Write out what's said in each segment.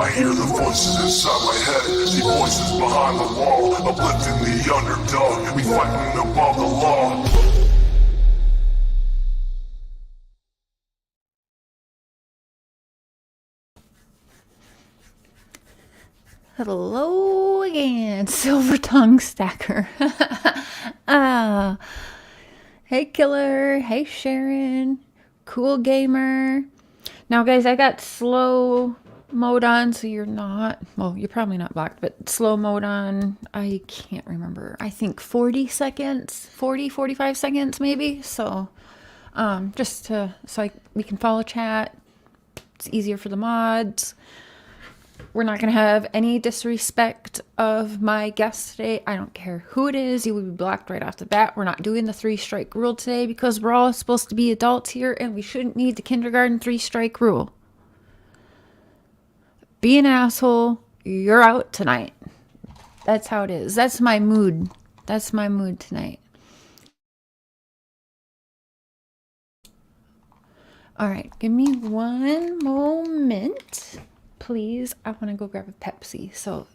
I hear the voices inside my head, the voices behind the wall, uplifting the underdog. We fighting above the law. Hello again, Silver Tongue Stacker. Hey Killer, hey Sharon, Cool Gamer. Now guys, I got slow mode on, so you're not, well, you're probably not blocked, but slow mode on, I can't remember. I think 40 seconds, 45 seconds maybe. So just to, we can follow chat. It's easier for the mods. We're not going to have any disrespect of my guest today. I don't care who it is. You will be blocked right off the bat. We're not doing the 3-strike rule today because we're all supposed to be adults here and we shouldn't need the kindergarten 3-strike rule. Be an asshole. You're out tonight. That's how it is. That's my mood. That's my mood tonight. All right. Give me one moment. Please, I want to go grab a Pepsi. So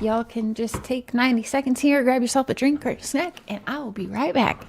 y'all can just take 90 seconds here, grab yourself a drink or a snack, and I will be right back.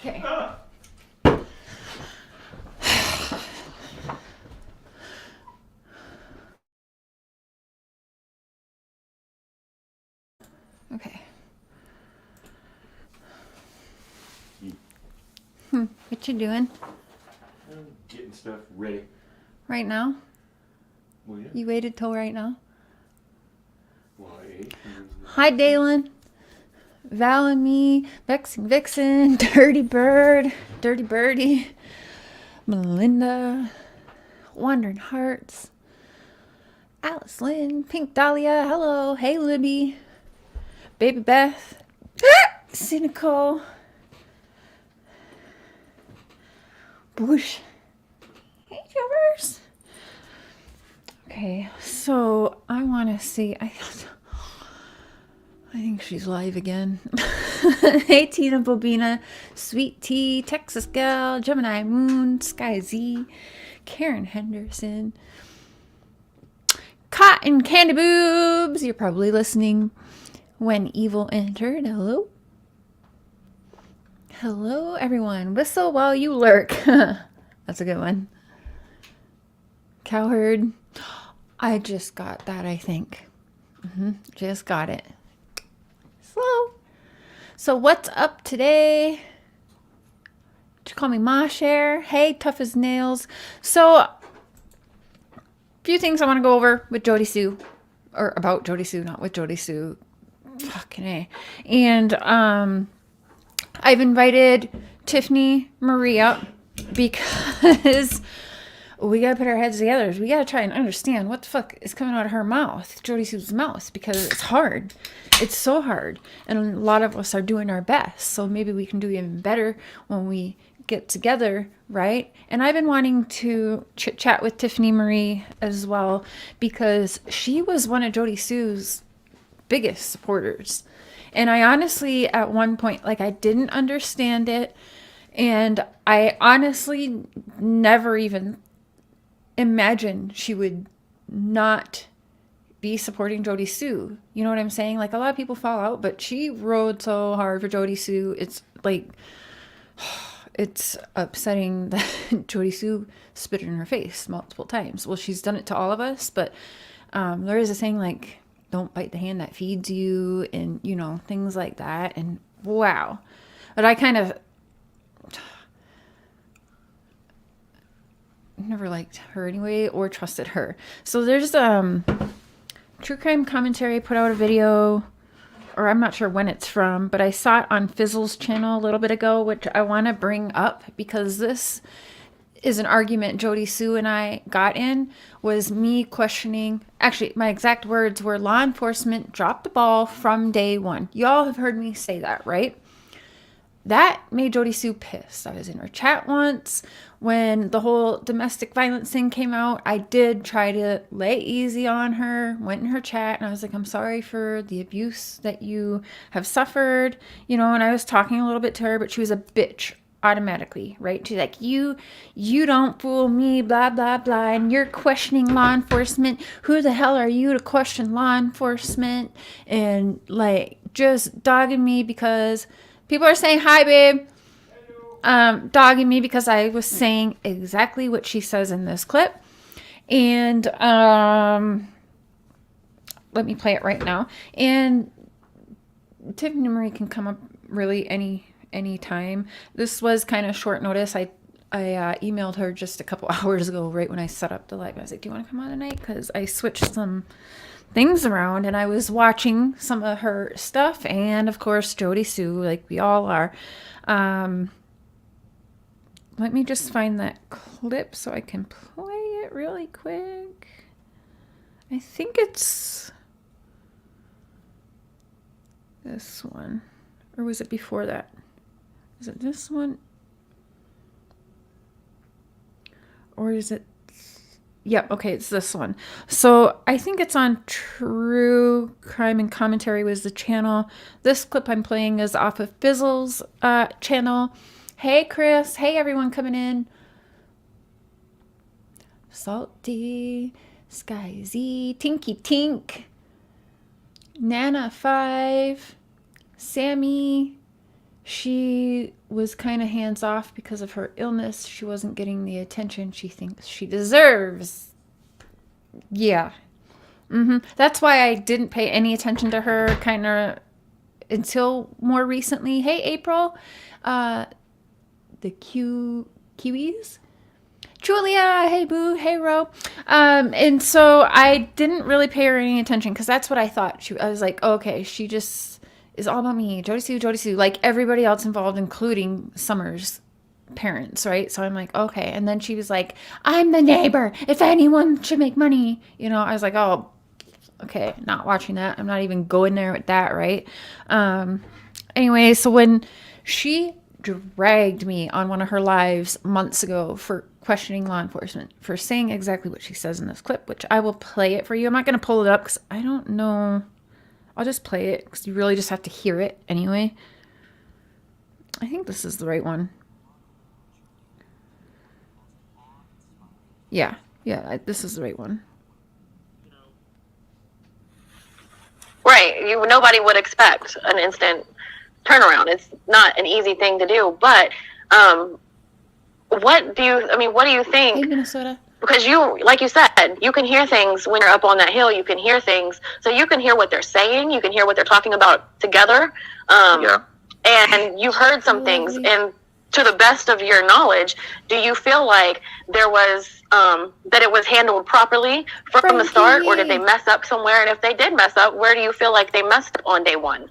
Okay. Okay. What you doing? I'm getting stuff ready. Right now? Well, yeah. You waited till right now? Well, I ate. Hi, Dalen. Val and me, Vexing Vixen, Dirty Bird, Dirty Birdie, Melinda, Wandering Hearts, Alice Lynn, Pink Dahlia, hello, hey Libby, Baby Beth, Cynical, Bush, hey Jovers. Okay, so I want to see, I think she's live again. Hey, Tina Bobina, Sweet Tea, Texas Gal, Gemini Moon, Sky Z, Karen Henderson, Cotton Candy Boobs. You're probably listening when Evil entered. Hello. Hello, everyone. Whistle while you lurk. That's a good one. Cowherd. I just got that, I think. Just got it. Slow. So what's up today? Did you call me Ma Cher? Hey, tough as nails. So a few things I want to go over with JodieSue, or about JodieSue, not with JodieSue. Fucking A. And I've invited Tiffany Marie up because we gotta put our heads together. We gotta try and understand what the fuck is coming out of her mouth, JodieSue's mouth, because it's hard. It's so hard. And a lot of us are doing our best. So maybe we can do even better when we get together, right? And I've been wanting to chit chat with Tiffany Marie as well, because she was one of JodieSue's biggest supporters. And I honestly, at one point, like, I didn't understand it. And I honestly never even imagined she would not be supporting JodieSue. You know what I'm saying? Like, a lot of people fall out, but she rode so hard for JodieSue. It's like, it's upsetting that JodieSue spit in her face multiple times. Well, she's done it to all of us, but there is a saying like, don't bite the hand that feeds you, and, you know, things like that. And wow. But I kind of never liked her anyway, or trusted her. So there's True Crime Commentary put out a video, or I'm not sure when it's from, but I saw it on Fizzle's channel a little bit ago, which I want to bring up because this is an argument JodieSue and I got in, was me questioning, actually my exact words were, law enforcement dropped the ball from day one. Y'all have heard me say that, right? That made JodieSue pissed. I was in her chat once when the whole domestic violence thing came out. I did try to lay easy on her, went in her chat, and I was like, I'm sorry for the abuse that you have suffered, you know, and I was talking a little bit to her, but she was a bitch automatically, right? She's like, you don't fool me, blah, blah, blah, and you're questioning law enforcement. Who the hell are you to question law enforcement? And like, just dogging me because people are saying, hi, babe. Dogging me because I was saying exactly what she says in this clip. And let me play it right now. And Tiffany Marie can come up really any time. This was kind of short notice. I emailed her just a couple hours ago, right when I set up the live. I was like, do you want to come on tonight? Because I switched some things around and I was watching some of her stuff, and of course JodieSue, like we all are. Let me just find that clip so I can play it really quick. I think it's this one, or was it before that? Is it this one? Or is it? Yep, okay, it's this one. So I think it's on True Crime and Commentary was the channel. This clip I'm playing is off of Fizzle's channel. Hey, Chris. Hey, everyone coming in. Salty, Sky Z, Tinky Tink, Nana 5, Sammy. She was kind of hands off because of her illness. She wasn't getting the attention she thinks she deserves. Yeah. That's why I didn't pay any attention to her kind of until more recently. Hey, April. The Kiwis. Julia, hey boo, hey Ro. And so I didn't really pay her any attention because that's what I thought. I was like, okay, she just is all about me. JodieSue, like everybody else involved, including Summer's parents, right? So I'm like, okay. And then she was like, I'm the neighbor. If anyone should make money, you know, I was like, oh, okay, not watching that. I'm not even going there with that, right? Anyway, so when she dragged me on one of her lives months ago for questioning law enforcement, for saying exactly what she says in this clip, which I will play it for you. I'm not going to pull it up because I don't know. I'll just play it because you really just have to hear it anyway. I think this is the right one. Yeah, this is the right one. Right. Nobody would expect an instant turnaround. It's not an easy thing to do. But what do you think? Hey, Minnesota. Because like you said, you can hear things when you're up on that hill. You can hear things. So you can hear what they're saying. You can hear what they're talking about together. And you've heard some things. And to the best of your knowledge, do you feel like there was, that it was handled properly from the start? Or did they mess up somewhere? And if they did mess up, where do you feel like they messed up on day one?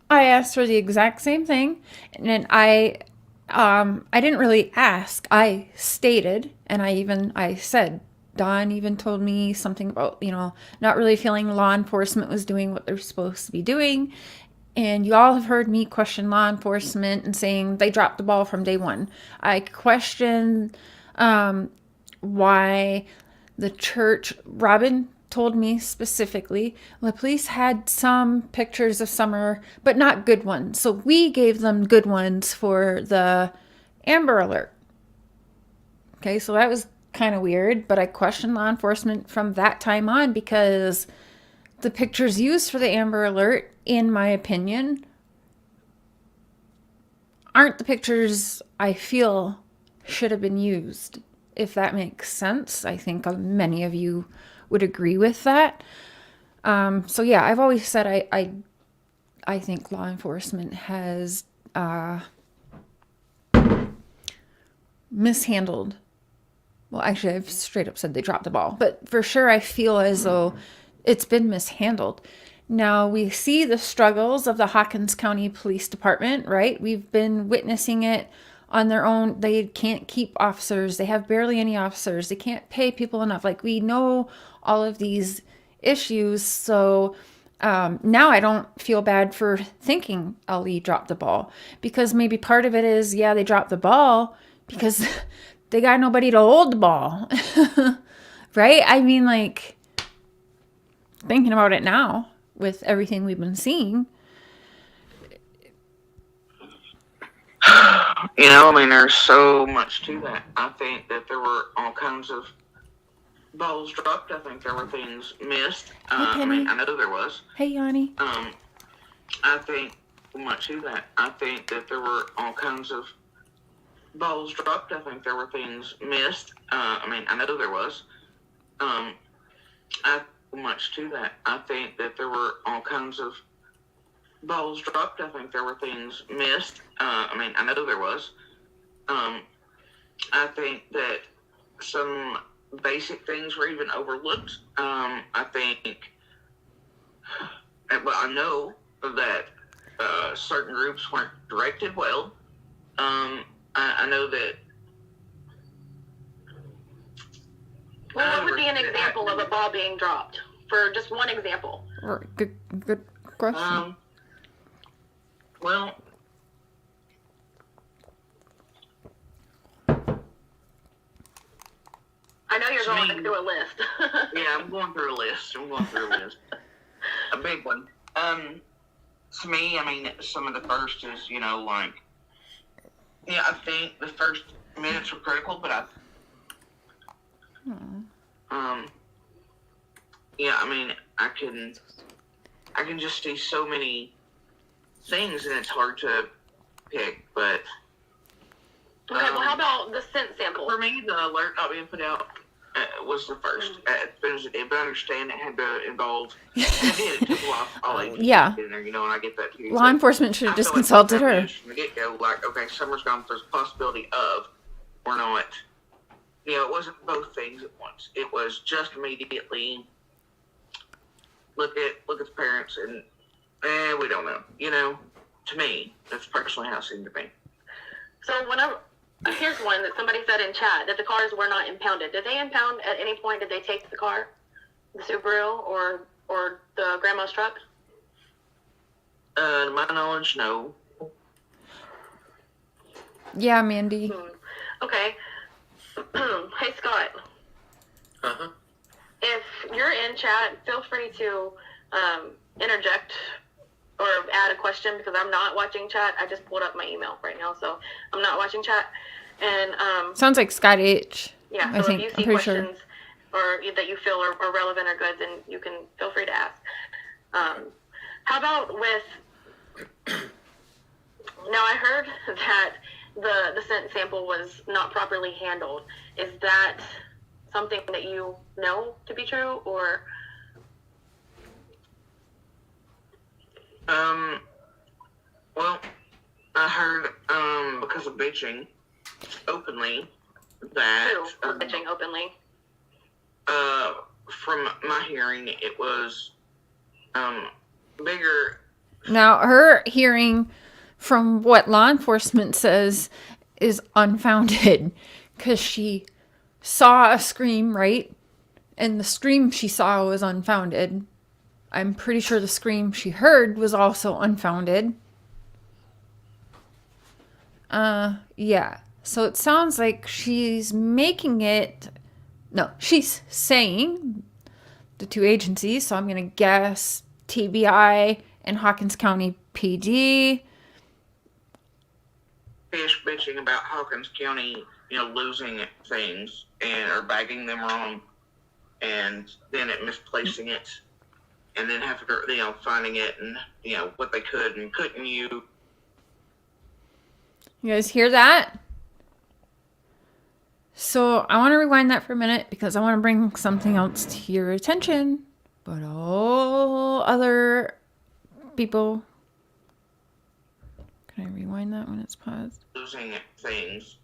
I asked her the exact same thing. And then I didn't really ask. I stated, and I said, Dawn even told me something about, you know, not really feeling law enforcement was doing what they're supposed to be doing. And you all have heard me question law enforcement and saying they dropped the ball from day one. I questioned why the church, Robin told me specifically, the police had some pictures of Summer, but not good ones. So we gave them good ones for the Amber Alert. Okay, so that was kind of weird, but I questioned law enforcement from that time on because the pictures used for the Amber Alert, in my opinion, aren't the pictures I feel should have been used, if that makes sense. I think many of you would agree with that. So yeah, I've always said I think law enforcement has mishandled. Well, actually, I've straight up said they dropped the ball. But for sure, I feel as though it's been mishandled. Now, we see the struggles of the Hawkins County Police Department, right? We've been witnessing it on their own. They can't keep officers. They have barely any officers. They can't pay people enough. Like, we know all of these issues. So now I don't feel bad for thinking LE dropped the ball, because maybe part of it is, yeah, they dropped the ball because they got nobody to hold the ball. Right? I mean, like, thinking about it now with everything we've been seeing. You know, I mean, there's so much to that. I think that there were all kinds of balls dropped. I think there were things missed. I mean, I know there was. Hey, Yanni. I think much to that. I think that there were all kinds of balls dropped. I think there were things missed. I mean, I know there was. Much to that. I think that there were all kinds of balls dropped. I think there were things missed. I mean, I know there was. I think that some basic things were even overlooked. I think, well, I know that certain groups weren't directed well. I know that. Well, what would be an example of a ball being dropped? For just one example. Good question. Well, I know you're going through a list. yeah, I'm going through a list. A big one. To me, I mean, some of the first is, you know, like, yeah, I think the first minutes were critical, but yeah, I mean, I can just see so many things, and it's hard to pick, but... Okay, well, how about the scent sample? For me, the alert not being put out was the first. As soon as it did, but I understand it had to involve... It took a while. All agencies in there, you know, and I get that too. Law enforcement should have just consulted her. From the get-go, like, okay, Summer's gone, there's a possibility of, or not. You know, it wasn't both things at once. It was just immediately look at the parents and we don't know. You know, to me, that's personally how it seemed to me. So here's one that somebody said in chat, that the cars were not impounded. Did they impound at any point? Did they take the car, the Subaru or the grandma's truck? To my knowledge, no. Yeah, Mandy. Okay. Hey, Scott. Uh-huh. If you're in chat, feel free to interject or add a question, because I'm not watching chat. I just pulled up my email right now, so I'm not watching chat. And sounds like Scott H. Yeah, so if you see questions or that you feel are relevant or good, then you can feel free to ask. How about with... Now, I heard that the scent sample was not properly handled. Is that something that you know to be true, or? Well, I heard because of bitching openly that bitching openly. From my hearing, it was bigger. Now, her hearing from what law enforcement says is unfounded, because she saw a scream, right? And the scream she saw was unfounded. I'm pretty sure the scream she heard was also unfounded. Yeah. So it sounds like she's making it... No, she's saying the two agencies, so I'm going to guess TBI and Hawkins County PD. Bitching about Hawkins County, you know, losing things or bagging them wrong, and then misplacing it, and then having to, you know, finding it, and you know what they could and couldn't use. You guys hear that? So I want to rewind that for a minute because I want to bring something else to your attention. But all other people... Can I rewind that when it's paused? Losing things.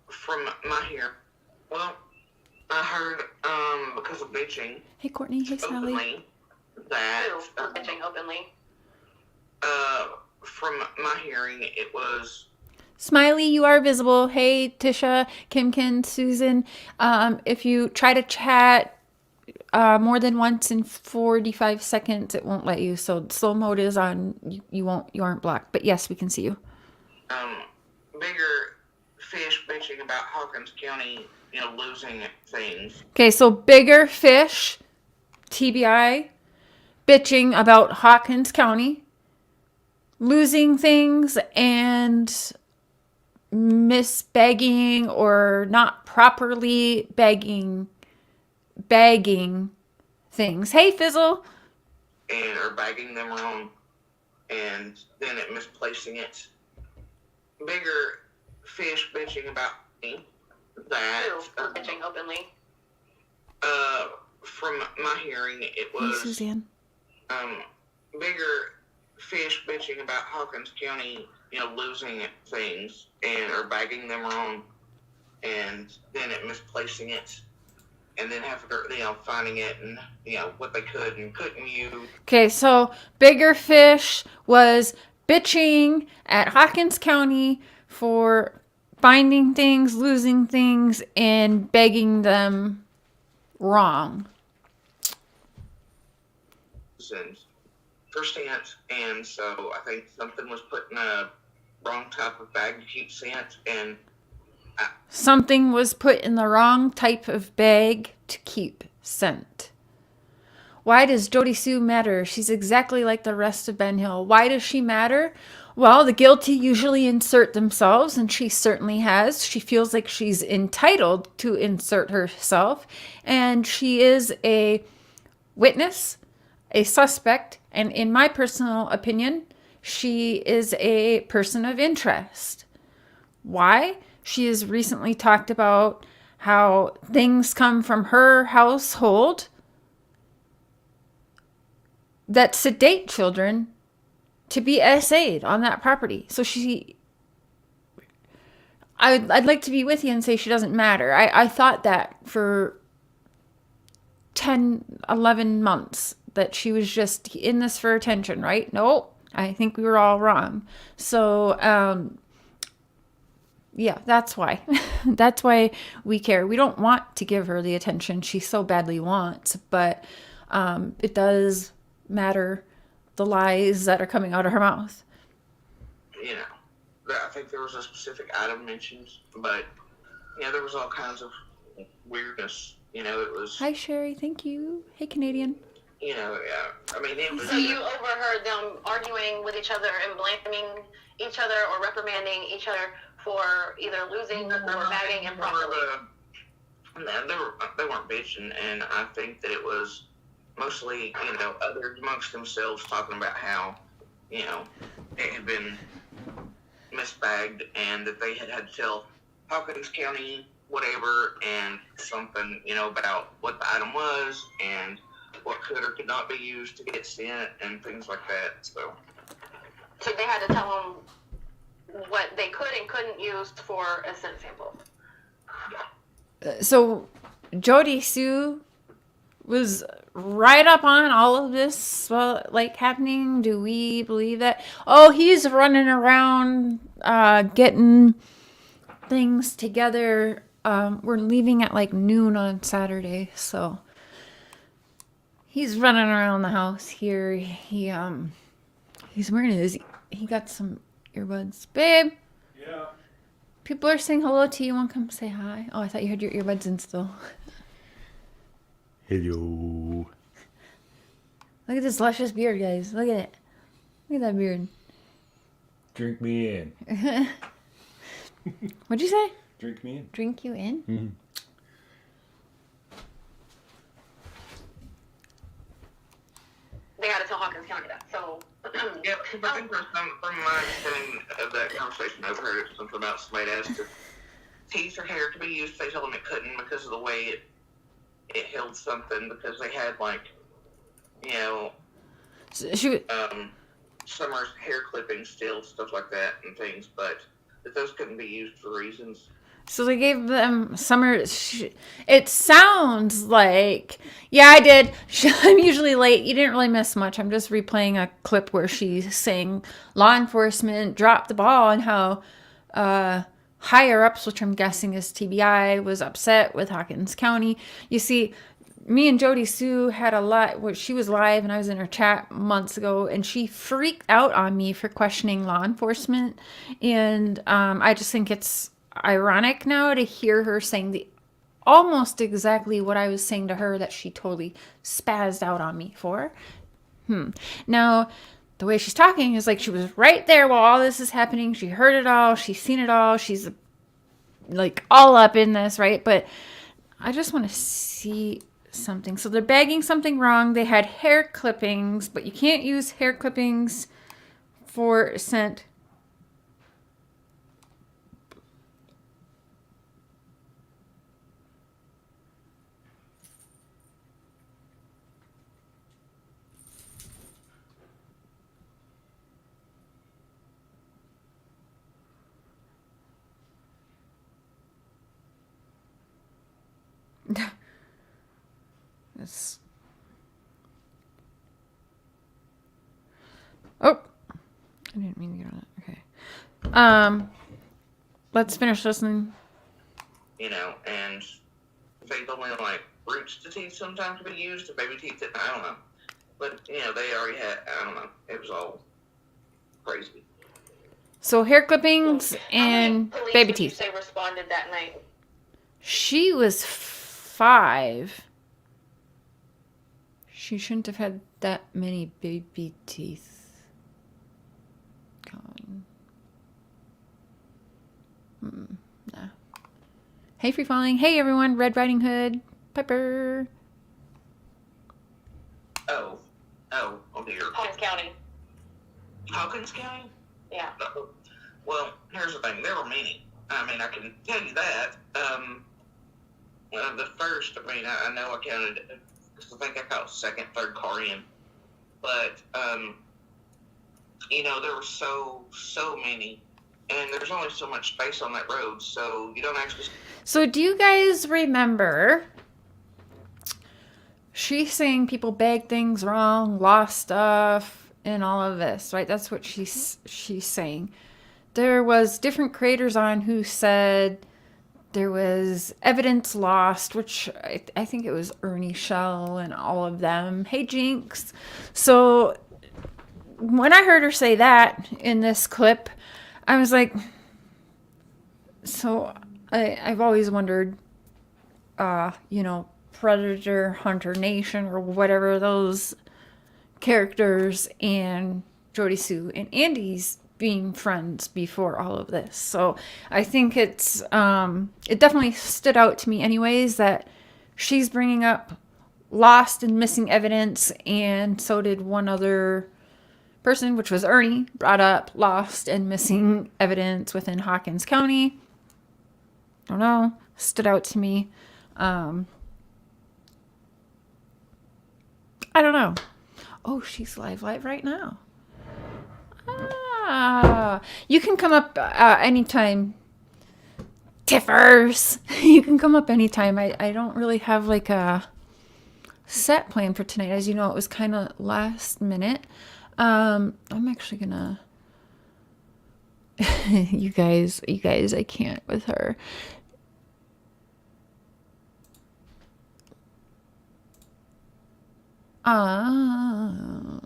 From my here. Well, I heard, because of bitching. Hey, Courtney. Hey, Sally. Openly, that... Bitching openly. From my hearing, it was... Smiley, you are visible. Hey, Tisha, Kimkin, Susan. If you try to chat more than once in 45 seconds, it won't let you. So slow mode is on. You aren't blocked. But yes, we can see you. Bigger fish bitching about Hawkins County, losing things. Okay, so bigger fish, TBI, bitching about Hawkins County, losing things and misbagging or not properly bagging things. Hey, Fizzle. And are bagging them wrong, and then it misplacing it. Bigger fish bitching about me. That Bitching openly. from my hearing, it Hey, was Suzanne. Bigger fish bitching about Hawkins County, losing things and or bagging them wrong, and then it misplacing it, and then having to, finding it and what they could and couldn't use. Okay, so bigger fish was bitching at Hawkins County for finding things, losing things, and begging them wrong. And percent, and so I think something was put in a wrong type of bag to keep scent, and Something was put in the wrong type of bag to keep scent. Why does JodieSue matter? She's exactly like the rest of Ben Hill. Why does she matter? Well, the guilty usually insert themselves, and she certainly has. She feels like she's entitled to insert herself, and she is a witness, a suspect, and in my personal opinion, she is a person of interest. Why? She has recently talked about how things come from her household that sedate children to be SA'd on that property. So I'd like to be with you and say she doesn't matter. I thought that for 10, 11 months, that she was just in this for attention, right? No, I think we were all wrong. So, yeah, that's why. That's why we care. We don't want to give her the attention she so badly wants, but it does matter the lies that are coming out of her mouth. I think there was a specific item mentioned, but there was all kinds of weirdness. It was. Hi, Sherry. Thank you. Hey, Canadian. I mean, it was. So you overheard them arguing with each other and blaming each other or reprimanding each other for either losing or bagging improperly. They weren't bitching, and I think that it was mostly, others amongst themselves talking about how, it had been misbagged and that they had to tell Hawkins County whatever and something, about what the item was and what could or could not be used to get sent and things like that. So they had to tell them what they could and couldn't use for a scent sample. So JodieSue was right up on all of this, happening. Do we believe that? Oh, he's running around getting things together. We're leaving at noon on Saturday, so he's running around the house here. He's wearing his. He got some earbuds, babe. Yeah. People are saying hello to you. Want to come say hi? Oh, I thought you had your earbuds in still. Hello. Look at this luscious beard, guys. Look at it. Look at that beard. Drink me in. What'd you say? Drink me in. Drink you in? Mm-hmm. They had to tell Hawkins County that. So yep. Because I think from my understanding of that conversation, I've heard something about somebody asked to tease her hair to be used. They told them it couldn't because of the way it held something, because they had, like, you know, Summer's hair clippings still, stuff like that and things, but that those couldn't be used for reasons. So they gave them Summer. It sounds like, yeah, I did. I'm usually late. You didn't really miss much. I'm just replaying a clip where she's saying law enforcement dropped the ball and how higher ups, which I'm guessing is TBI, was upset with Hawkins County. You see, me and JodieSue had a lot where she was live and I was in her chat months ago, and she freaked out on me for questioning law enforcement. And I just think it's ironic now to hear her saying almost exactly what I was saying to her that she totally spazzed out on me for. Now, the way she's talking is like she was right there while all this is happening. She heard it all. She's seen it all. She's like all up in this, right? But I just want to see something. So they're bagging something wrong. They had hair clippings, but you can't use hair clippings for scent. This. Oh, I didn't mean to get on that. Okay. Let's finish listening. You know, and they only like roots to teeth sometimes to be used, baby teeth, I don't know. But, you know, they already had, I don't know, it was all crazy. So hair clippings and baby teeth. How many police would you say responded that night? She was 5. She shouldn't have had that many baby teeth. Come on. Nah. Hey, Free Falling. Hey, everyone. Red Riding Hood. Piper. Oh dear. Hawkins County. Hawkins County? Yeah. Well, here's the thing. There were many. I mean, I can tell you that. The first, I mean, I know I counted, I think I caught second, third car in. But, you know, there were so many. And there's only so much space on that road, so you don't actually... So do you guys remember... She's saying people bag things wrong, lost stuff, and all of this, right? That's what she's saying. There was different creators on who said there was evidence lost, which I think it was Ernie Shell and all of them. Hey, Jinx. So when I heard her say that in this clip, I was like, so I've always wondered, you know, Predator, Hunter Nation, or whatever those characters, and JodieSue and Andy's being friends before all of this. So I think it's it definitely stood out to me anyways that she's bringing up lost and missing evidence, and so did one other person, which was Ernie, brought up lost and missing evidence within Hawkins County. I don't know, stood out to me. I don't know. Oh, she's live right now. You can come up anytime. TIFFERS. You can come up anytime. I don't really have like a set plan for tonight. As you know, it was kind of last minute. I'm actually gonna... you guys, I can't with her. Oh,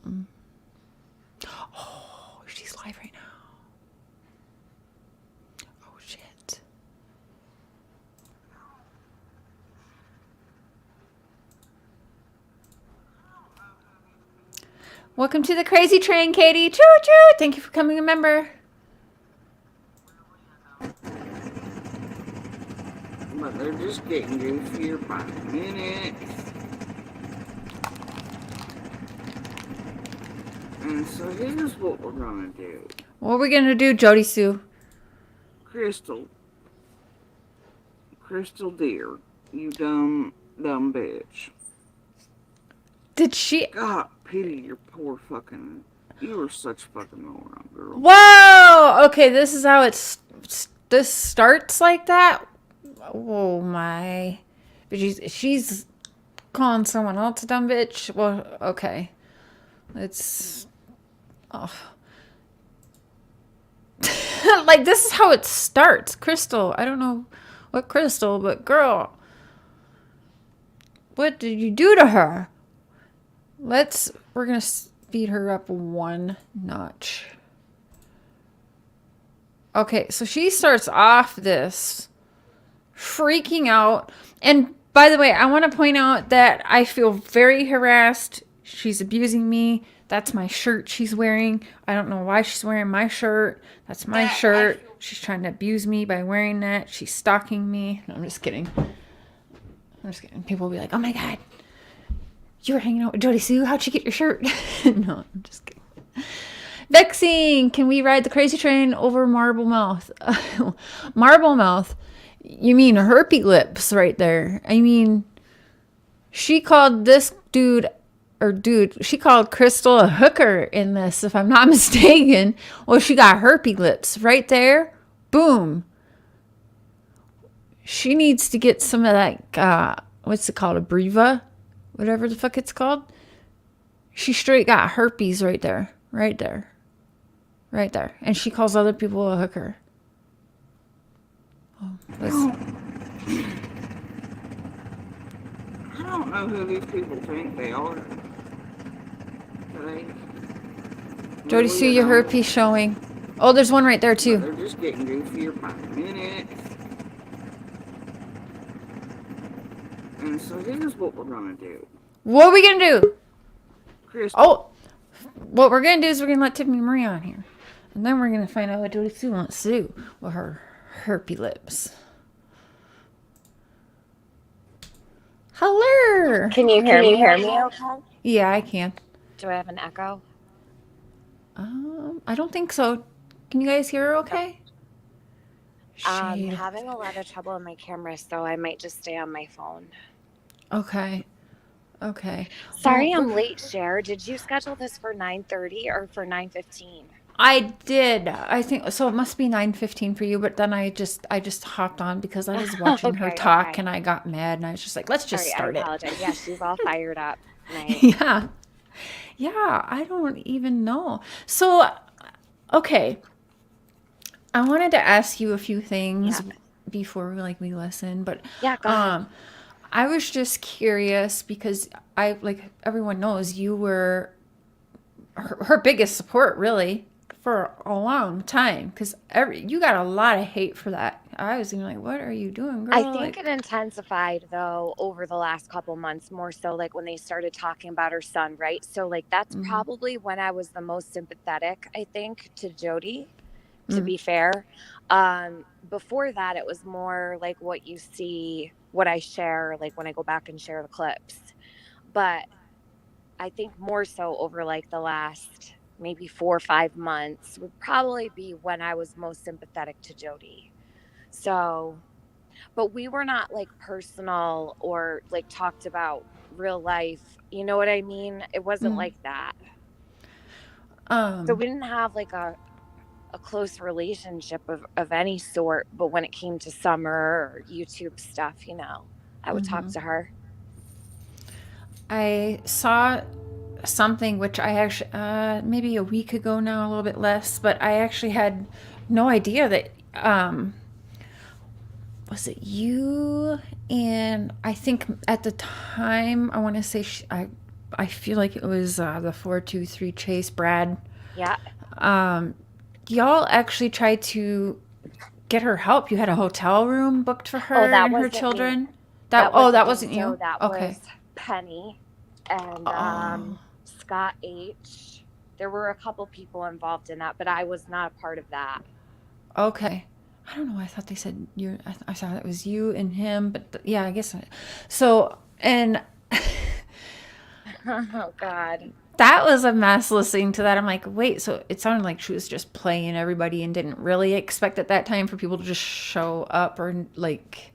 she's live right now. Oh, shit. Welcome to the crazy train, Katie. Choo choo. Thank you for becoming a member. But they're just getting goofier by the minute. And so here's what we're gonna do. What are we gonna do, JodieSue? Crystal dear, you dumb bitch. Did she? God pity your poor fucking. You are such a fucking moron, girl. Whoa! Okay, this is how this starts like that. Oh my! But she's calling someone else a dumb bitch. Well, okay. It's like this is how it starts. Crystal, I don't know what Crystal, but girl, what did you do to her? We're gonna speed her up one notch. Okay, so she starts off this freaking out. And by the way, I want to point out that I feel very harassed. She's abusing me. That's my shirt she's wearing. I don't know why she's wearing my shirt. That's my shirt. She's trying to abuse me by wearing that. She's stalking me. No, I'm just kidding. People will be like, oh my God, you were hanging out with JodieSue. How'd you get your shirt? No, I'm just kidding. Vexing, can we ride the crazy train over Marble Mouth? Marble Mouth? You mean herpy lips right there. I mean, she called this dude, she called Crystal a hooker in this, if I'm not mistaken. Well, she got herpy lips right there. Boom. She needs to get some of that, what's it called, a Breva? Whatever the fuck it's called. She straight got herpes right there. Right there. Right there. And she calls other people a hooker. Oh, I don't know who these people think they are. JodieSue, your herpes showing. Oh, there's one right there too. They're just getting goofier by the minute. And so here's what we're gonna do. What are we gonna do? Crystal. Oh, what we're gonna do is we're gonna let Tiffany Marie on here. And then we're gonna find out what JodieSue wants to do with her herpy lips. Hello. Can you hear me okay? Yeah, I can. Do I have an echo? I don't think so. Can you guys hear her okay? Shade. Having a lot of trouble on my camera, so I might just stay on my phone. Okay. Okay. Sorry I'm late, Cher. Did you schedule this for 9:30 or for 9:15? I did. I think so. It must be 9:15 for you. But then I just hopped on because I was watching her talk and I got mad and I was just like, let's just start I apologize. Yeah, she's all fired up. Nice. Yeah. Yeah. I don't even know. So, okay. I wanted to ask you a few things before we listen, but yeah, go ahead. I was just curious because I, like everyone knows, you were her biggest support really for a long time because you got a lot of hate for that. I was even like, what are you doing, girl? I think it intensified though over the last couple months, more so like when they started talking about her son, right? So like that's probably when I was the most sympathetic, I think, to Jodie, to be fair. Before that, it was more like what you see, what I share, like when I go back and share the clips. But I think more so over like the last maybe 4 or 5 months would probably be when I was most sympathetic to Jodie. So, but we were not like personal or like talked about real life. You know what I mean? It wasn't like that. So we didn't have like a close relationship of any sort, but when it came to Summer or YouTube stuff, you know, I would talk to her. I saw something which I actually maybe a week ago now, a little bit less, but I actually had no idea that was it you? And I think at the time I want to say I feel like it was the 423 Chase Brad. Yeah. Y'all actually tried to get her help. You had a hotel room booked for her and her children. That wasn't you. That was Penny and Scott H. There were a couple people involved in that, but I was not a part of that. Okay. I don't know. I thought they said I thought it was you and him, but yeah, I guess so. And oh God. That was a mess listening to that. I'm like, wait, so it sounded like she was just playing everybody and didn't really expect at that time for people to just show up or like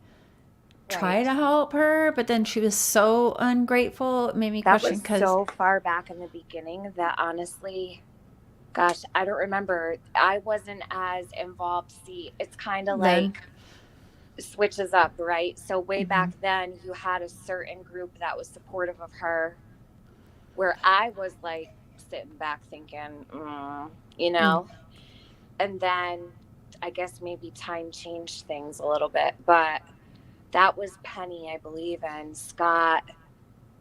try to help her. But then she was so ungrateful. It made me That question was so far back in the beginning that honestly, gosh, I don't remember. I wasn't as involved. See, it's kind of Then- like switches up, right? So way Mm-hmm. back then, you had a certain group that was supportive of her, where I was like sitting back thinking, you know. And then I guess maybe time changed things a little bit, but that was Penny, I believe, and Scott.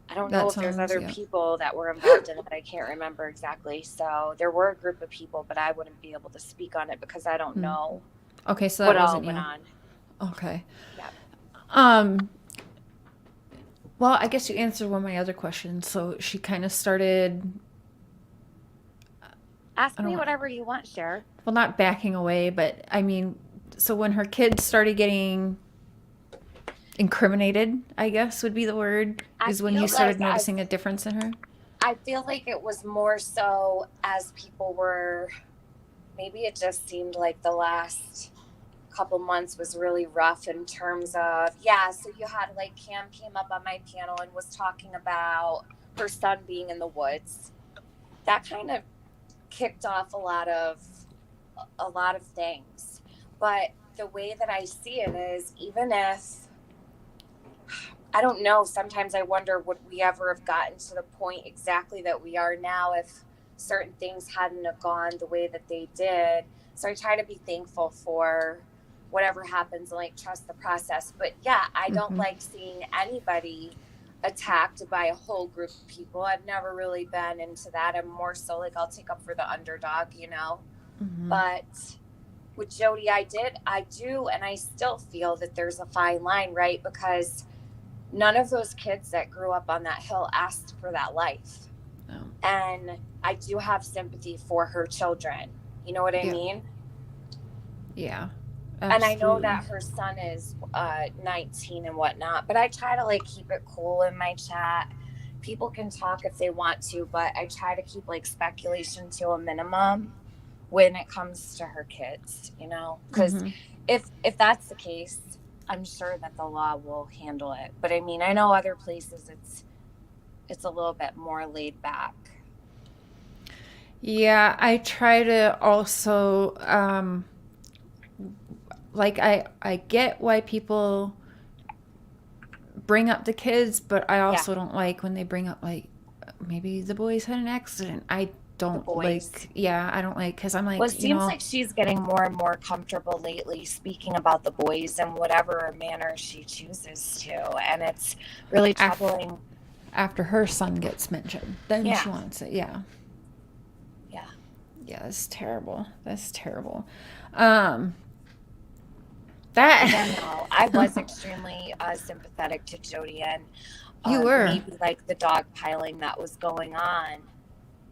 I don't know if there's other people that were involved in it. I can't remember exactly. So there were a group of people, but I wouldn't be able to speak on it because I don't know Okay, so what that all wasn't went you. on. Okay. Yeah. Well, I guess you answered one of my other questions. So she kind of started, Ask me whatever you want, Cher. well, not backing away, but I mean, so when her kids started getting incriminated, I guess would be the word, is when you started noticing a difference in her? I feel like it was more so as people were, maybe it just seemed like the last couple months was really rough in terms of, so you had like Cam came up on my panel and was talking about her son being in the woods. That kind of kicked off a lot of things. But the way that I see it is, even if, I don't know, sometimes I wonder, would we ever have gotten to the point exactly that we are now if certain things hadn't have gone the way that they did. So I try to be thankful for whatever happens and like trust the process. But yeah, I don't like seeing anybody attacked by a whole group of people. I've never really been into that. I'm more so like, I'll take up for the underdog, you know. But with Jodie, I do, and I still feel that there's a fine line, right? Because none of those kids that grew up on that hill asked for that life. No. And I do have sympathy for her children. You know what I mean? Yeah. And I know that her son is 19 and whatnot, but I try to like keep it cool in my chat. People can talk if they want to, but I try to keep like speculation to a minimum when it comes to her kids, you know, because if that's the case, I'm sure that the law will handle it. But I mean, I know other places it's a little bit more laid back. Yeah, I try to also like I get why people bring up the kids, but I also don't like when they bring up like maybe the boys had an accident. I don't like, I don't like, because I'm like, well, it seems like she's getting more and more comfortable lately speaking about the boys in whatever manner she chooses to, and it's really troubling. After her son gets mentioned, then she wants it. Yeah, that's terrible. That's terrible. I was extremely sympathetic to Jodie, and you were maybe like the dog piling that was going on,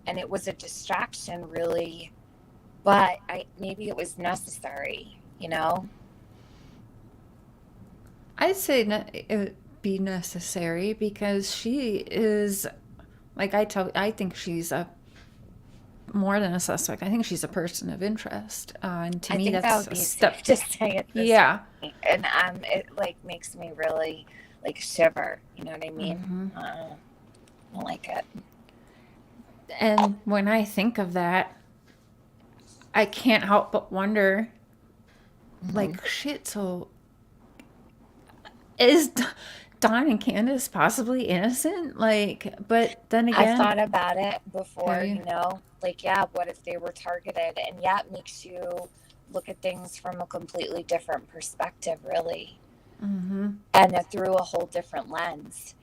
and it was a distraction, really, but maybe it was necessary, you know. I'd say it would be necessary because she is, like I think she's more than a suspect. I think she's a person of interest, and to me that's a step to say it. And it like makes me really like shiver. You know what I mean? I don't like it. And when I think of that, I can't help but wonder, like, shit. So is Dawn and Candace possibly innocent? Like, but then again, I thought about it before, you know, like, what if they were targeted? And it makes you look at things from a completely different perspective, really, and through a whole different lens.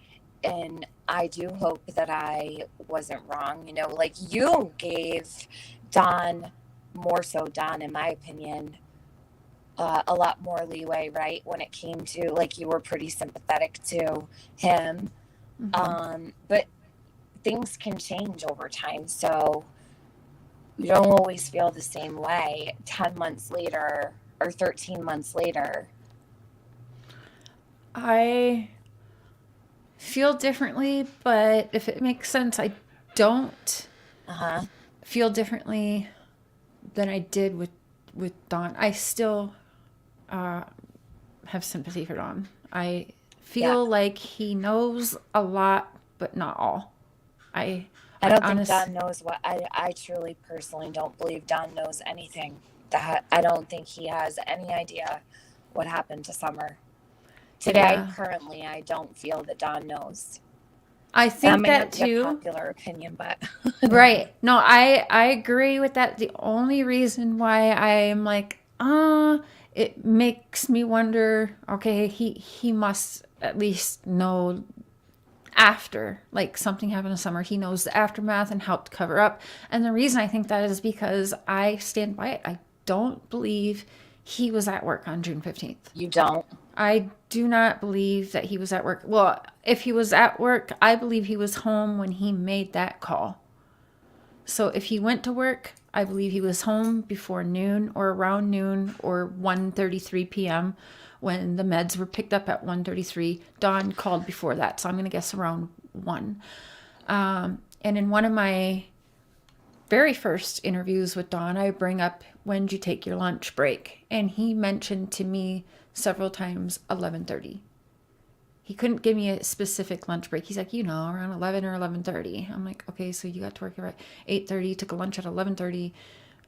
And I do hope that I wasn't wrong, you know, like you gave Dawn, more so Dawn, in my opinion, a lot more leeway, right? When it came to, like, you were pretty sympathetic to him. But things can change over time. So you don't always feel the same way 10 months later or 13 months later. I feel differently, but if it makes sense, I don't Uh-huh. feel differently than I did with Dawn. I still have sympathy for Dawn. I feel like he knows a lot, but not all. I don't honest- think Don knows what I truly personally don't believe Don knows anything. That I don't think he has any idea what happened to Summer. Today, currently, I don't feel that Don knows. I think that be a too. popular opinion, but Right. No, I agree with that. The only reason why I'm like, it makes me wonder, okay, he must at least know after, like, something happened in summer. He knows the aftermath and helped cover up. And the reason I think that is because I stand by it. I don't believe he was at work on June 15th. you don't. I do not believe that he was at work. Well, if he was at work, I believe he was home when he made that call. So if he went to work, I believe he was home before noon or around noon or 1:33 p.m. when the meds were picked up at 1:33. Dawn called before that, so I'm going to guess around 1. And in one of my very first interviews with Dawn, I bring up, when did you take your lunch break? And he mentioned to me several times 11:30. He couldn't give me a specific lunch break. He's like, around 11 or 11:30. I'm like, okay, so you got to work at 8:30, took a lunch at 11:30.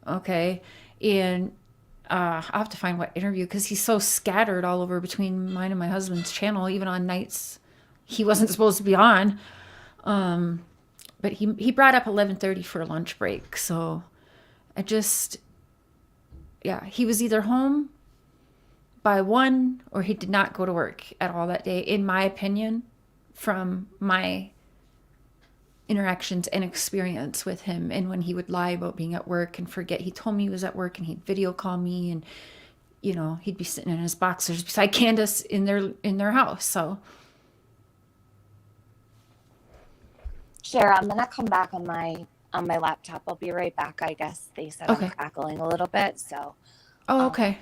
Okay. And I'll have to find what interview, because he's so scattered all over between mine and my husband's channel, even on nights he wasn't supposed to be on. But he brought up 11:30 for a lunch break. So he was either home by 1 or he did not go to work at all that day, in my opinion, from my interactions and experience with him. And when he would lie about being at work and forget, he told me he was at work, and he'd video call me, and he'd be sitting in his boxers beside Candace in their house. So Cher, I'm gonna come back on my laptop. I'll be right back. I guess they said Okay. I'm crackling a little bit, so okay.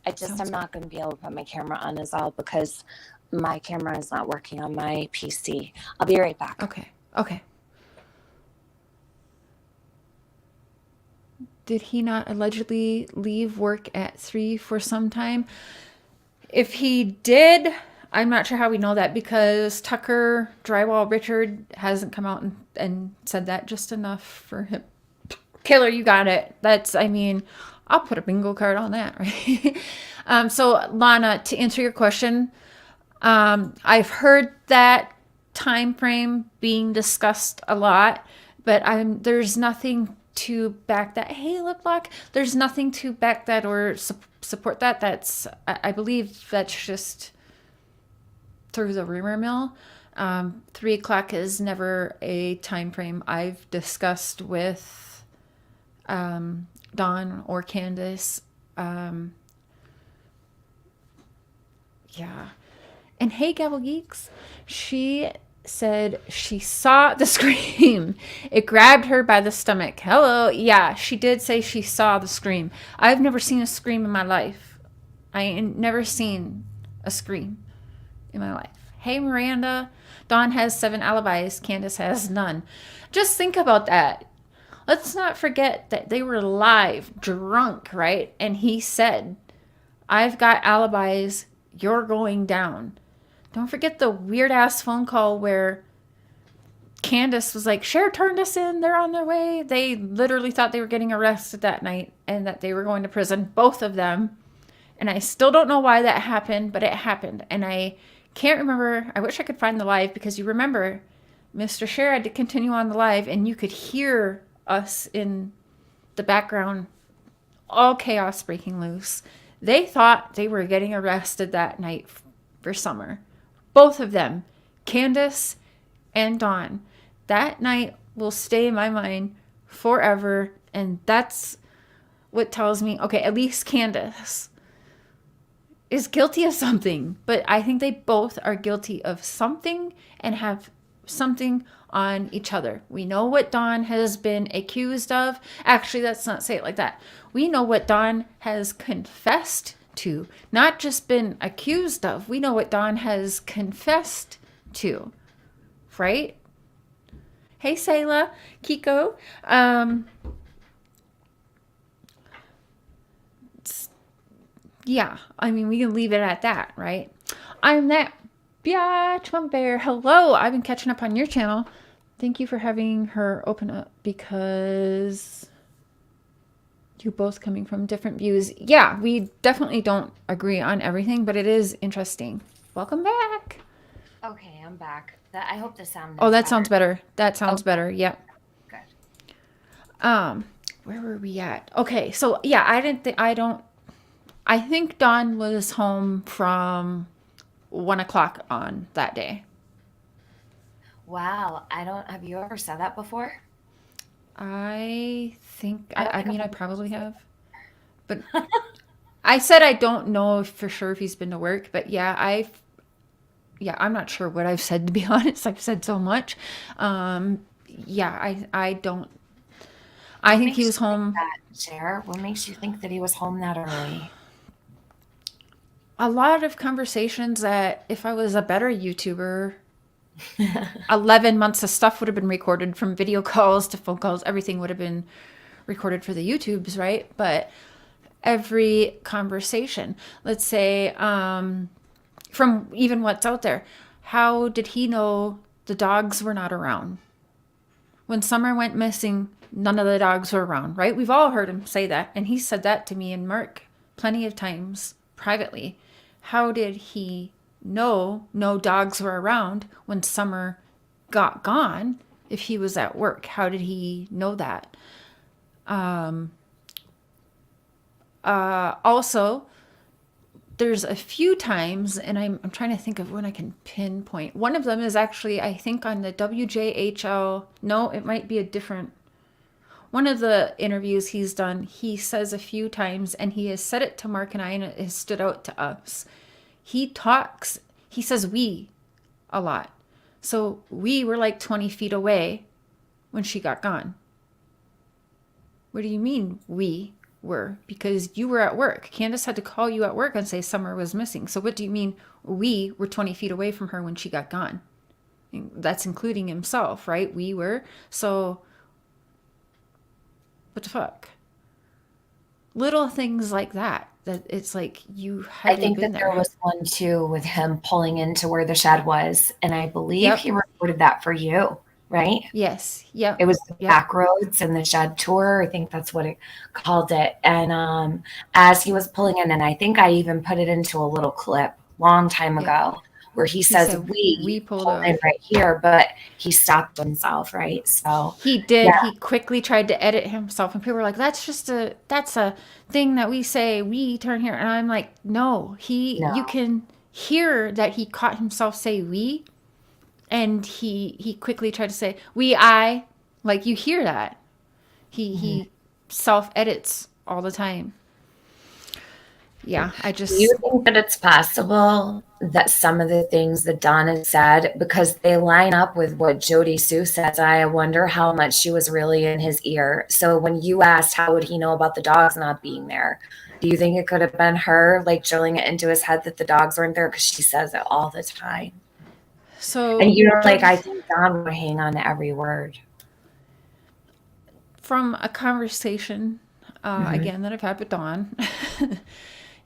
I'm not going to be able to put my camera on as all, because my camera is not working on my PC. I'll be right back. Okay. Did he not allegedly leave work at 3 for some time? If he did, I'm not sure how we know that, because Tucker Drywall Richard hasn't come out and said that. Just enough for him. Killer, you got it. I'll put a bingo card on that, right? So Lana, to answer your question, I've heard that time frame being discussed a lot, but there's nothing to back that. Hey, Lip Lock, there's nothing to back that or support that. I believe that's just through the rumor mill. 3 o'clock is never a time frame I've discussed with Dawn or Candace. And hey, Gavel Geeks, she said she saw the scream. It grabbed her by the stomach. Hello. Yeah, she did say she saw the scream. I've never seen a scream in my life. I ain't never seen a scream in my life. Hey, Miranda, Dawn has 7 alibis. Candace has none. Just think about that. Let's not forget that they were live, drunk, right? And he said, I've got alibis. You're going down. Don't forget the weird-ass phone call where Candace was like, Cher turned us in. They're on their way. They literally thought they were getting arrested that night and that they were going to prison, both of them. And I still don't know why that happened, but it happened. And I can't remember. I wish I could find the live, because you remember Mr. Cher had to continue on the live, and you could hear us in the background, all chaos breaking loose. They thought they were getting arrested that night for Summer. Both of them, Candace and Dawn. That night will stay in my mind forever, and that's what tells me, okay, at least Candace is guilty of something, but I think they both are guilty of something and have something on each other. We know what Dawn has been accused of. Actually, let's not say it like that. We know what Dawn has confessed to, not just been accused of. We know what Dawn has confessed to, right? Hey, Sayla, Kiko. Yeah, I mean, we can leave it at that, right? I'm that biatch one bear. Hello, I've been catching up on your channel. Thank you for having her open up because you both coming from different views. Yeah, we definitely don't agree on everything, but it is interesting. Welcome back. Okay, I'm back. I hope the sound. Oh, that sounds better. That sounds better. Yep. Good. Where were we at? Okay, so yeah, I think Dawn was home from 1 o'clock on that day. Wow, have you ever said that before? I think, I mean, I probably have, but I said I don't know for sure if he's been to work, but yeah, I'm not sure what I've said, to be honest. I've said so much. Yeah, I think he was home. Cher, what makes you think that he was home that early? A lot of conversations that if I was a better YouTuber, 11 months of stuff would have been recorded, from video calls to phone calls. Everything would have been recorded for the YouTubes, right? But every conversation, let's say, from even what's out there, how did he know the dogs were not around? When Summer went missing, none of the dogs were around, right? We've all heard him say that. And he said that to me and Mark plenty of times privately. How did he know no dogs were around when Summer got gone if he was at work? How did he know that? Also, there's a few times, and I'm trying to think of when I can pinpoint. One of them is actually, I think, on the WJHL. No, it might be a different. One of the interviews he's done, he says a few times, and he has said it to Mark and I, and it has stood out to us. He says we a lot. So we were like 20 feet away when she got gone. What do you mean we were? Because you were at work. Candace had to call you at work and say Summer was missing. So what do you mean we were 20 feet away from her when she got gone? That's including himself, right? We were. So what the fuck? Little things like that. That it's like you had. I think that there was one too with him pulling into where the shed was, and I believe he recorded that for you, right? Yes. Yeah. It was the back roads and the shed tour. I think that's what it called it. And as he was pulling in, and I think I even put it into a little clip long time ago, where he says we pulled in right here, but he stopped himself, right? So he did. Yeah. He quickly tried to edit himself, and people were like, that's a thing that we say, we turn here. And I'm like, no, you can hear that he caught himself say we, and he quickly tried to say I, like, you hear that. He self edits all the time. Yeah, do you think that it's possible that some of the things that Donna said, because they line up with what JodieSue says, I wonder how much she was really in his ear. So when you asked how would he know about the dogs not being there, do you think it could have been her, like, drilling it into his head that the dogs weren't there? Because she says it all the time. So, and you're like, I think Don would hang on to every word. From a conversation, again, that I've had with Don,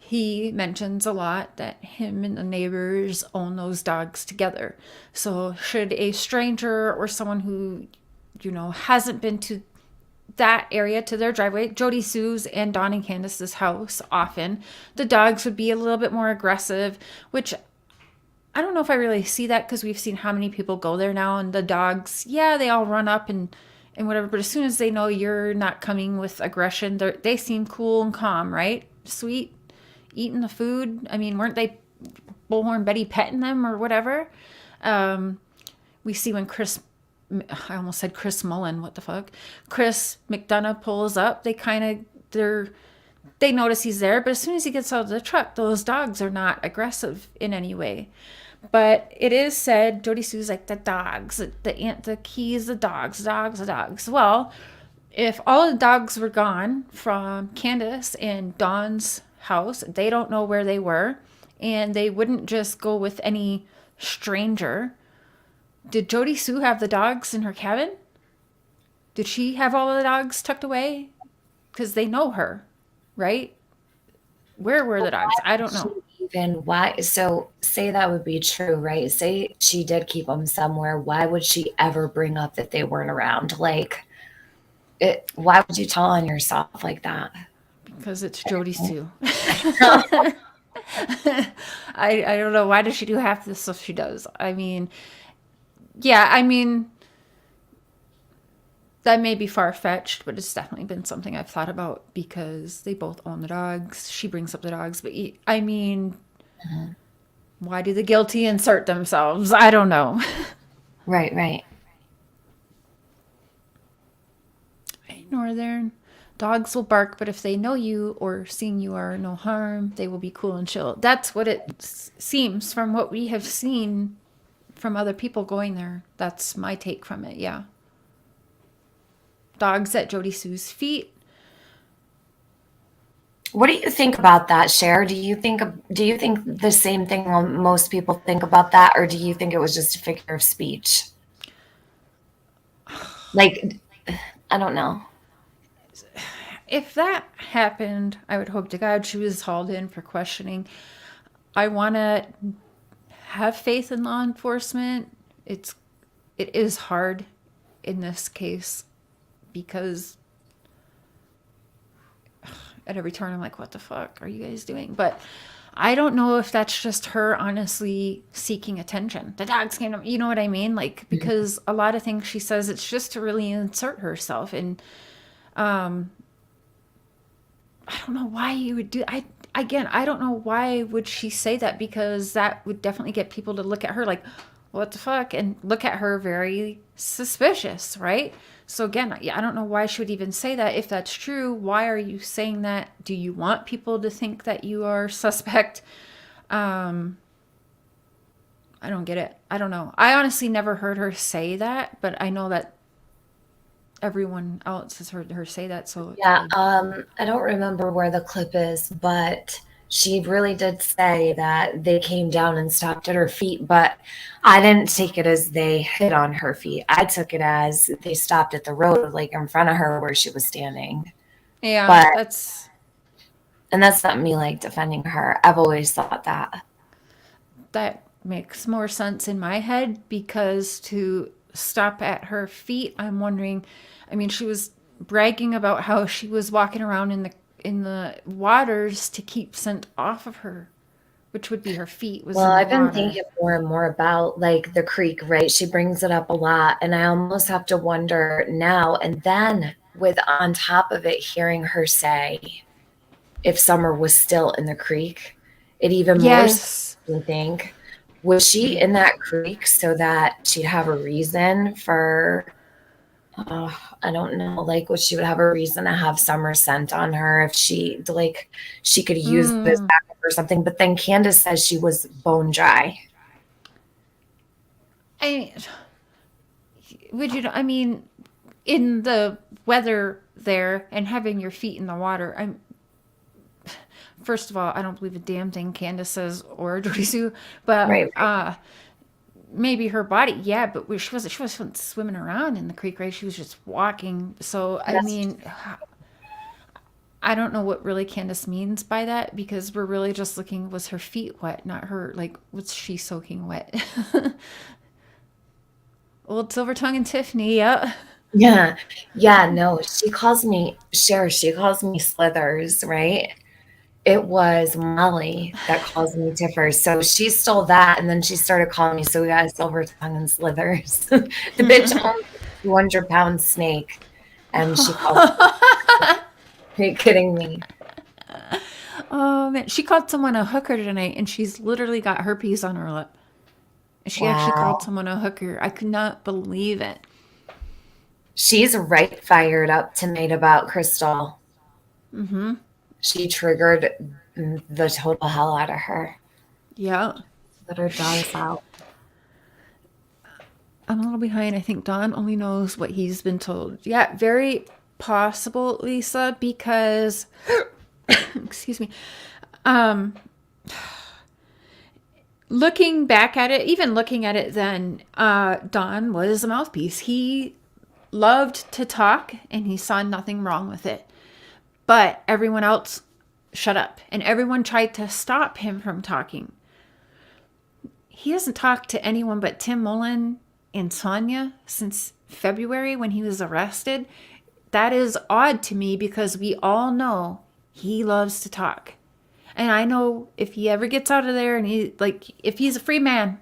he mentions a lot that him and the neighbors own those dogs together. So should a stranger or someone who, hasn't been to that area, to their driveway, JodieSue's and Dawn and Candace's house often, the dogs would be a little bit more aggressive, which I don't know if I really see that, because we've seen how many people go there now, and the dogs, they all run up and whatever. But as soon as they know you're not coming with aggression, they seem cool and calm, right? Sweet. Eating the food. I mean, weren't they Bullhorn Betty petting them or whatever? We see when I almost said Chris Mullen, what the fuck? Chris McDonough pulls up, they notice he's there, but as soon as he gets out of the truck, those dogs are not aggressive in any way. But it is said, JodieSue's like, the dogs, the keys, the dogs. Well, if all the dogs were gone from Candace and Dawn's house, they don't know where they were, and they wouldn't just go with any stranger. Did JodieSue have the dogs in her cabin? Did she have all the dogs tucked away? Because they know her, right? Where were the dogs? I don't know. Even why? So say that would be true, right? Say she did keep them somewhere. Why would she ever bring up that they weren't around? Like, why would you tell on yourself like that? Because it's JodieSue. I don't know. Why does she do half the stuff she does? I mean, yeah, I mean, that may be far-fetched, but it's definitely been something I've thought about because they both own the dogs. She brings up the dogs. But, I mean, why do the guilty insert themselves? I don't know. Right. Northern. Dogs will bark, but if they know you or seeing you are no harm, they will be cool and chill. That's what it seems from what we have seen from other people going there. That's my take from it, yeah. Dogs at JodieSue's feet. What do you think about that, Cher? Do you think the same thing most people think about that, or do you think it was just a figure of speech? Like, I don't know. If that happened, I would hope to God she was hauled in for questioning. I want to have faith in law enforcement. It is hard in this case because at every turn I'm like, what the fuck are you guys doing? But I don't know if that's just her honestly seeking attention. The dogs came to, you know what I mean? Like, because a lot of things she says, it's just to really insert herself. And I don't know why you would do. I don't know why would she say that, because that would definitely get people to look at her like, what the fuck, and look at her very suspicious, right? So again, I don't know why she would even say that. If that's true, why are you saying that? Do you want people to think that you are suspect? I don't get it. I don't know. I honestly never heard her say that, but I know that everyone else has heard her say that. So yeah, I don't remember where the clip is, but she really did say that they came down and stopped at her feet, but I didn't take it as they hit on her feet. I took it as they stopped at the road, like in front of her where she was standing. Yeah, but that's not me like defending her. I've always thought that makes more sense in my head, because to stop at her feet, I'm wondering, I mean, she was bragging about how she was walking around in the waters to keep scent off of her, which would be her feet. well, I've been thinking more and more about like the creek, right? She brings it up a lot, and I almost have to wonder now and then, with on top of it hearing her say if Summer was still in the creek, it even more so, I think, was she in that creek so that she'd have a reason for I don't know, like, what she would have a reason to have Summer scent on her if she could use this backup or something. But then Candace says she was bone dry. I mean, in the weather there and having your feet in the water, first of all, I don't believe a damn thing Candace says or JodieSue, but right. Maybe her body, yeah, but she wasn't swimming around in the creek, right? She was just walking. So I mean, I don't know what really Candace means by that, because we're really just looking, was her feet wet, not her, like, was she soaking wet? Old Silver Tongue and Tiffany, yeah. Yeah, no, she calls me Cher, she calls me Slithers, right? It was Molly that calls me TIFFERS. So she stole that, and then she started calling me, so we got a Silver Tongue and Slithers. The bitch owns a 200-pound snake, and she calls me. Are you kidding me? Oh, man. She called someone a hooker tonight, and she's literally got herpes on her lip. She actually called someone a hooker. I could not believe it. She's right fired up tonight about Crystal. Mm-hmm. She triggered the total hell out of her. Yeah. Let her dog us out. I'm a little behind. I think Don only knows what he's been told. Yeah, very possible, Lisa, because excuse me. Looking back at it, even looking at it then, Don was a mouthpiece. He loved to talk and he saw nothing wrong with it. But everyone else shut up and everyone tried to stop him from talking. He hasn't talked to anyone but Tim Mullen and Sonia since February when he was arrested. That is odd to me because we all know he loves to talk. And I know if he ever gets out of there and if he's a free man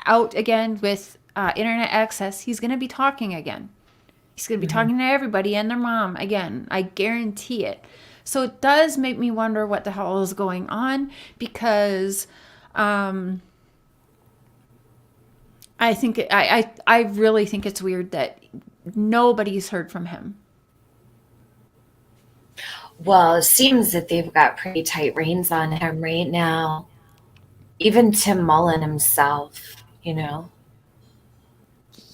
out again with internet access, he's going to be talking again. He's going to be talking to everybody and their mom again. I guarantee it. So it does make me wonder what the hell is going on because I really think it's weird that nobody's heard from him. Well, it seems that they've got pretty tight reins on him right now. Even Tim Mullen himself, you know.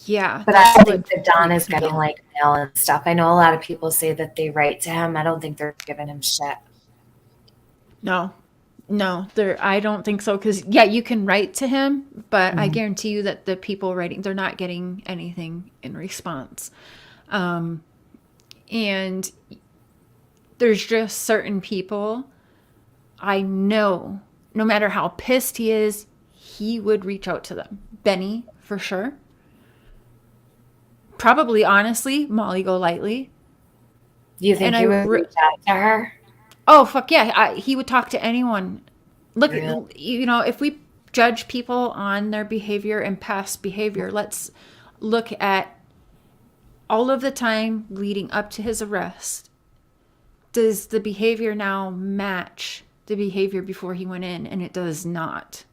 Yeah. But I don't think that Don is getting like mail and stuff. I know a lot of people say that they write to him. I don't think they're giving him shit. No, I don't think so. Because, yeah, you can write to him, but I guarantee you that the people writing, they're not getting anything in response. And there's just certain people I know, no matter how pissed he is, he would reach out to them. Benny, for sure. Probably, honestly, Molly Golightly. You think he would reach out to her? Oh, fuck yeah. He would talk to anyone. Look, Really? you know, if we judge people on their behavior and past behavior, let's look at all of the time leading up to his arrest. Does the behavior now match the behavior before he went in? And it does not.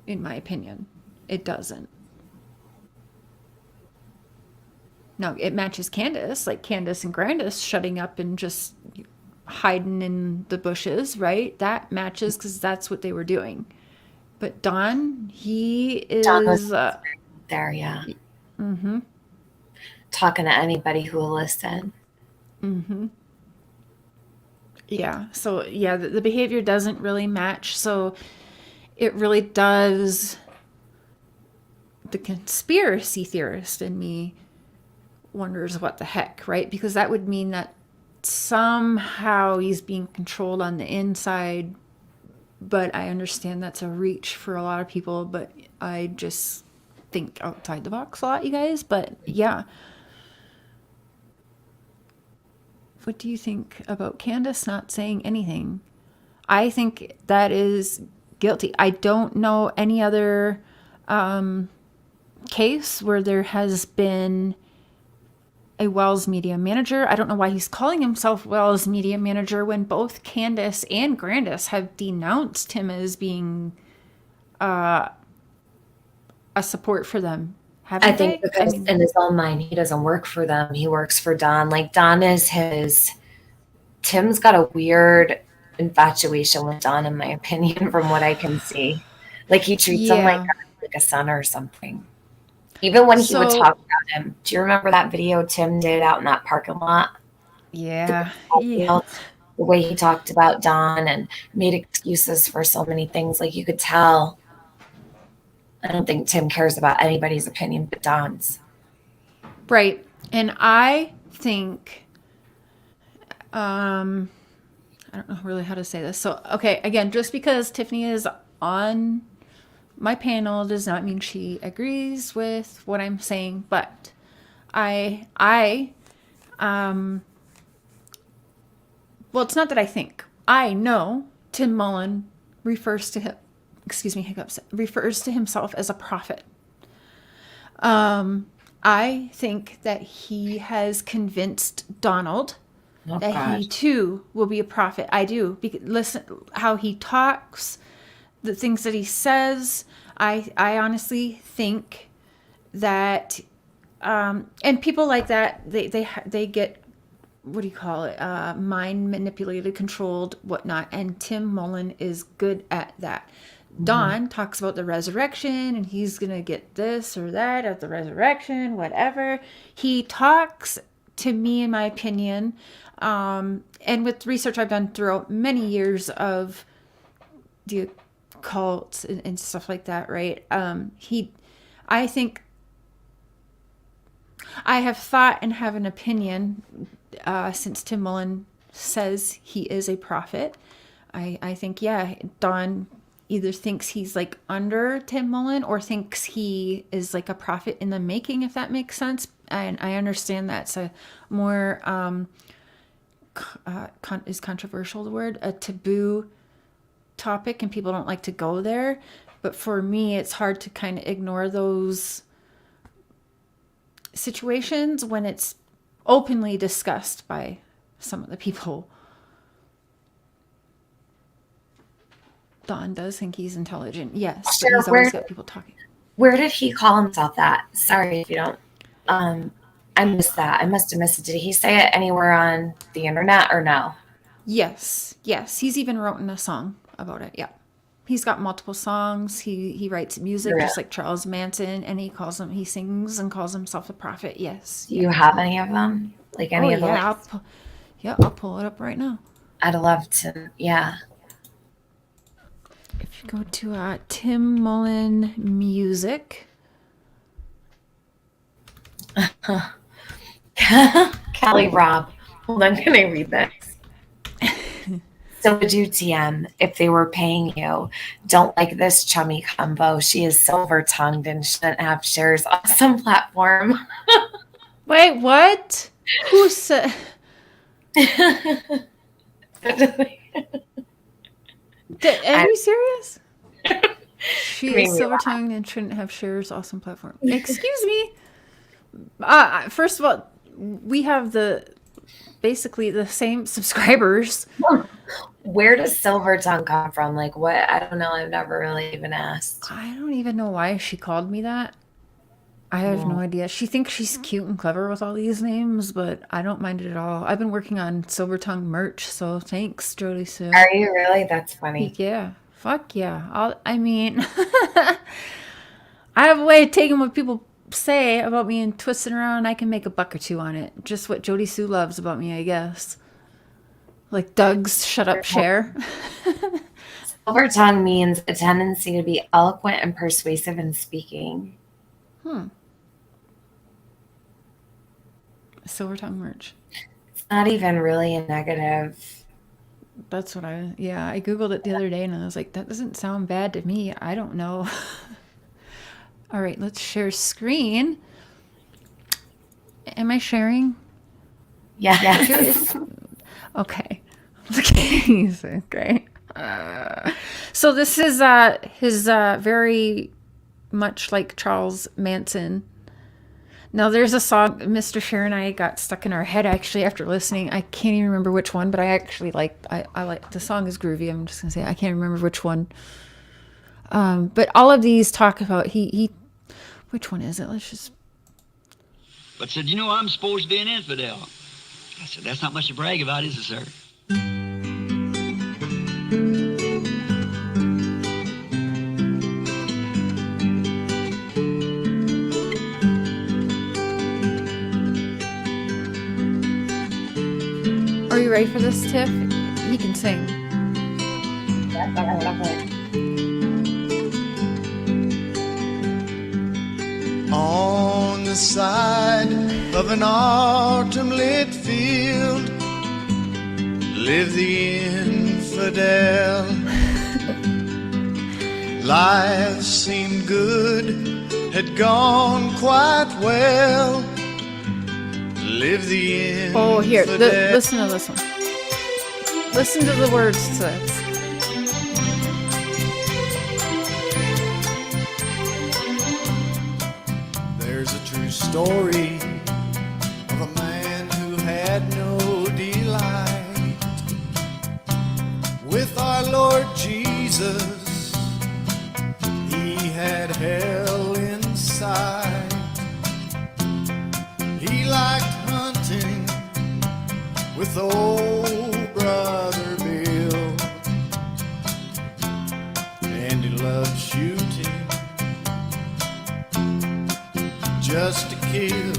In my opinion, it doesn't. No, it matches Candace, like Candace and Grandis shutting up and just hiding in the bushes, right? That matches because that's what they were doing. But Don, he is... Don was there, yeah. Mm-hmm. Talking to anybody who will listen. Mm-hmm. Yeah, so yeah, the behavior doesn't really match. So it really does... The conspiracy theorist in me wonders what the heck, right? Because that would mean that somehow he's being controlled on the inside. But I understand that's a reach for a lot of people, but I just think outside the box a lot, you guys. But yeah. What do you think about Candace not saying anything? I think that is guilty. I don't know any other case where there has been a Wells media manager. I don't know why he's calling himself Wells media manager when both Candace and Grandis have denounced him as being a support for them. I think because in his own mind, he doesn't work for them. He works for Don. Like Don is his... Tim's got a weird infatuation with Don, in my opinion, from what I can see. Like he treats him like a son or something. Even when he would talk about him. Do you remember that video Tim did out in that parking lot? Yeah. The way he talked about Don and made excuses for so many things. Like you could tell. I don't think Tim cares about anybody's opinion but Don's. Right. And I think, I don't know really how to say this. So, okay, again, just because Tiffany is on my panel does not mean she agrees with what I'm saying, but well, it's not that I think. I know Tim Mullen refers to him, refers to himself as a prophet. I think that he has convinced Donald that he too will be a prophet. I do. Listen how he talks, the things that he says. I honestly think that, and people like that, they get, what do you call it? Mind manipulated, controlled, whatnot. And Tim Mullen is good at that. Don talks about the resurrection and he's going to get this or that at the resurrection, whatever. He talks, to me, in my opinion, and with research I've done throughout many years of the occult and stuff like that, right? I think I have thought and have an opinion since Tim Mullen says he is a prophet. I think, yeah, Don either thinks he's like under Tim Mullen or thinks he is like a prophet in the making, if that makes sense. And I understand that's a more, is controversial the word, a taboo topic, and people don't like to go there. But for me, it's hard to kind of ignore those situations when it's openly discussed by some of the people. Don does think he's intelligent, yes, Sure, but he's always got people talking. Where did he call himself that? Sorry if you don't. I missed that. I must have missed it. Did he say it anywhere on the internet or no? Yes. He's even written a song about it. Yeah. He's got multiple songs. He writes music just like Charles Manson, and he sings and calls himself a prophet. Yes. Do you have any of them? Like any of them? I'll pull it up right now. I'd love to. Yeah. If you go to Tim Mullen Music. Kelly Robb. Hold on, can I read this? So would you TM if they were paying you? Don't like this chummy combo. She is silver-tongued and shouldn't have Cher's awesome platform. Wait, what? Who said? Are you serious? She is silver-tongued and shouldn't have Cher's awesome platform. Excuse me. First of all, we have basically the same subscribers. Where does silver tongue come from? Like what? I don't know. I've never really even asked. I don't even know why she called me that. I have no idea. She thinks she's cute and clever with all these names, but I don't mind it at all. I've been working on silver tongue merch, so thanks, JodieSue. Are you really? That's funny. Yeah. Fuck yeah. I have a way of taking what people say about me and twist it around. I can make $1 or $2 on it. Just what JodieSue loves about me, I guess. Like Doug's shut up Cher. Silver tongue means a tendency to be eloquent and persuasive in speaking. Silver tongue merch. It's not even really a negative. That's what I Googled it the other day and I was like, that doesn't sound bad to me. I don't know. All right, let's share screen. Am I sharing? Yeah. Yes. Okay. Okay. So this is his very much like Charles Manson. Now there's a song Mr. Cher and I got stuck in our head actually after listening. I can't even remember which one, but I actually I like the song is groovy. I'm just gonna say I can't remember which one. But all of these talk about he which one is it? Let's just. But said, I'm supposed to be an infidel. I said, that's not much to brag about, is it, sir? Are you ready for this, Tiff? He can sing. Yes, I love it. On the side of an autumn-lit field lived the infidel. Life seemed good, had gone quite well. Lived the infidel. Oh, here, listen to this one. Listen to the words to this. There's a true story of a man who had no delight with our Lord Jesus. He had hell inside. He liked hunting with old brother Bill, and he loved shooting just to kill.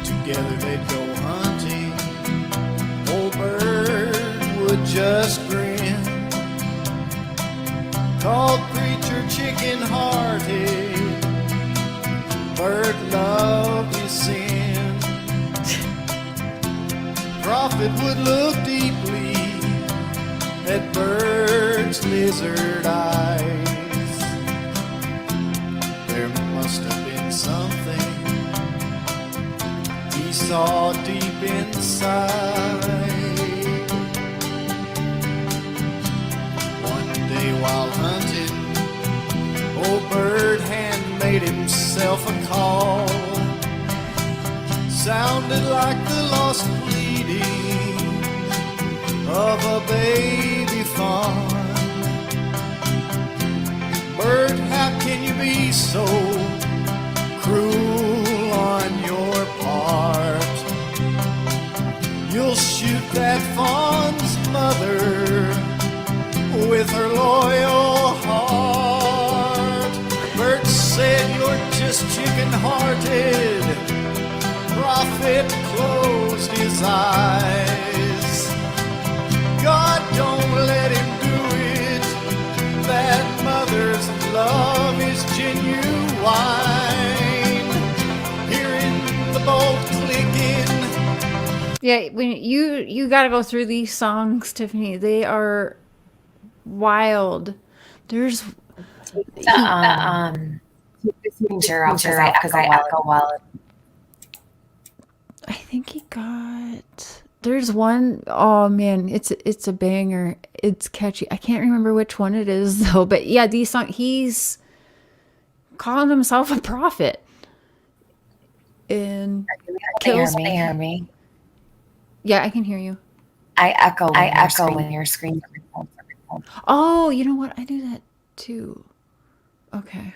Together they'd go hunting. Old bird would just grin. called preacher chicken-hearted. Bird love is sin. Prophet would look deeply at bird's lizard eyes. There must have been something he saw deep inside. One day while hunting, old Bird hand made himself a call. Sounded like the lost pleading of a baby fawn. Bird, how can you be so cruel on your part? You'll shoot that fawn's mother with her loyal heart. Bird said you're just chicken-hearted. Prophet closed his eyes. God, don't let him do it. That mother's love is genuine. Hearing the bolt clicking. Yeah, when you got to go through these songs, Tiffany. They are wild. There's because I echo well. I think he got. There's one, oh man, it's a banger. It's catchy. I can't remember which one it is though. But yeah, these songs, he's calling himself a prophet. And kills me. Hear me. Yeah, I can hear you. I echo when you're screaming. Oh, you know what? I do that too. Okay.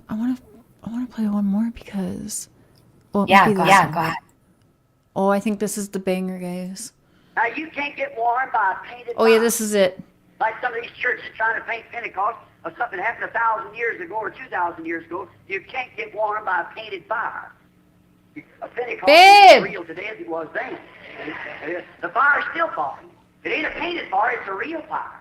I want to play one more because. Well, Go ahead. Oh, I think this is the banger, guys. Now, you can't get warm by a painted Oh, yeah, fire. this is it. Like some of these churches trying to paint Pentecost or something that happened 1,000 years ago or 2,000 years ago. You can't get warm by a painted fire. A Pentecost is as real today as it was then. The fire's still falling. It ain't a painted fire, it's a real fire.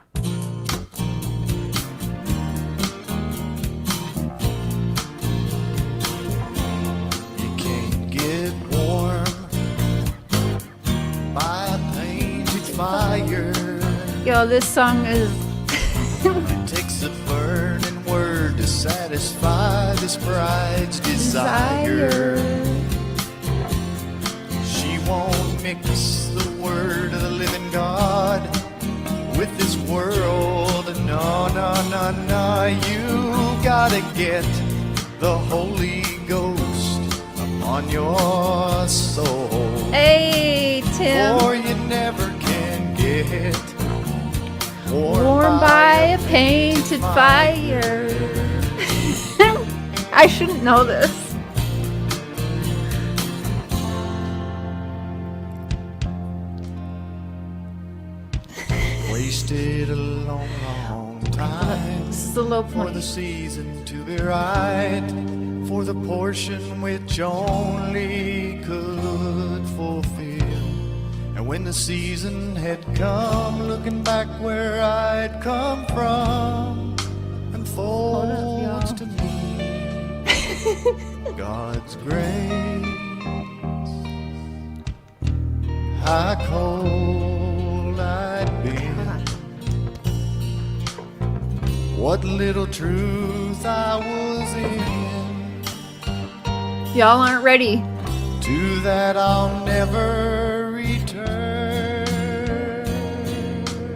Get warm by a painted fire. Yo, this song is. It takes a burning word to satisfy this bride's desire. She won't mix the word of the living God with this world. No, no, no, no. You gotta get the Holy Ghost on your soul. Hey, Tim. Or you never can get warm by a painted fire. I shouldn't know this. Wasted a long, long time. This is the low point. For the season to be right, for the portion which only could fulfill. And when the season had come, looking back where I'd come from, unfolds to me God's grace. How cold I'd been, what little truth I was in. Y'all aren't ready. To that I'll never return.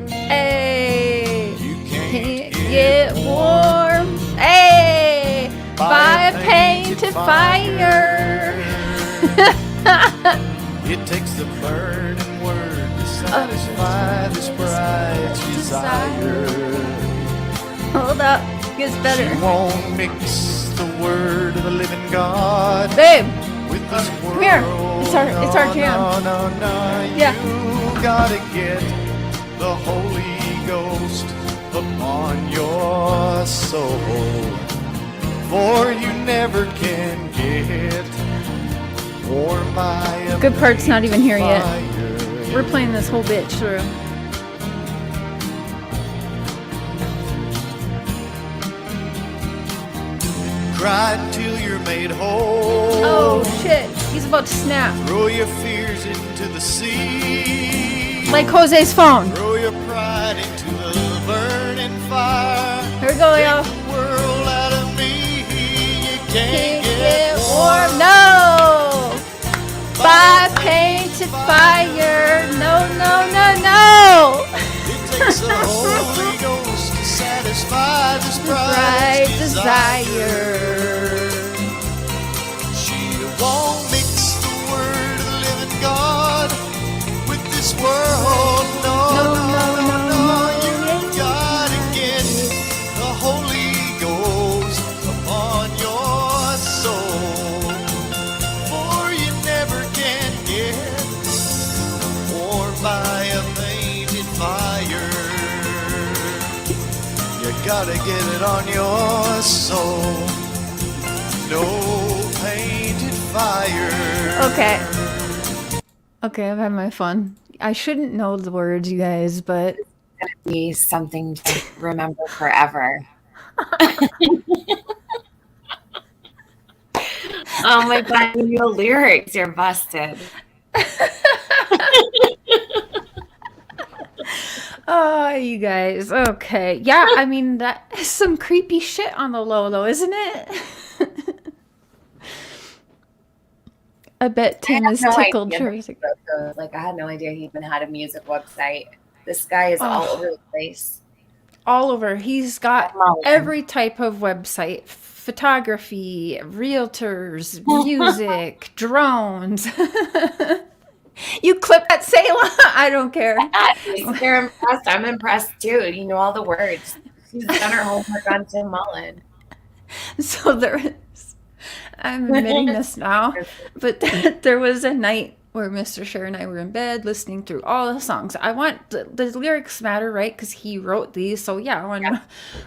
Hey, you can't get warm. Hey, by a painted fire. It takes the burning word to satisfy this bride's desire. Hold up, gets better. She won't mix the word of the living God. Babe, with this world. Come here. It's our jam. No, yeah. You gotta get the Holy Ghost upon your soul, for you never can get warm by a good part's not even here yet. fire. We're playing this whole bitch through. cry till you're made whole. Oh shit, he's about to snap. Throw your fears into the sea. Like Jose's phone. Throw your pride into the burning fire. Here we go, y'all. Take the world out of me. You can't Get get warm. warm. No! By painted fire. No, no, no, no! It takes the Holy Ghost to satisfy this Right bright desire. She won't mix the word of the living God with this world. No, no, no, no. You gotta get the Holy Ghost upon your soul. For you never can get warmed by a painted fire. You gotta get it on your soul. No painted fire. Okay. Okay, I've had my fun. I shouldn't know the words, you guys, but Gonna be something to remember forever. Oh my god, your lyrics, you're busted. oh, you guys. Okay. Yeah, I mean, that is some creepy shit on the low, though, isn't it? I bet Tim is tickled. Like, I had no idea he even had a music website. This guy is all over the place. All over. He's got Mullen. every type of website. Photography, realtors, music, drones. You clip that, Selah? I don't care. You're impressed. I'm impressed too. You know all the words. She's done her homework on Tim Mullen. So there is, I'm admitting this now, but there was a night where Mr. Cher and I were in bed listening through all the songs. I want, the lyrics matter, right? Because he wrote these, so yeah, I want to.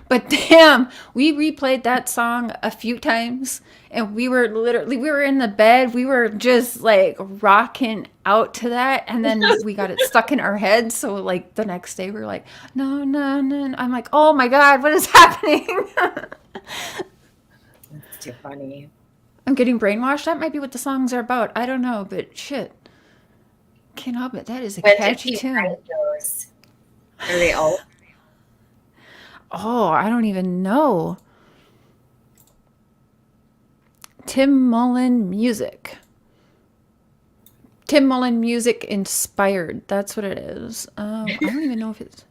But damn, we replayed that song a few times, and we were in the bed, we were just like rocking out to that, and then we got it stuck in our heads, so like the next day we were like, no, no, no. I'm like, oh my God, what is happening? It's too funny. I'm getting brainwashed. That might be what the songs are about. I don't know, but shit. Can't help it. That is a catchy tune. Are they all? Oh, I don't even know. Tim Mullen music. Tim Mullen music inspired. That's what it is. I don't even know if it's.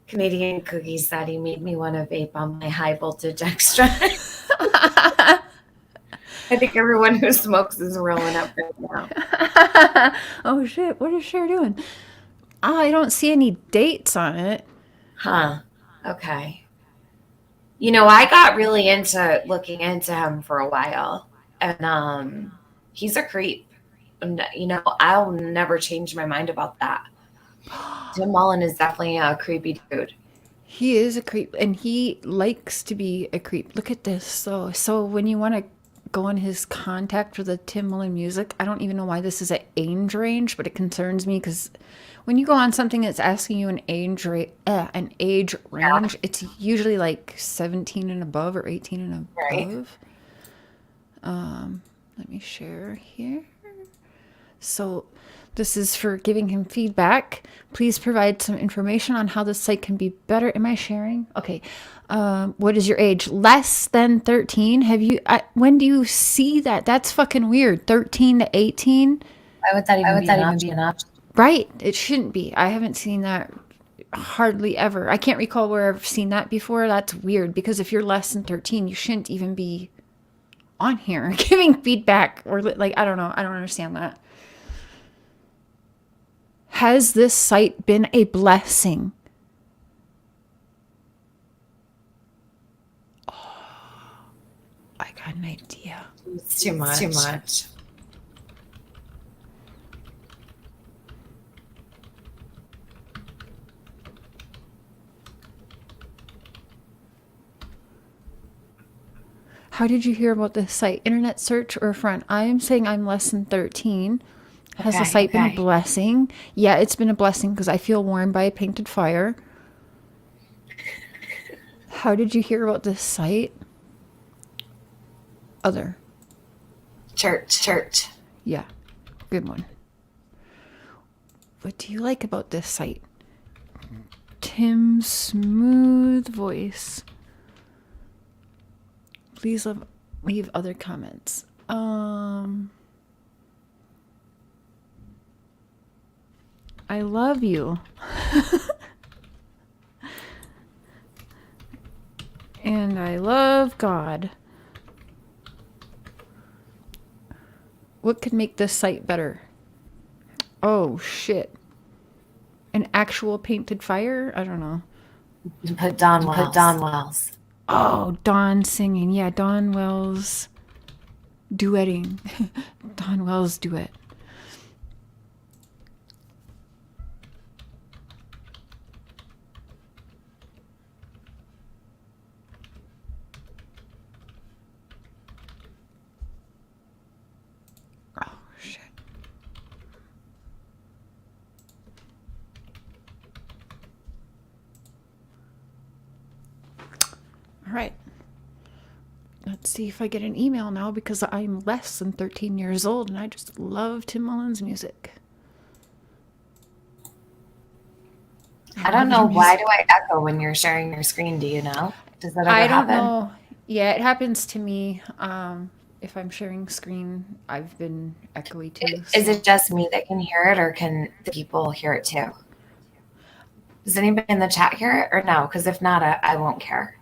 Canadian Cookie said he made me want to vape on my high voltage extra. I think everyone who smokes is rolling up right now. Oh shit, what is Cher doing? I don't see any dates on it. Huh. Okay. You know, I got really into looking into him for a while. And he's a creep. And, you know, I'll never change my mind about that. Tim Mullen is definitely a creepy dude. He is a creep, and he likes to be a creep. Look at this. So when you want to go on his contact for the Tim Mullen music, I don't even know why this is an age range, but it concerns me because when you go on something that's asking you an age range, it's usually like 17 and above or 18 and above. Right. Let me share here. So this is for giving him feedback. Please provide some information on how the site can be better. Am I sharing? Okay. What is your age? Less than 13? Have you? When do you see that? That's fucking weird. 13 to 18? Why would that even be an option? Right. It shouldn't be. I haven't seen that hardly ever. I can't recall where I've seen that before. That's weird because if you're less than 13, you shouldn't even be on here giving feedback or like, I don't know. I don't understand that. Has this site been a blessing? Oh, I got an idea. It's too much. It's too much. How did you hear about this site? Internet search or front? I am saying I'm less than 13. Has the site been a blessing? Yeah, it's been a blessing because I feel warmed by a painted fire. How did you hear about this site? Other. Church. Yeah. Good one. What do you like about this site? Tim's smooth voice. Please leave other comments. I love you. And I love God. What could make this site better? Oh, shit. An actual painted fire? I don't know. Put Don Wells. Oh, Dawn singing. Yeah, Dawn Wells duetting. Dawn Wells duet. Oh, shit. All right. Let's see if I get an email now because I'm less than 13 years old and I just love Tim Mullen's music. I don't know. Why do I echo when you're sharing your screen? Do you know? Does that ever happen? I don't know. Yeah, it happens to me. If I'm sharing screen, I've been echoey too. Is it just me that can hear it, or can the people hear it too? Does anybody in the chat hear it, or no? Because if not, I won't care.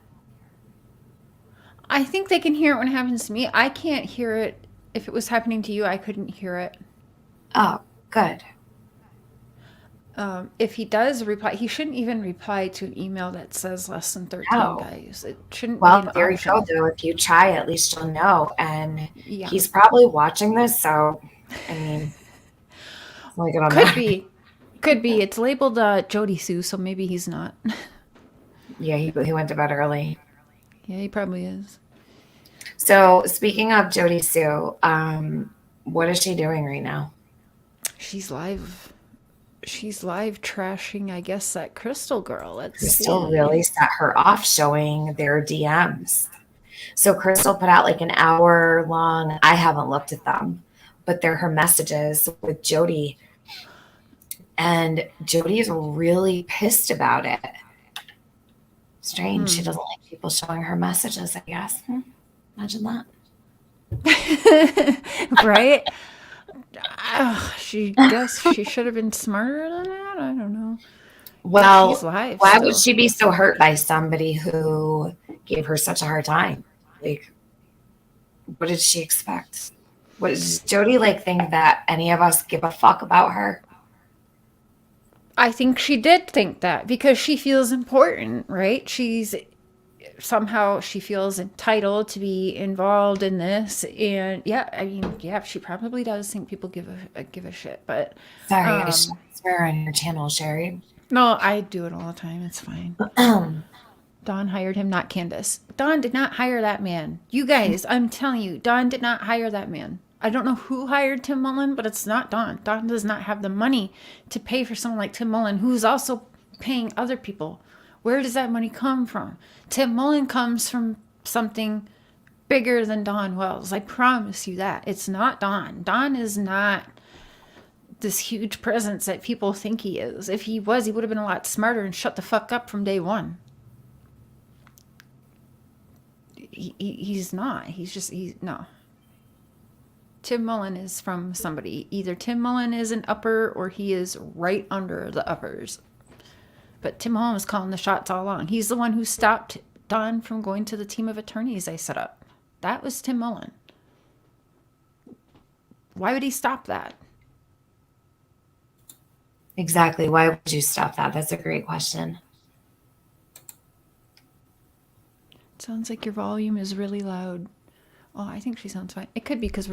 I think they can hear it when it happens to me. I can't hear it. If it was happening to you, I couldn't hear it. Oh, good. If he does reply, he shouldn't even reply to an email that says less than 13 guys. It shouldn't be an There you option. go, though. If you try, at least you'll know. And Yeah. he's probably watching this, so, I mean, like, I don't know. Could be. It's labeled JodieSue, so maybe he's not. Yeah, he went to bed early. Yeah, he probably is. So, speaking of JodieSue, what is she doing right now? She's live trashing, I guess, that Crystal girl. Crystal really set her off showing their DMs. So Crystal put out like an hour long, I haven't looked at them, but they're her messages with Jodie. And Jodie is really pissed about it. Strange. She doesn't like people showing her messages, I guess. Imagine that. Right? She should have been smarter than that. I don't know. Well, she's live why still. would she be so hurt by somebody who gave her such a hard time? Like, what did she expect? What does Jodie think that any of us give a fuck about her? I think she did think that because she feels important, right? Somehow she feels entitled to be involved in this, and she probably does think people give a shit. But sorry, I swear on your channel, Sherry. No, I do it all the time. It's fine. Dawn hired him, not Candace. Dawn did not hire that man. You guys, I'm telling you, Dawn did not hire that man. I don't know who hired Tim Mullen, but it's not Dawn. Dawn does not have the money to pay for someone like Tim Mullen, who's also paying other people. Where does that money come from? Tim Mullen comes from something bigger than Dawn Wells. I promise you that. It's not Dawn. Dawn is not this huge presence that people think he is. If he was, he would have been a lot smarter and shut the fuck up from day one. He's not. No. Tim Mullen is from somebody. Either Tim Mullen is an upper or he is right under the uppers. But Tim Mullen was calling the shots all along. He's the one who stopped Dawn from going to the team of attorneys I set up. That was Tim Mullen. Why would he stop that? Exactly. Why would you stop that? That's a great question. It sounds like your volume is really loud. Oh, I think she sounds fine. It could be because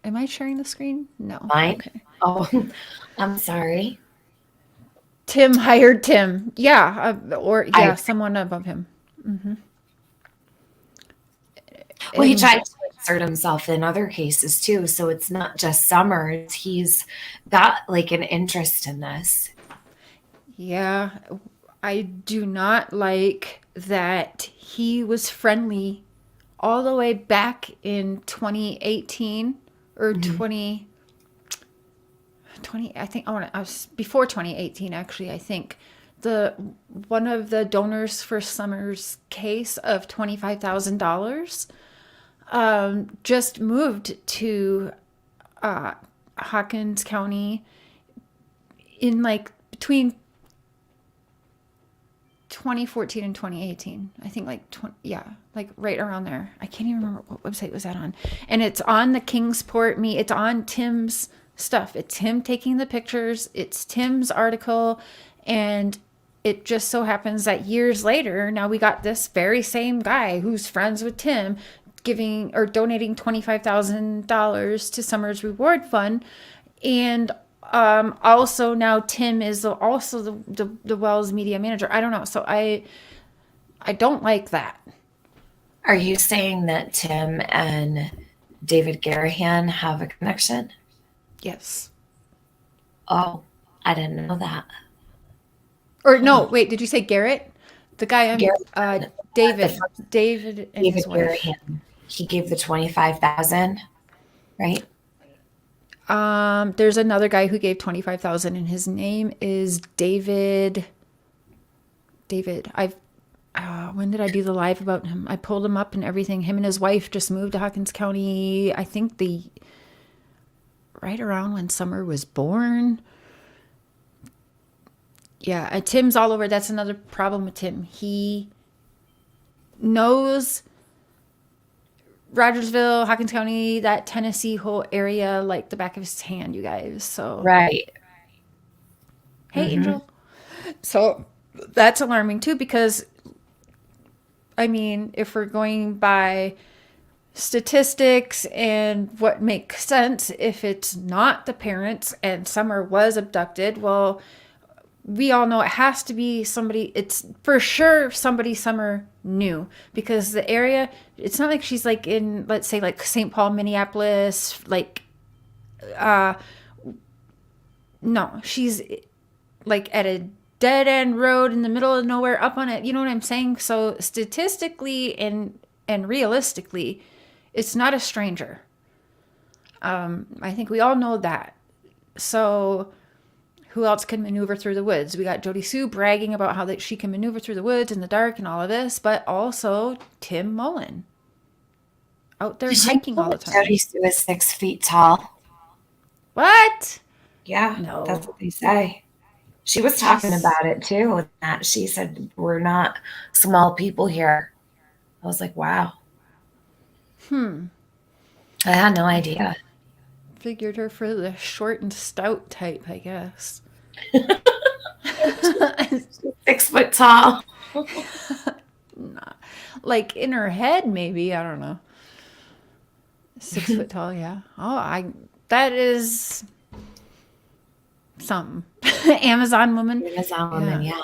am I sharing the screen? No. Mine? Okay. Oh, I'm sorry. Tim hired Tim. Yeah. Someone above him. Mm-hmm. Well, he tried to insert himself in other cases too. So it's not just Summers. He's got an interest in this. Yeah. I do not like that he was friendly all the way back in 2018 or 20, I think I was before 2018 actually. I think one of the donors for Summer's case of $25,000 just moved to Hawkins County in like between 2014 and 2018. I think like like right around there. I can't even remember what website was that on. And it's on the Kingsport it's on Tim's stuff. It's him taking the pictures. It's Tim's article. And it just so happens that years later, now we got this very same guy who's friends with Tim giving or donating $25,000 to Summer's Reward Fund. And also now Tim is also the Wells media manager. I don't know. So I don't like that. Are you saying that Tim and David Garahan have a connection? Yes. Oh, I didn't know that. Or no, wait, did you say Garrett? The guy David and his wife. Garahan. He gave the 25,000, right? There's another guy who gave 25,000 and his name is David. When did I do the live about him? I pulled him up and everything. Him and his wife just moved to Hawkins County. I think right around when Summer was born. Yeah, Tim's all over. That's another problem with Tim. He knows Rogersville, Hawkins County, that Tennessee whole area like the back of his hand, you guys. So right. Hey, Angel. So that's alarming too, because I mean, if we're going by statistics and what makes sense, if it's not the parents and Summer was abducted, well, we all know it has to be somebody. It's for sure somebody Summer knew, because the area, it's not like she's like in, let's say like St. Paul, Minneapolis, like, no, she's like at a dead end road in the middle of nowhere up on it. You know what I'm saying? So statistically and realistically, it's not a stranger. I think we all know that. So who else can maneuver through the woods? We got JodieSue bragging about how that she can maneuver through the woods in the dark and all of this, but also Tim Mullen out there hiking all the time. JodieSue is 6 feet tall. What? Yeah, no, that's what they say. She was talking about it too. That she said, we're not small people here. I was like, wow. I had no idea. Figured her for the short and stout type, I guess. 6 foot tall. Nah. Like in her head, maybe. I don't know. 6 foot tall, yeah. Oh, that is something. Amazon woman. Yeah.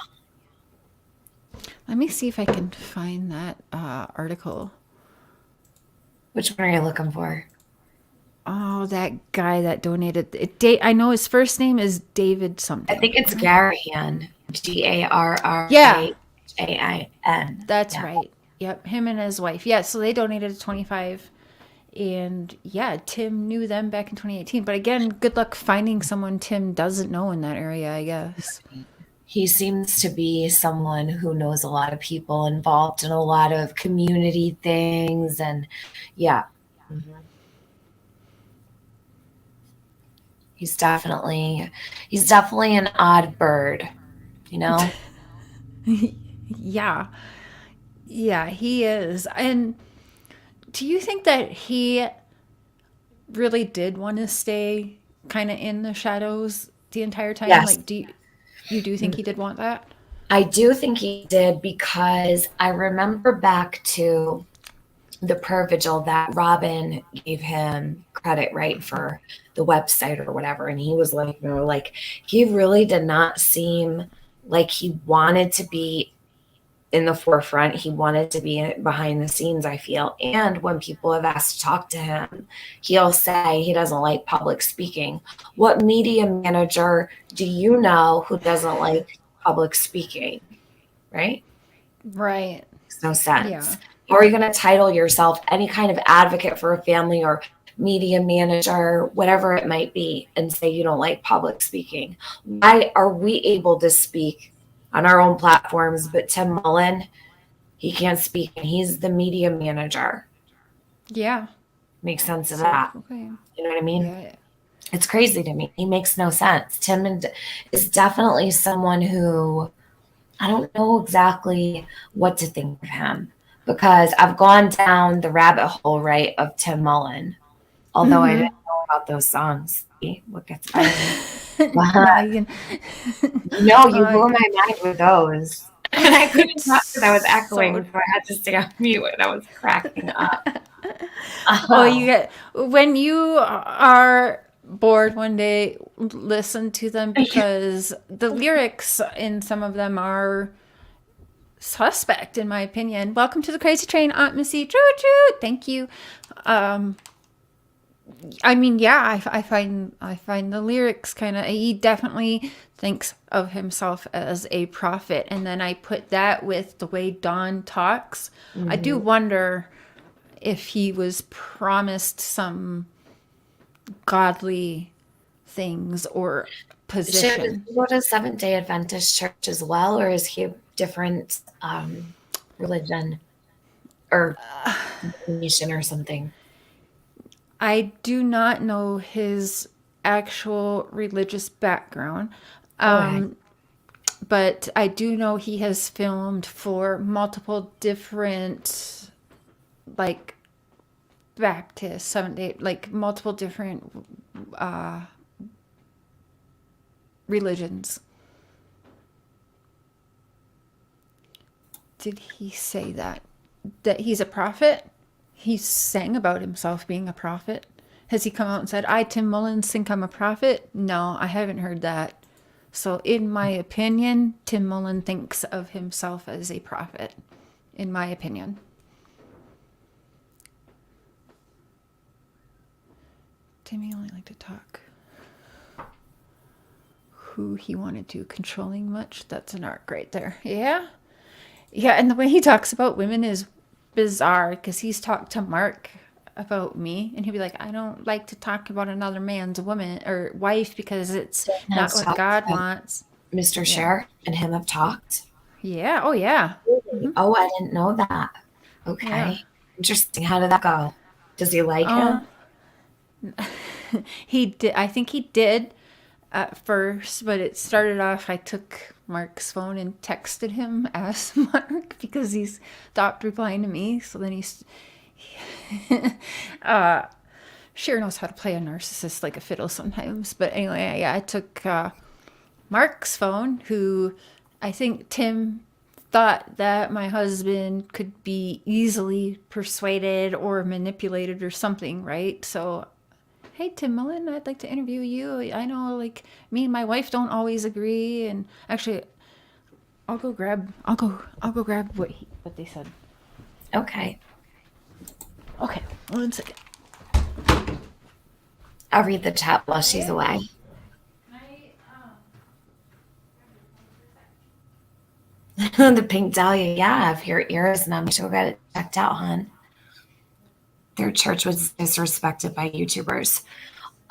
Let me see if I can find that article. Which one are you looking for? Oh, that guy that donated. I know his first name is David something. I think it's Garahan. Garrarhain. That's right. Yep, him and his wife. Yeah, so they donated 25. And yeah, Tim knew them back in 2018. But again, good luck finding someone Tim doesn't know in that area, I guess. He seems to be someone who knows a lot of people, involved in a lot of community things. And yeah. He's definitely an odd bird, you know? Yeah, he is. And do you think that he really did want to stay kind of in the shadows the entire time? Yes. Like, do you think he did want that? I do think he did, because I remember back to the prayer vigil that Robin gave him credit, right, for the website or whatever. And he was like, he really did not seem like he wanted to be in the forefront. He wanted to be behind the scenes, I feel. And when people have asked to talk to him, he'll say he doesn't like public speaking. What media manager do you know who doesn't like public speaking? Right? Right. Makes no sense. Yeah. How are you going to title yourself any kind of advocate for a family or media manager, whatever it might be, and say you don't like public speaking? Why are we able to speak on our own platforms, but Tim Mullen, he can't speak, and he's the media manager? Yeah. Makes sense of that. Okay. You know what I mean? Yeah. It's crazy to me. He makes no sense. Tim is definitely someone who I don't know exactly what to think of him, because I've gone down the rabbit hole, right, of Tim Mullen. Although I didn't know about those songs. See what gets better. You blew my mind with those. And I couldn't talk because I was echoing, so I had to stay on mute, and I was cracking up. Oh, you get when you are bored one day, listen to them, because the lyrics in some of them are suspect, in my opinion. Welcome to the Crazy Train, Aunt Missy. Choo choo. Thank you. I mean, yeah, I find the lyrics kind of. He definitely thinks of himself as a prophet, and then I put that with the way Don talks. I do wonder if he was promised some godly things or position. Does he go to Seventh-day Adventist church as well, or is he a different religion or nation or something? I do not know his actual religious background, but I do know he has filmed for multiple different, like, Baptist, Seventh-day, like multiple different religions. Did he say that he's a prophet? He sang about himself being a prophet. Has he come out and said, I, Tim Mullen, think I'm a prophet? No, I haven't heard that. So in my opinion, Tim Mullen thinks of himself as a prophet, in my opinion. Timmy only liked to talk. Who he wanted to, controlling much? That's an arc right there. Yeah? Yeah, and the way he talks about women is bizarre, because he's talked to Mark about me, and he'll be like, I don't like to talk about another man's woman or wife because it's not what God wants. Mr. Cher and him have talked? Yeah. Oh, yeah. Oh, I didn't know that. Okay. Yeah. Interesting. How did that go? Does he like him? He did. I think he did at first, but it started off, I took Mark's phone and texted him as Mark because he stopped replying to me. So then Cher knows how to play a narcissist like a fiddle sometimes. But anyway, yeah, I took Mark's phone, who I think Tim thought that my husband could be easily persuaded or manipulated or something, right? So, hey, Tim Mullen, I'd like to interview you. I know, like, me and my wife don't always agree, and actually, I'll go grab what they said. Okay. Okay, 1 second. I'll read the chat while she's away. The pink dahlia, yeah, if your ears numb, she'll get it checked out, hon. Their church was disrespected by YouTubers.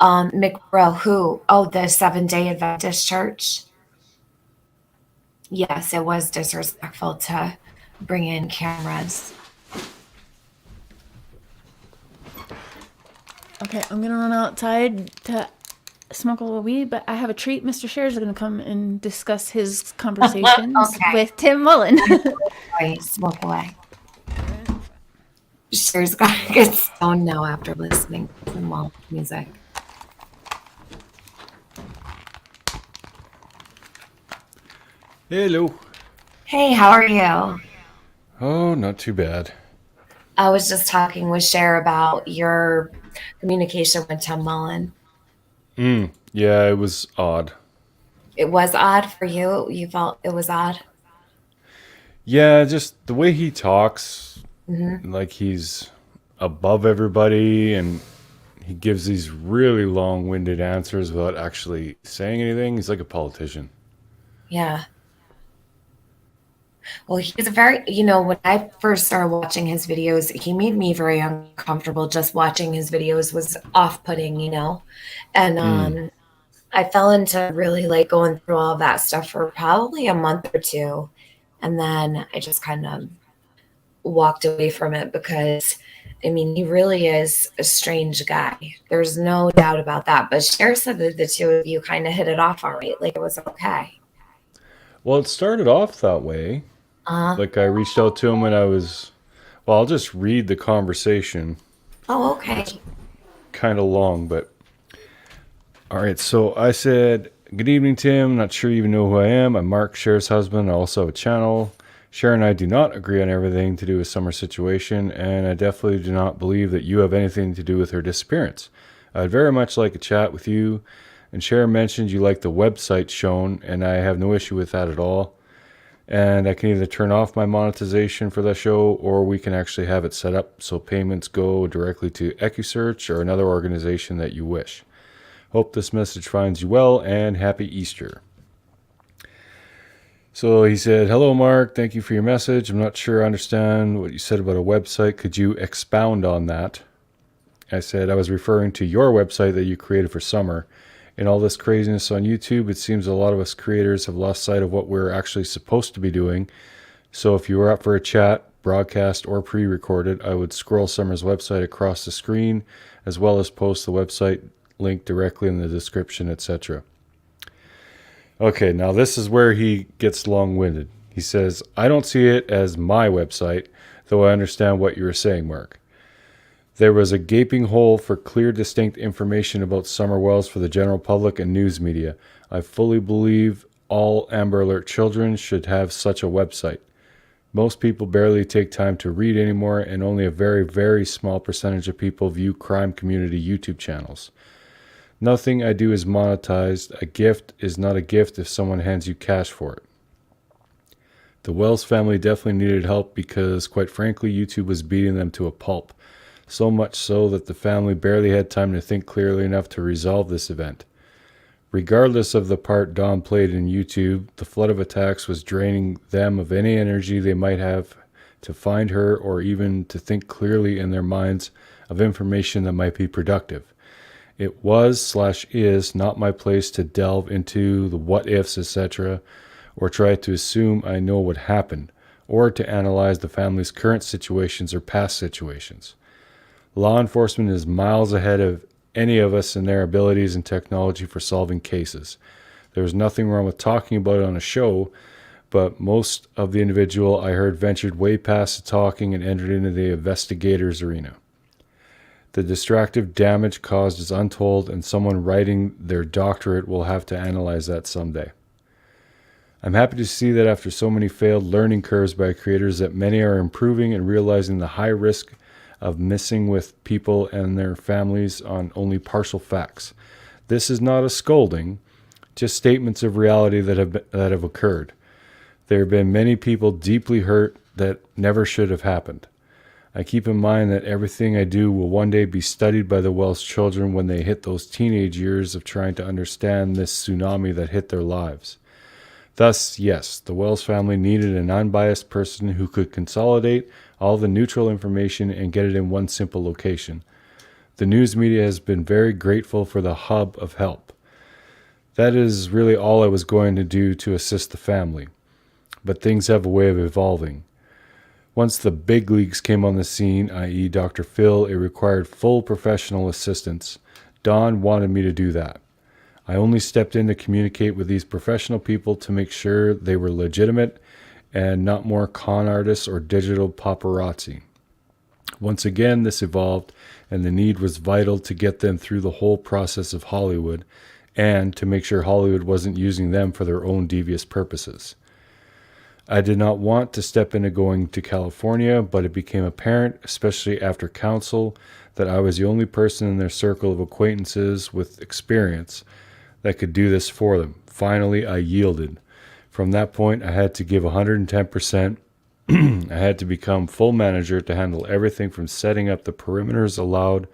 McBro, who? Oh, the Seventh-day Adventist church. Yes, it was disrespectful to bring in cameras. Okay, I'm gonna run outside to smoke a little weed, but I have a treat. Mr. Chers is gonna come and discuss his conversations with Tim Mullen. Smoke away. Cher's gotta get stoned now after listening to some Mullen music. Hello. Hey, how are you? Oh, not too bad. I was just talking with Cher about your communication with Tim Mullen. Yeah, it was odd. It was odd for you? You felt it was odd? Yeah, just the way he talks, like he's above everybody, and he gives these really long-winded answers without actually saying anything. He's like a politician. Yeah. Well, he's a very, when I first started watching his videos, he made me very uncomfortable. Just watching his videos was off-putting, and I fell into really like going through all that stuff for probably a month or two, and then I just kind of walked away from it because, he really is a strange guy. There's no doubt about that. But Cher said that the two of you kind of hit it off all right. Like, it was okay. Well, it started off that way. Like, I reached out to him when I was... Well, I'll just read the conversation. Oh, okay. Kind of long, but... All right, so I said, "Good evening, Tim. Not sure you even know who I am. I'm Mark, Cher's husband. I also have a channel. Cher and I do not agree on everything to do with Summer's situation, and I definitely do not believe that you have anything to do with her disappearance. I'd very much like a chat with you, and Cher mentioned you like the website shown, and I have no issue with that at all. And I can either turn off my monetization for the show, or we can actually have it set up so payments go directly to EquiSearch or another organization that you wish. Hope this message finds you well, and happy Easter." So he said, "Hello, Mark. Thank you for your message. I'm not sure I understand what you said about a website. Could you expound on that?" I said, "I was referring to your website that you created for Summer. In all this craziness on YouTube, it seems a lot of us creators have lost sight of what we're actually supposed to be doing. So if you were up for a chat, broadcast, or pre-recorded, I would scroll Summer's website across the screen, as well as post the website link directly in the description, etc." Okay, now this is where he gets long-winded. He says, "I don't see it as my website, though I understand what you were saying, Mark. There was a gaping hole for clear, distinct information about Summer Wells for the general public and news media. I fully believe all Amber Alert children should have such a website. Most people barely take time to read anymore, and only a very, very small percentage of people view crime community YouTube channels. Nothing I do is monetized. A gift is not a gift if someone hands you cash for it. The Wells family definitely needed help because, quite frankly, YouTube was beating them to a pulp. So much so that the family barely had time to think clearly enough to resolve this event. Regardless of the part Dawn played in YouTube, the flood of attacks was draining them of any energy they might have to find her or even to think clearly in their minds of information that might be productive. It was/is not my place to delve into the what-ifs, etc., or try to assume I know what happened, or to analyze the family's current situations or past situations. Law enforcement is miles ahead of any of us in their abilities and technology for solving cases. There's nothing wrong with talking about it on a show, but most of the individual I heard ventured way past the talking and entered into the investigator's arena. The destructive damage caused is untold, and someone writing their doctorate will have to analyze that someday. I'm happy to see that after so many failed learning curves by creators that many are improving and realizing the high risk of missing with people and their families on only partial facts. This is not a scolding, just statements of reality that have occurred. There have been many people deeply hurt that never should have happened. I keep in mind that everything I do will one day be studied by the Wells children when they hit those teenage years of trying to understand this tsunami that hit their lives. Thus, yes, the Wells family needed an unbiased person who could consolidate all the neutral information and get it in one simple location. The news media has been very grateful for the hub of help. That is really all I was going to do to assist the family. But things have a way of evolving. Once the big leagues came on the scene, i.e. Dr. Phil, it required full professional assistance. Dawn wanted me to do that. I only stepped in to communicate with these professional people to make sure they were legitimate and not more con artists or digital paparazzi. Once again, this evolved, and the need was vital to get them through the whole process of Hollywood and to make sure Hollywood wasn't using them for their own devious purposes. I did not want to step into going to California, but it became apparent, especially after counsel, that I was the only person in their circle of acquaintances with experience that could do this for them. Finally, I yielded. From that point, I had to give 110%. I had to become full manager to handle everything from setting up the perimeters allowed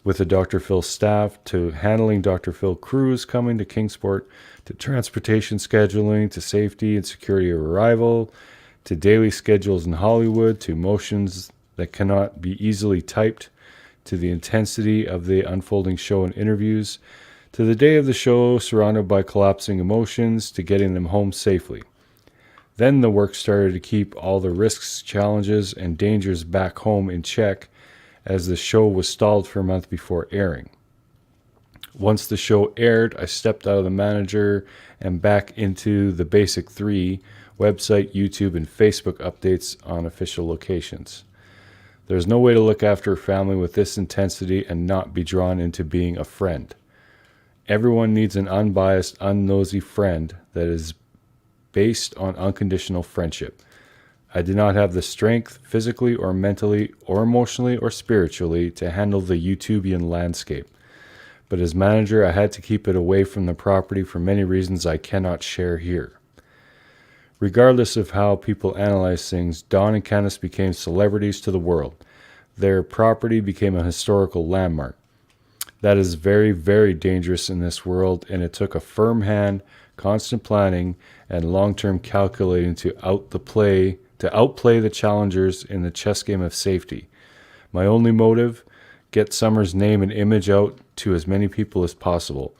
with the Dr. Phil staff, to handling Dr. Phil crews coming to Kingsport, to transportation scheduling, to safety and security of arrival, to daily schedules in Hollywood, to emotions that cannot be easily typed, to the intensity of the unfolding show and interviews, to the day of the show surrounded by collapsing emotions, to getting them home safely. Then the work started to keep all the risks, challenges, and dangers back home in check as the show was stalled for a month before airing. Once the show aired, I stepped out of the manager and back into the basic 3, website, YouTube, and Facebook updates on official locations. There's no way to look after a family with this intensity and not be drawn into being a friend. Everyone needs an unbiased, unnosy friend that is based on unconditional friendship. I did not have the strength, physically or mentally or emotionally or spiritually, to handle the YouTubian landscape. But as manager, I had to keep it away from the property for many reasons I cannot share here. Regardless of how people analyze things, Dawn and Candace became celebrities to the world. Their property became a historical landmark. That is very, very dangerous in this world, and it took a firm hand, constant planning, and long-term calculating to outplay the challengers in the chess game of safety. My only motive, get Summer's name and image out to as many people as possible.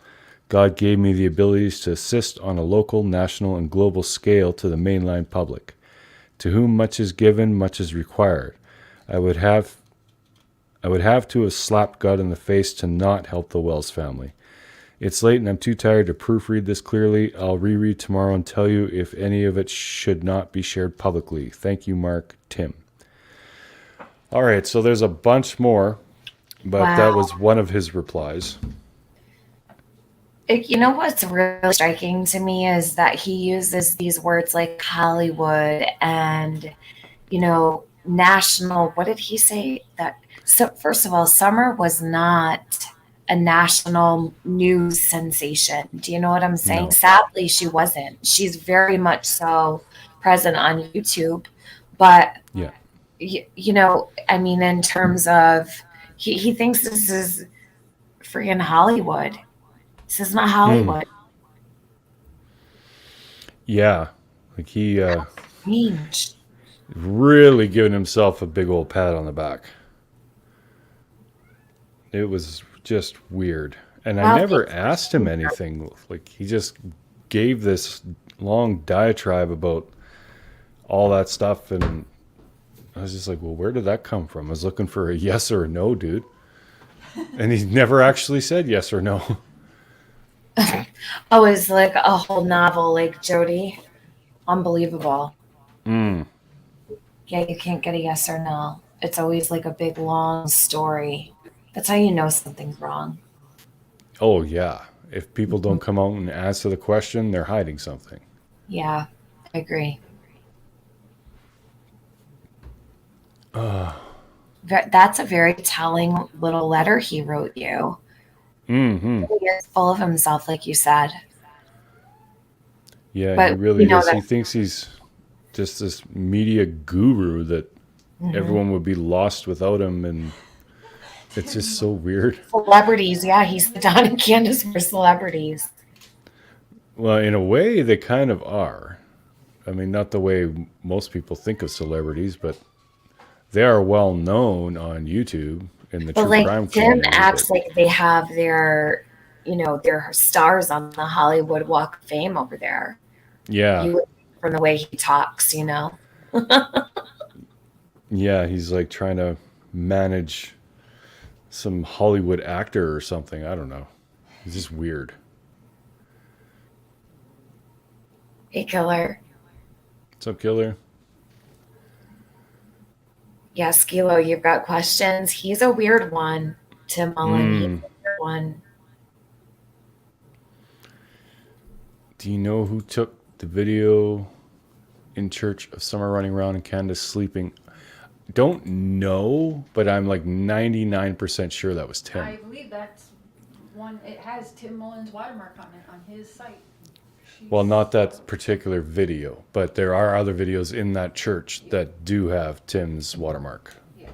God gave me the abilities to assist on a local, national, and global scale to the mainline public. To whom much is given, much is required. I would have to have slapped God in the face to not help the Wells family. It's late and I'm too tired to proofread this clearly. I'll reread tomorrow and tell you if any of it should not be shared publicly. Thank you, Mark. Tim. All right, so there's a bunch more, but that was one of his replies. You know what's really striking to me is that he uses these words like Hollywood and, national. What did he say? So first of all, Summer was not a national news sensation. Do you know what I'm saying? No. Sadly, she wasn't. She's very much so present on YouTube. But, Yeah. in terms of, he thinks this is freaking Hollywood. This is not Hollywood. Yeah. Like he Strange. really giving himself a big old pat on the back. It was just weird. And I never asked him anything. Like, he just gave this long diatribe about all that stuff. And I was just like, well, where did that come from? I was looking for a yes or a no, dude. And he never actually said yes or no. Oh, it's like a whole novel, like Jodie. Unbelievable. Mm. Yeah, you can't get a yes or no. It's always like a big, long story. That's how you know something's wrong. Oh, yeah. If people don't come out and answer the question, they're hiding something. Yeah, I agree. That's a very telling little letter he wrote you. Mm-hmm. He is full of himself, like you said. Yeah, But he really you know is. He that- thinks he's just this media guru that everyone would be lost without him, and it's just so weird. Celebrities, yeah, he's the Don and Candace for celebrities. Well, in a way, they kind of are. I mean, not the way most people think of celebrities, but they are well known on YouTube in the But true like crime Tim community. acts like they have their, their stars on the Hollywood Walk of Fame over there. Yeah, From the way he talks, yeah, he's like trying to manage some Hollywood actor or something. I don't know. It's just weird. Hey, Killer. What's up, Killer? Yeah, Skilo, you've got questions. He's a weird one. Tim Mullen, he's a weird one. Do you know who took the video in church of Summer running around and Candace sleeping? Don't know, but I'm like 99% sure that was Tim. I believe that's one. It has Tim Mullen's watermark on it on his site. Well, not that particular video, but there are other videos in that church that do have Tim's watermark. Yeah.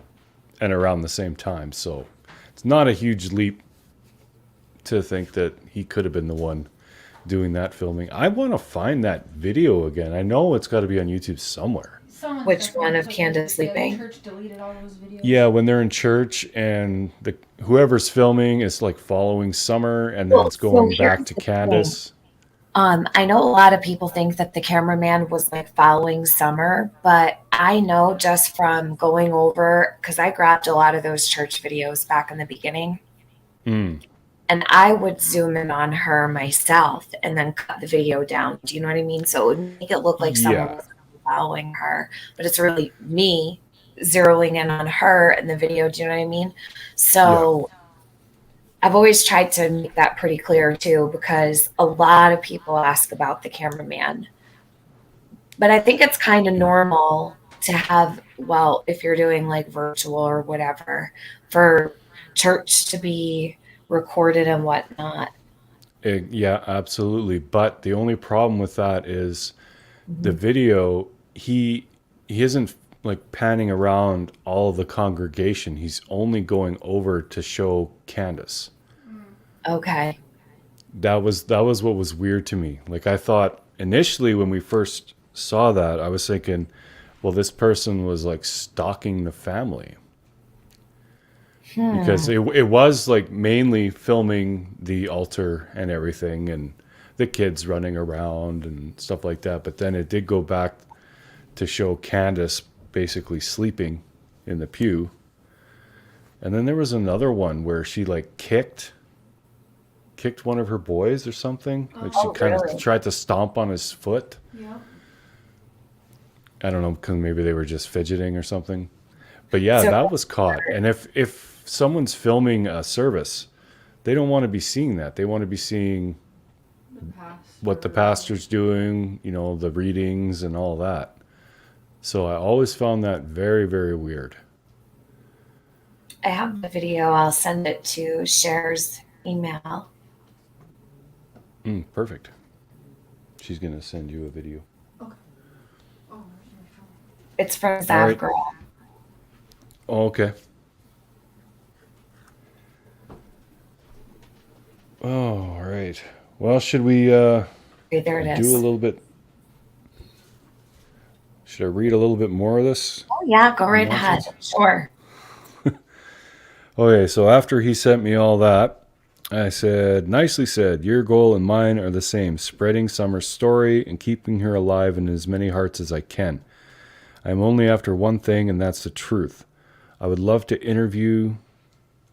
And around the same time. So it's not a huge leap to think that he could have been the one doing that filming. I want to find that video again. I know it's got to be on YouTube somewhere. Which one of Candace sleeping? Church deleted all those videos. Yeah, when they're in church and whoever's filming is like following Summer, and then it's going back to Candace. I know a lot of people think that the cameraman was like following Summer, but I know just from going over, because I grabbed a lot of those church videos back in the beginning, and I would zoom in on her myself and then cut the video down. Do you know what I mean? So it would make it look like someone was following her, but it's really me zeroing in on her in the video. Do you know what I mean? So I've always tried to make that pretty clear too, because a lot of people ask about the cameraman. But I think it's kind of normal to have, well, if you're doing like virtual or whatever, for church to be recorded and whatnot. Yeah, absolutely. But the only problem with that is the video, he isn't like panning around all of the congregation. He's only going over to show Candace. Okay. That was what was weird to me. Like, I thought initially when we first saw that, I was thinking, well, this person was like stalking the family. Because it was like mainly filming the altar and everything and the kids running around and stuff like that. But then it did go back to show Candace basically sleeping in the pew. And then there was another one where she like kicked one of her boys or something. Like she kind of tried to stomp on his foot. Yeah. I don't know, because maybe they were just fidgeting or something. But yeah, that was caught. And if someone's filming a service, they don't want to be seeing that. They want to be seeing what the pastor's doing, you know, the readings and all that. So I always found that very, very weird. I have the video. I'll send it to Cher's email. Perfect. She's going to send you a video. Okay. Oh, It's from Zav Girl. Oh, okay. Oh, all right. Well, should we Okay, there it is. do a little bit? Should I read a little bit more of this? Oh, yeah, go right ahead. Sure. Okay, so after he sent me all that, I said, nicely said, your goal and mine are the same, spreading Summer's story and keeping her alive in as many hearts as I can. I'm only after one thing, and that's the truth. I would love to interview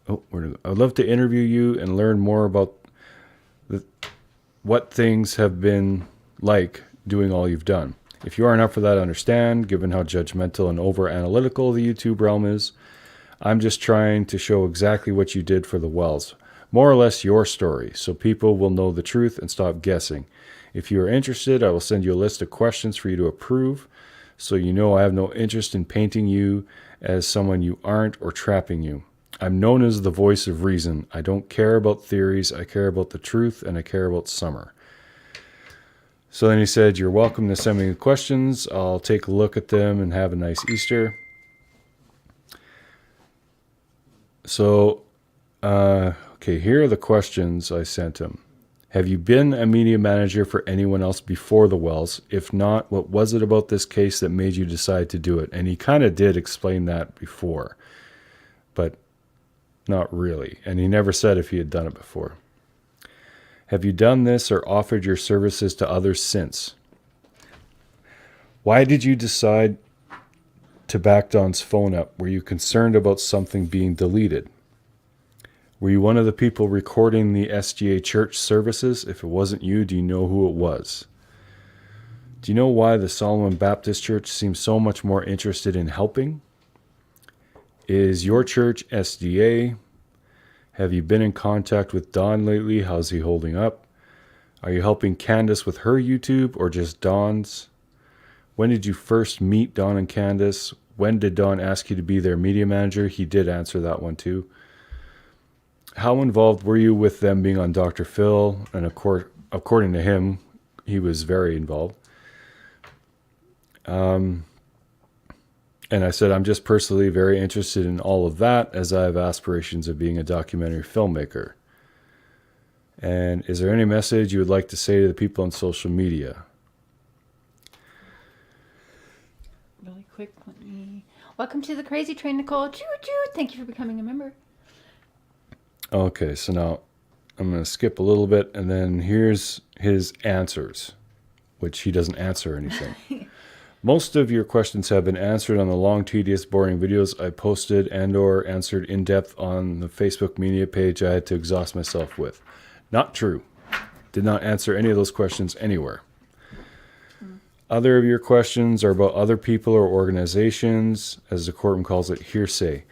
you and learn more about what things have been like doing all you've done. If you aren't up for that, I understand, given how judgmental and over-analytical the YouTube realm is. I'm just trying to show exactly what you did for the Wells. More or less your story, so people will know the truth and stop guessing. If you are interested, I will send you a list of questions for you to approve, so you know I have no interest in painting you as someone you aren't or trapping you. I'm known as the voice of reason. I don't care about theories. I care about the truth, and I care about Summer. So then he said, you're welcome to send me the questions. I'll take a look at them and have a nice Easter. So, okay, here are the questions I sent him. Have you been a media manager for anyone else before the Wells? If not, what was it about this case that made you decide to do it? And he kind of did explain that before, but not really. And he never said if he had done it before. Have you done this or offered your services to others since? Why did you decide to back Don's phone up? Were you concerned about something being deleted? Were you one of the people recording the SGA church services? If it wasn't you, do you know who it was? Do you know why the Solomon Baptist Church seems so much more interested in helping? Is your church SDA? Have you been in contact with Don lately? How's he holding up? Are you helping Candace with her YouTube or just Don's? When did you first meet Don and Candace? When did Don ask you to be their media manager? He did answer that one too. How involved were you with them being on Dr. Phil? And according to him, he was very involved. And I said, I'm just personally very interested in all of that as I have aspirations of being a documentary filmmaker. And is there any message you would like to say to the people on social media? Really quick, let me... Welcome to the Crazy Train, Nicole. Choo choo. Thank you for becoming a member. Okay, so now I'm going to skip a little bit, and then here's his answers, which he doesn't answer anything. Most of your questions have been answered on the long, tedious, boring videos I posted and or answered in depth on the Facebook media page I had to exhaust myself with. Not true. Did not answer any of those questions anywhere. Other of your questions are about other people or organizations, as the courtroom calls it, hearsay.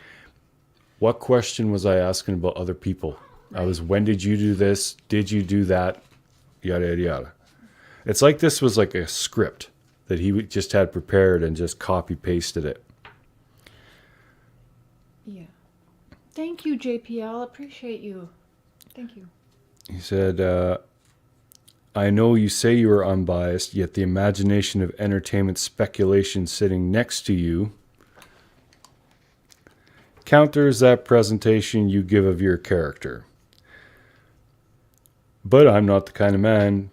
What question was I asking about other people? I was, when did you do this? Did you do that? Yada, yada, yada. It's like this was like a script that he just had prepared and just copy-pasted it. Yeah. Thank you, JPL. Appreciate you. Thank you. He said, I know you say you are unbiased, yet the imagination of entertainment speculation sitting next to you counters that presentation you give of your character. But I'm not the kind of man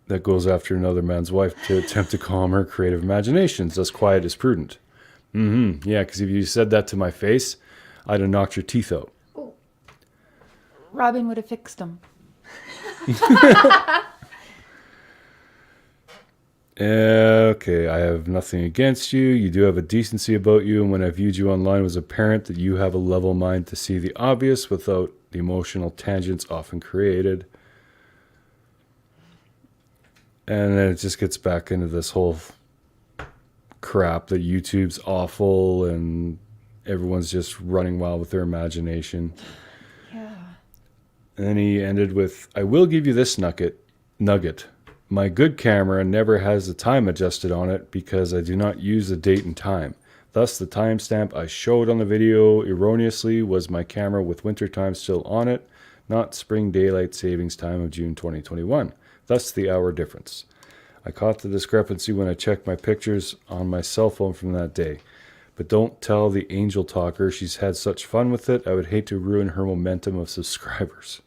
that goes after another man's wife to attempt to calm her creative imaginations. As quiet as prudent. Yeah, because if you said that to my face, I'd have knocked your teeth out. Oh. Robin would have fixed them. Okay, I have nothing against you. You do have a decency about you, and when I viewed you online, it was apparent that you have a level mind to see the obvious without the emotional tangents often created. And then it just gets back into this whole crap that YouTube's awful and everyone's just running wild with their imagination. Yeah. And then he ended with, I will give you this nugget. My good camera never has the time adjusted on it because I do not use the date and time. Thus, the timestamp I showed on the video erroneously was my camera with winter time still on it, not spring daylight savings time of June 2021. Thus, the hour difference. I caught the discrepancy when I checked my pictures on my cell phone from that day. But don't tell the angel talker she's had such fun with it. I would hate to ruin her momentum of subscribers.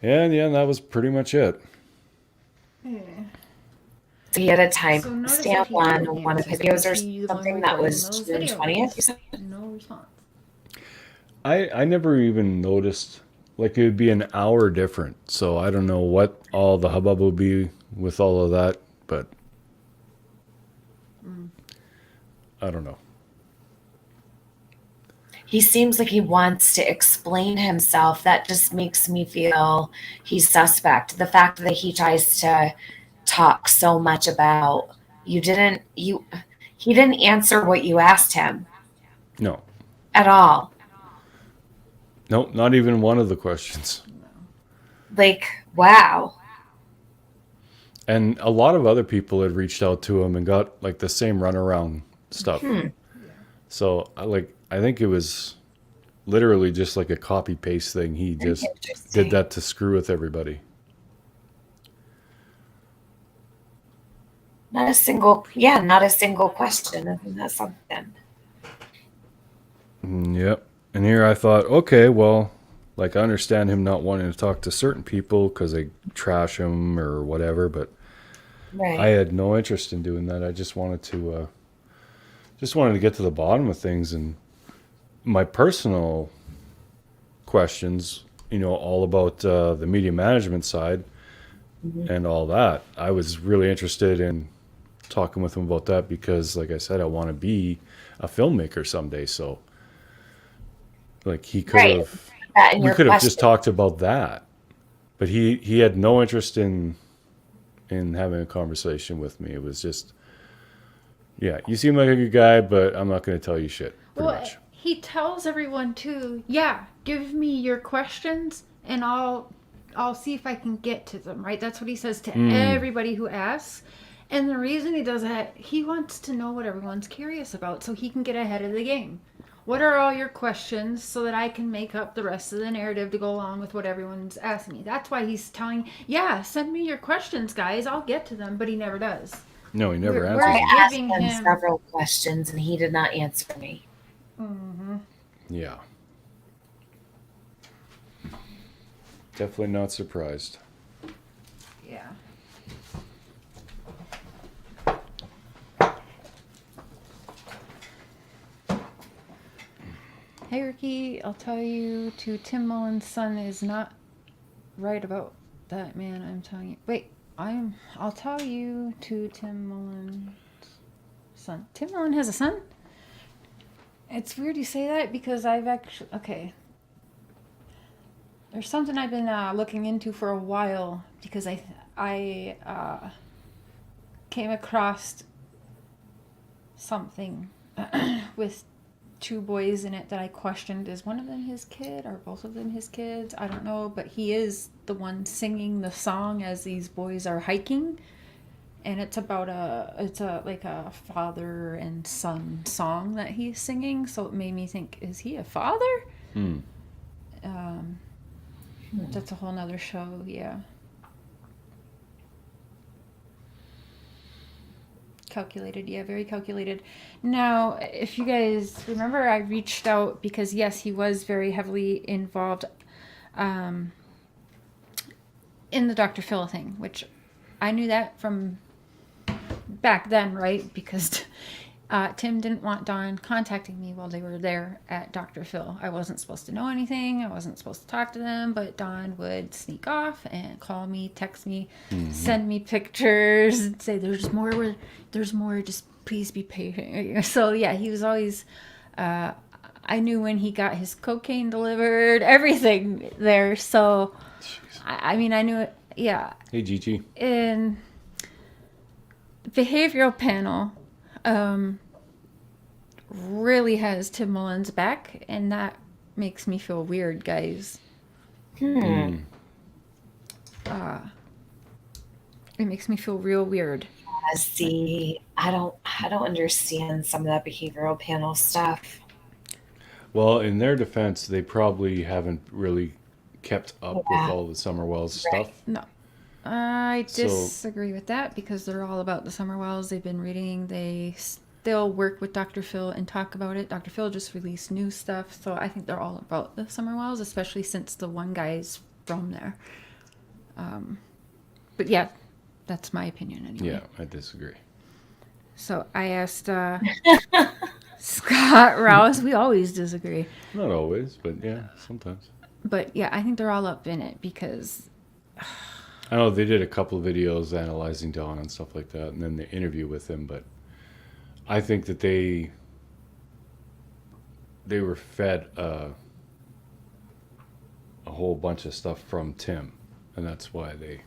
And yeah, that was pretty much it. So he had a time stamp on one of his videos or something that was June 20th. No response. I never even noticed, like it would be an hour different. So I don't know what all the hubbub will be with all of that, but I don't know. He seems like he wants to explain himself. That just makes me feel he's suspect. The fact that he tries to talk so much about he didn't answer what you asked him. No. At all. No, not even one of the questions. Like, wow. And a lot of other people had reached out to him and got like the same runaround stuff. So I think it was literally just like a copy paste thing. He just did that to screw with everybody. Not a single question. Isn't that something? Yep. And here I thought, okay, well, like I understand him not wanting to talk to certain people because they trash him or whatever, but I had no interest in doing that. I just wanted to get to the bottom of things, and my personal questions, all about the media management side and all that. I was really interested in talking with him about that because, like I said, I want to be a filmmaker someday. So, like, he could have, we could have just talked about that, but he had no interest in having a conversation with me. It was just, yeah, you seem like a good guy, but I'm not going to tell you shit. Pretty much. He tells everyone too, yeah, give me your questions and I'll see if I can get to them, right? That's what he says to everybody who asks. And the reason he does that, he wants to know what everyone's curious about so he can get ahead of the game. What are all your questions so that I can make up the rest of the narrative to go along with what everyone's asking me? That's why he's telling, yeah, send me your questions, guys. I'll get to them, but he never does. No, he never answers. I asked him several questions and he did not answer me. Yeah. Definitely not surprised. Yeah. Hey Ricky, I'll tell you to Tim Mullen's son is not right about that, man. I'm telling you. Wait, I'll tell you to Tim Mullen's son. Tim Mullen has a son? It's weird you say that because I've actually, okay. There's something I've been looking into for a while because I came across something with two boys in it that I questioned. Is one of them his kid or both of them his kids? I don't know, but he is the one singing the song as these boys are hiking, and it's about like a father and son song that he's singing. So it made me think, is he a father? That's a whole nother show. Yeah. Calculated, yeah, very calculated. Now, if you guys remember, I reached out because yes, he was very heavily involved in the Dr. Phil thing, which I knew that from back then, right? Because Tim didn't want Dawn contacting me while they were there at Dr. Phil. I wasn't supposed to know anything. I wasn't supposed to talk to them, but Dawn would sneak off and call me, text me, send me pictures, and say, there's more, just please be patient. So yeah, he was always, I knew when he got his cocaine delivered, everything there. So, I mean, I knew it, yeah. Hey, Gigi. In the behavioral panel, really has Tim Mullen's back, and that makes me feel weird, guys. It makes me feel real weird. See, I don't understand some of that behavioral panel stuff. Well, in their defense, they probably haven't really kept up with all the Summerwells stuff. No, I disagree with that because they're all about the Summerwells. They've been reading. They still work with Dr. Phil and talk about it. Dr. Phil just released new stuff, so I think they're all about the Summerwells, especially since the one guy's from there. But yeah, that's my opinion anyway. Yeah, I disagree. So I asked Scott Rouse. We always disagree. Not always, but yeah, sometimes. But yeah, I think they're all up in it because I know they did a couple of videos analyzing Dawn and stuff like that, and then the interview with him, but I think that they were fed a whole bunch of stuff from Tim, and that's why they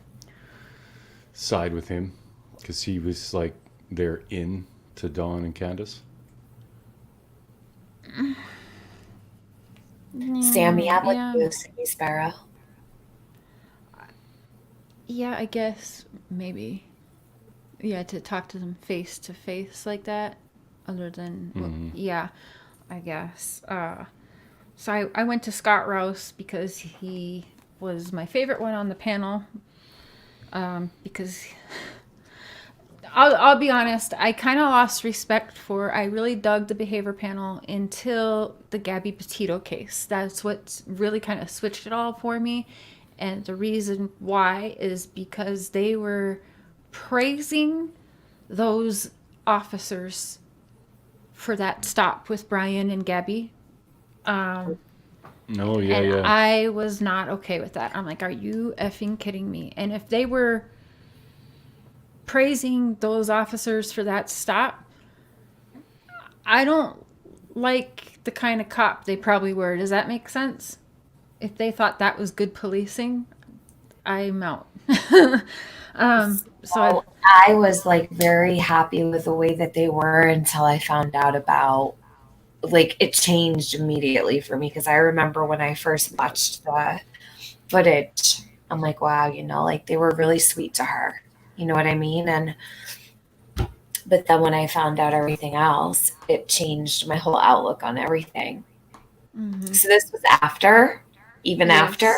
side with him, because he was like they're in to Dawn and Candace. Sammy, I'm with you, Sammy Sparrow. Yeah, I guess maybe. Yeah, to talk to them face to face like that, other than well, yeah, I guess. So I went to Scott Rouse because he was my favorite one on the panel. Because I'll be honest, I kind of lost respect for. I really dug the behavior panel until the Gabby Petito case. That's what really kind of switched it all for me. And the reason why is because they were praising those officers for that stop with Brian and Gabby. I was not okay with that. I'm like, are you effing kidding me? And if they were praising those officers for that stop, I don't like the kind of cop they probably were. Does that make sense? If they thought that was good policing, I'm out. So I was like very happy with the way that they were until I found out about, like, it changed immediately for me, because I remember when I first watched the footage, I'm like, wow, you know, like they were really sweet to her. You know what I mean? But then when I found out everything else, it changed my whole outlook on everything. Mm-hmm. So this was after? Even after?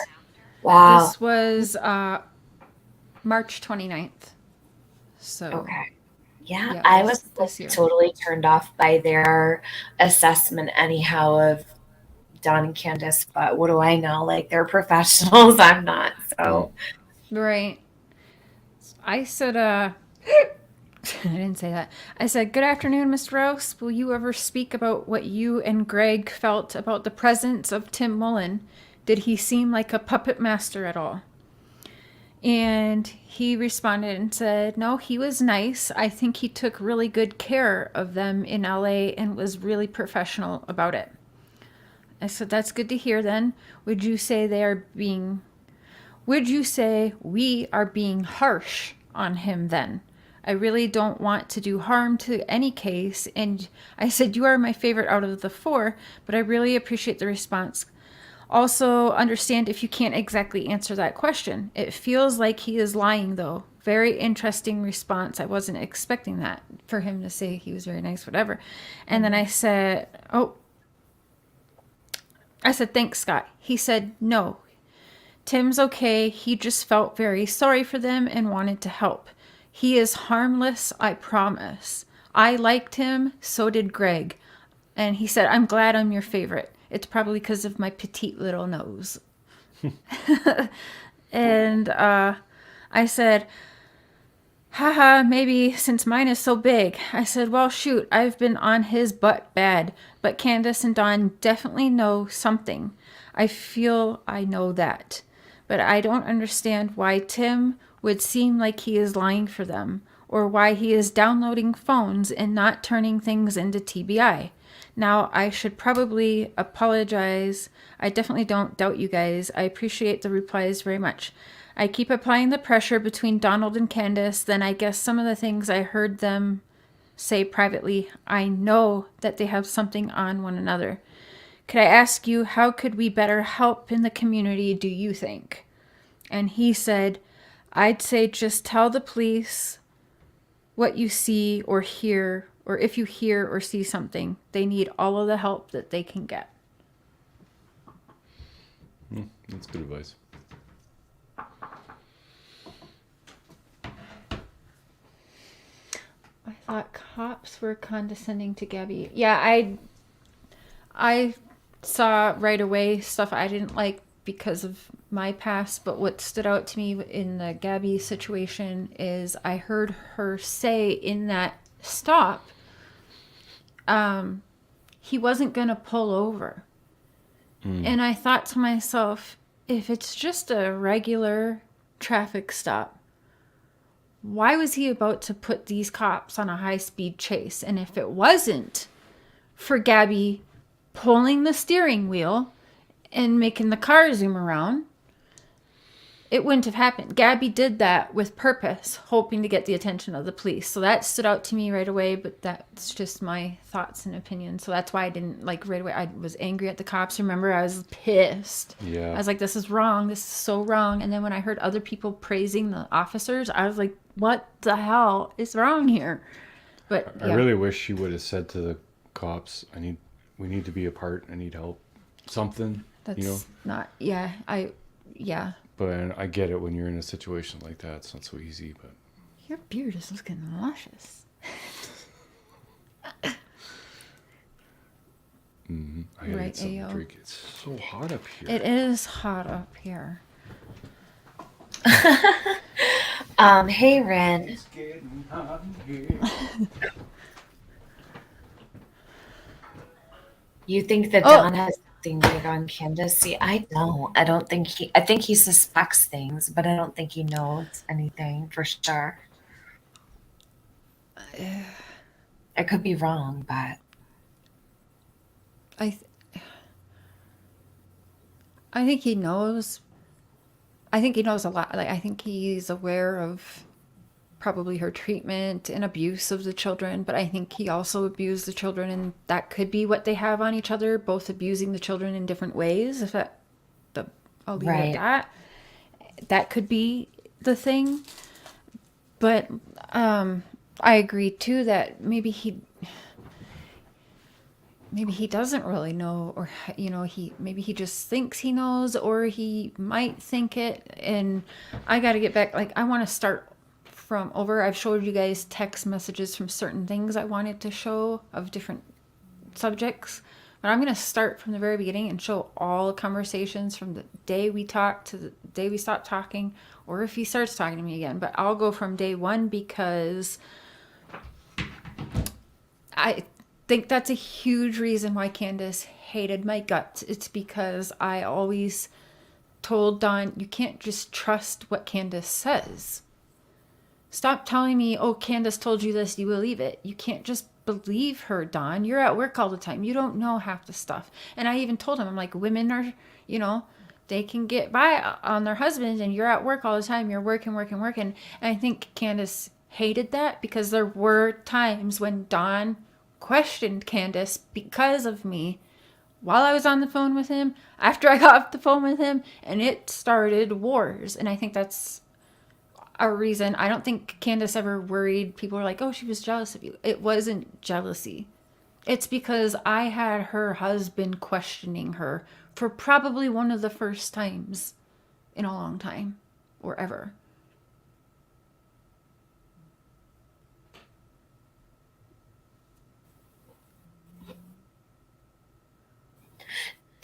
Wow. This was March 29th. So okay. Yeah, I was totally turned off by their assessment anyhow of Don and Candace, but what do I know? Like, they're professionals. I'm not. So, Right. I said, I didn't say that. I said, good afternoon, Mr. Rouse. Will you ever speak about what you and Greg felt about the presence of Tim Mullen? Did he seem like a puppet master at all? And he responded and said, no, he was nice. I think he took really good care of them in LA and was really professional about it. I said, that's good to hear then. Would you say we are being harsh on him then? I really don't want to do harm to any case. And I said, you are my favorite out of the 4, but I really appreciate the response. Also, understand if you can't exactly answer that question. It feels like he is lying, though. Very interesting response. I wasn't expecting that, for him to say he was very nice, whatever. And then I said, thanks, Scott. He said, no, Tim's okay. He just felt very sorry for them and wanted to help. He is harmless, I promise. I liked him, so did Greg. And he said, I'm glad I'm your favorite. It's probably because of my petite little nose. And I said, haha, maybe since mine is so big. I said, well, shoot, I've been on his butt bad. But Candace and Dawn definitely know something. I feel I know that. But I don't understand why Tim would seem like he is lying for them, or why he is downloading phones and not turning things into TBI. Now, I should probably apologize. I definitely don't doubt you guys. I appreciate the replies very much. I keep applying the pressure between Donald and Candace. Then I guess some of the things I heard them say privately, I know that they have something on one another. Could I ask you, how could we better help in the community, do you think? And he said, I'd say just tell the police what you see or hear, or if you hear or see something. They need all of the help that they can get. That's good advice. I thought cops were condescending to Gabby. Yeah, I saw right away stuff I didn't like because of my past, but what stood out to me in the Gabby situation is I heard her say in that stop, he wasn't going to pull over. And I thought to myself, if it's just a regular traffic stop, why was he about to put these cops on a high-speed chase? And if it wasn't for Gabby pulling the steering wheel and making the car zoom around, it wouldn't have happened. Gabby did that with purpose, hoping to get the attention of the police. So that stood out to me right away, but that's just my thoughts and opinions. So that's why I didn't like right away. I was angry at the cops. Remember, I was pissed. Yeah. I was like, this is wrong. This is so wrong. And then when I heard other people praising the officers, I was like, what the hell is wrong here? But I really wish she would have said to the cops, we need to be apart. I need help. Something, that's not, yeah. But I get it when you're in a situation like that. It's not so easy, but... Your beard is looking luscious. I gotta get something to drink. It's so hot up here. It is hot up here. Hey, Ren. It's getting hot here. You think that Don has something big on Candace? See, I don't. I think he suspects things, but I don't think he knows anything for sure. I could be wrong, but I think he knows. I think he knows a lot. Like, I think he's aware of probably her treatment and abuse of the children, but I think he also abused the children, and that could be what they have on each other, both abusing the children in different ways. I'll leave it at that. That could be the thing. But I agree too that maybe he doesn't really know, or maybe he just thinks he knows, or he might think it. And I got to get back. Like, I want to start from over. I've showed you guys text messages from certain things I wanted to show of different subjects, But I'm going to start from the very beginning and show all conversations from the day we talked to the day we stopped talking, or if he starts talking to me again. But I'll go from day one because I think that's a huge reason why Candace hated my guts. It's because I always told Dawn, you can't just trust what Candace says. Stop telling me, oh, Candace told you this, you believe it. You can't just believe her, Dawn. You're at work all the time. You don't know half the stuff. And I even told him, I'm like, women are, you know, they can get by on their husbands, and you're at work all the time. You're working. And I think Candace hated that because there were times when Dawn questioned Candace because of me while I was on the phone with him, after I got off the phone with him, and it started wars. And I think that's a reason. I don't think Candace ever worried. People were like, oh, she was jealous of you. It wasn't jealousy. It's because I had her husband questioning her for probably one of the first times in a long time, or ever.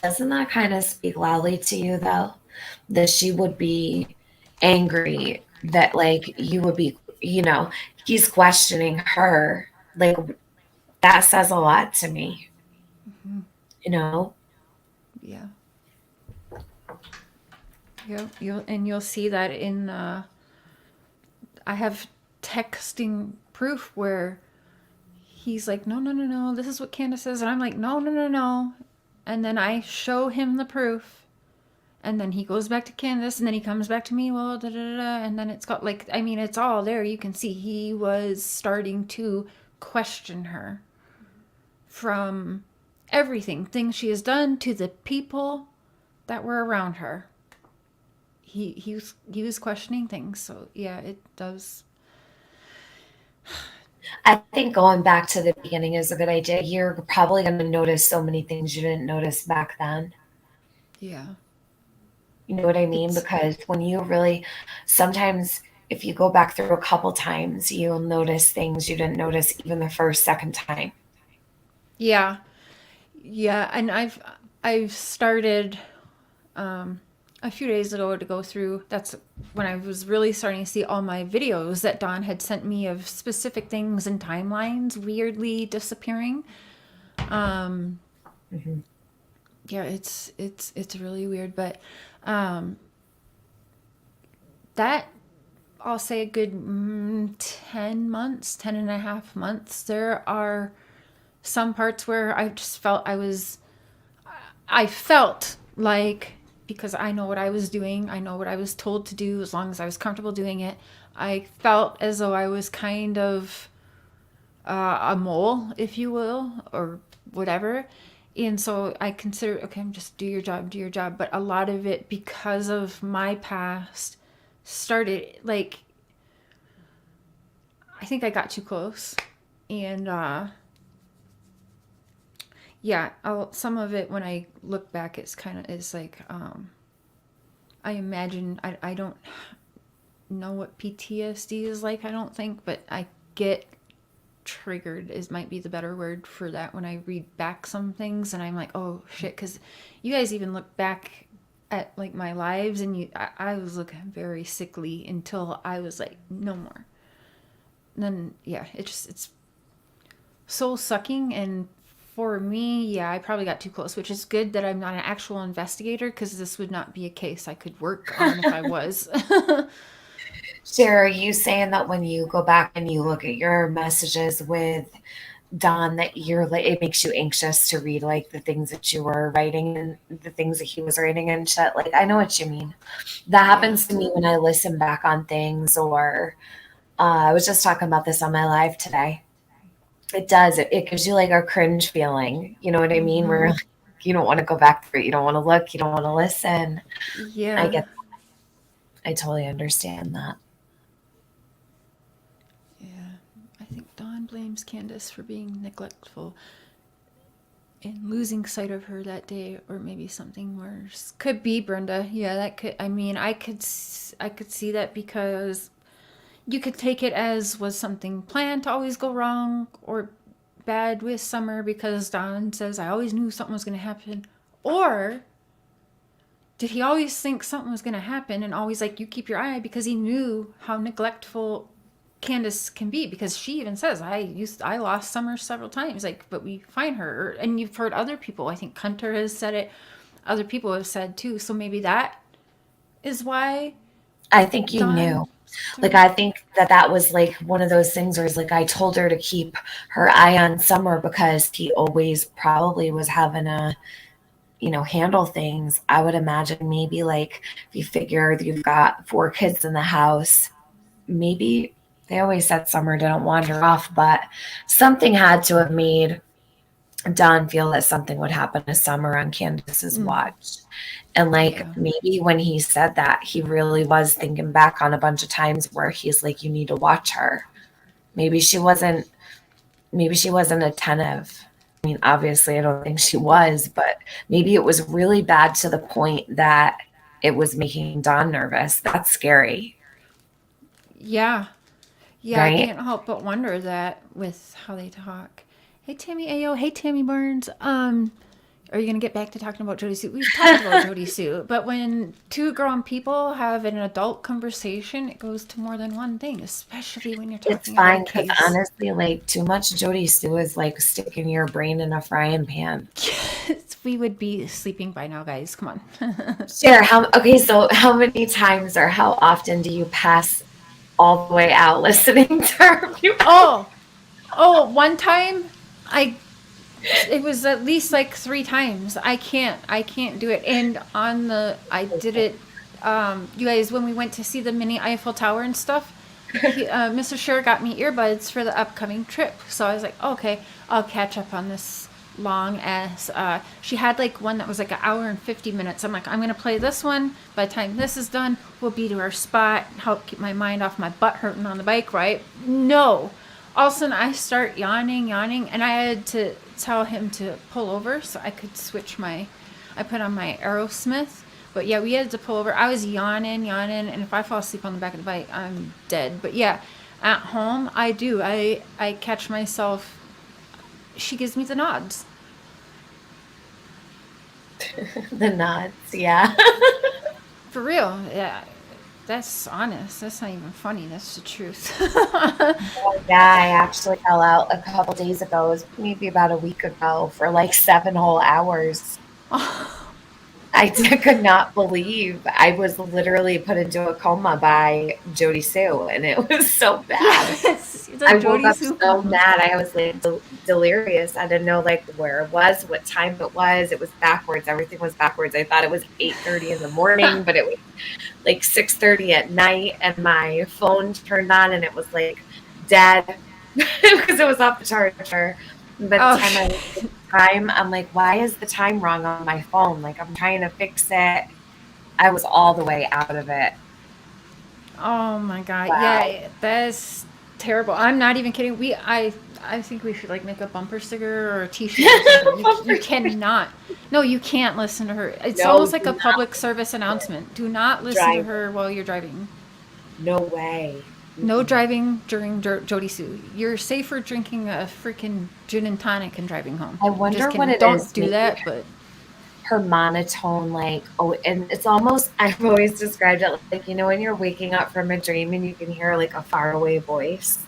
Doesn't that kind of speak loudly to you, though? That she would be angry that, like, you would be, you know, he's questioning her. Like, that says a lot to me. Mm-hmm. You know? Yeah. You'll see that in, I have texting proof where he's like, no, this is what Candace says. And I'm like, no. And then I show him the proof. And then he goes back to Candace, and then he comes back to me, well, and then it's got, like, I mean, it's all there. You can see he was starting to question her from everything, things she has done, to the people that were around her. He was questioning things. So yeah, it does. I think going back to the beginning is a good idea. You're probably going to notice so many things you didn't notice back then. Yeah. You know what I mean? Because when you really, sometimes if you go back through a couple times, you'll notice things you didn't notice even the first, second time. Yeah. And I've started a few days ago to go through. That's when I was really starting to see all my videos that Dawn had sent me of specific things and timelines weirdly disappearing. Mm-hmm. Yeah, it's really weird, but that, I'll say a good 10 months, 10 and a half months. There are some parts where I just felt I felt like, because I know what I was doing, I know what I was told to do, as long as I was comfortable doing it, I felt as though I was kind of a mole, if you will, or whatever. And so I consider, okay, just do your job. But a lot of it, because of my past, started, like, I think I got too close. And yeah, some of it, when I look back, it's like, I imagine, I don't know what PTSD is like, I don't think, but I get triggered might be the better word for that when I read back some things, and I'm like, oh shit, because you guys even look back at, like, my lives, and I was looking very sickly until I was like, no more. And then yeah, it's soul sucking. And for me, yeah, I probably got too close, which is good that I'm not an actual investigator, because this would not be a case I could work on if I was. Cher, are you saying that when you go back and you look at your messages with Don, that you're like, it makes you anxious to read, like, the things that you were writing and the things that he was writing and shit? Like, I know what you mean. That happens to me when I listen back on things, or I was just talking about this on my live today. It does. It gives you, like, a cringe feeling. You know what I mean? Where you don't want to go back through it. You don't want to look. You don't want to listen. Yeah. I get that. I totally understand that. I think Dawn blames Candace for being neglectful and losing sight of her that day, or maybe something worse. Could be, Brenda. Yeah, that could. I mean, I could see that, because you could take it as, was something planned to always go wrong, or bad with Summer because Don says, I always knew something was going to happen? Or did he always think something was going to happen and always like, you keep your eye, because he knew how neglectful Candace can be? Because she even says, I lost Summer several times, like, but we find her. And you've heard other people, I think Hunter has said it, other people have said too. So maybe that is why. I think he knew. Like, I think that was like one of those things where it's like, I told her to keep her eye on Summer because he always probably was having a, handle things. I would imagine maybe like if you figure you've got 4 kids in the house, maybe they always said Summer didn't wander off, but something had to have made Don feel that something would happen to Summer on Candace's watch. And maybe when he said that, he really was thinking back on a bunch of times where he's like, you need to watch her. Maybe she wasn't attentive. I mean, obviously I don't think she was, but maybe it was really bad to the point that it was making Don nervous. That's scary. Yeah. Yeah. Right? I can't help but wonder that with how they talk. Hey, Tammy Ayo. Hey, Tammy Burns. Are you going to get back to talking about JodieSue? We've talked about JodieSue, but when 2 grown people have an adult conversation, it goes to more than one thing, especially when you're talking It's fine, about a because case. honestly, like, too much JodieSue is like sticking your brain in a frying pan. Yes, we would be sleeping by now, guys. Come on. Cher, so how many times or how often do you pass all the way out listening to her? One time it was at least like 3 times. I can't do it. And I did it, you guys, when we went to see the mini Eiffel Tower and stuff, Mr. Cher got me earbuds for the upcoming trip. So I was like, okay, I'll catch up on this long ass. She had like one that was like 1 hour and 50 minutes. I'm like, I'm going to play this one. By the time this is done, we'll be to our spot, help keep my mind off my butt hurting on the bike, right? No. All of a sudden, I start yawning, and I had to tell him to pull over so I could switch I put on my Aerosmith. But yeah, we had to pull over. I was yawning, and if I fall asleep on the back of the bike, I'm dead. But yeah, at home, I do. I catch myself. She gives me the nods. The nods, yeah. For real, yeah. That's honest. That's not even funny. That's the truth. Yeah, I actually fell out a couple days ago. It was maybe about a week ago for like 7 whole hours. I could not believe I was literally put into a coma by JodieSue, and it was so bad. Yes, I woke up so mad. I was like delirious. I didn't know like where it was, what time it was. It was backwards. Everything was backwards. I thought it was 8:30 in the morning, but it was like 6:30 at night, and my phone turned on and it was like dead because it was off the charger. By the time I'm like, why is the time wrong on my phone? Like, I'm trying to fix it. I was all the way out of it. Oh my God. Wow. Yeah, that's terrible. I'm not even kidding. I think we should like make a bumper sticker or a t-shirt or something. You cannot. No, you can't listen to her. It's almost like a public service announcement. Do not listen to her while you're driving. No way. No driving during JodieSue. You're safer drinking a freaking gin and tonic and driving home. I wonder what it Don't is. do that, but her monotone, like, and it's almost, I've always described it like, when you're waking up from a dream and you can hear like a faraway voice,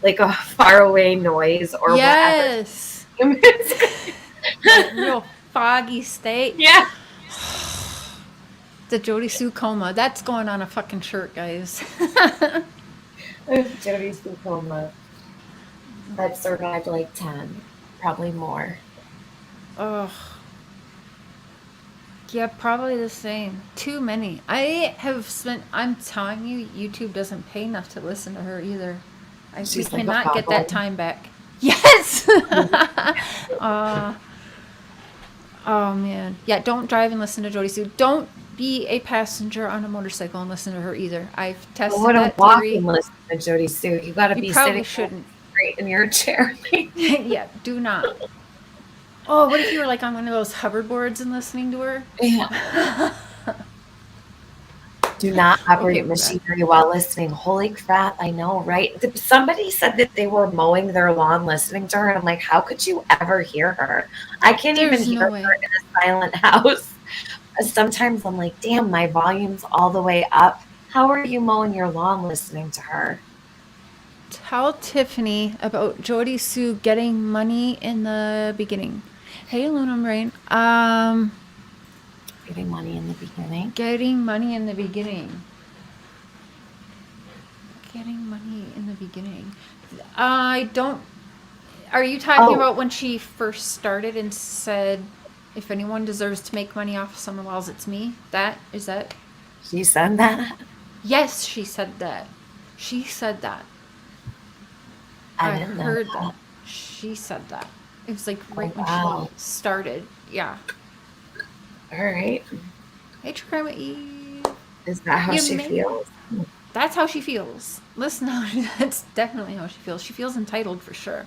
like a faraway noise or yes. whatever. That real foggy state. Yeah. The JodieSue coma. That's going on a fucking shirt, guys. JodieSue coma. That survived like 10, probably more. Ugh. Yeah, probably the same. Too many. I'm telling you, YouTube doesn't pay enough to listen to her either. We cannot get that time back. Yes! Oh, man. Yeah, don't drive and listen to JodieSue. Don't be a passenger on a motorcycle and listen to her either. I've tested that theory. And listen to JodieSue. You got to be sitting straight in your chair. Yeah, do not. Oh, what if you were like on one of those hoverboards and listening to her? Yeah. Do not operate Okay, we're back. machinery while listening. Holy crap, I know, right? Somebody said that they were mowing their lawn listening to her. And I'm like, how could you ever hear her? I can't There's even no hear way. her in a silent house. Sometimes I'm like, damn, my volume's all the way up. How are you mowing your lawn listening to her? Tell Tiffany about JodieSue getting money in the beginning. Hey, Luna Rain. Getting money in the beginning. Getting money in the beginning. Getting money in the beginning. I don't. Are you talking about when she first started and said, "If anyone deserves to make money off of Summer Wells, it's me"? That is that? She said that. Yes, she said that. She said that. I didn't know heard that. She said that. It was like right wow. when she started. Yeah. All right. Hey, Grandma Eve. Is that how she feels? That's how she feels. Listen, that's definitely how she feels. She feels entitled for sure.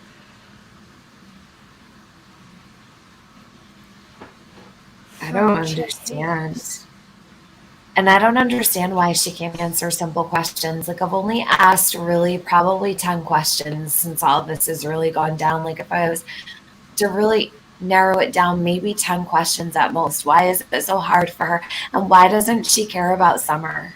I don't understand. And I don't understand why she can't answer simple questions. Like, I've only asked really probably 10 questions since all of this has really gone down. Like, if I was to really narrow it down, maybe 10 questions at most. Why is it so hard for her? And why doesn't she care about Summer?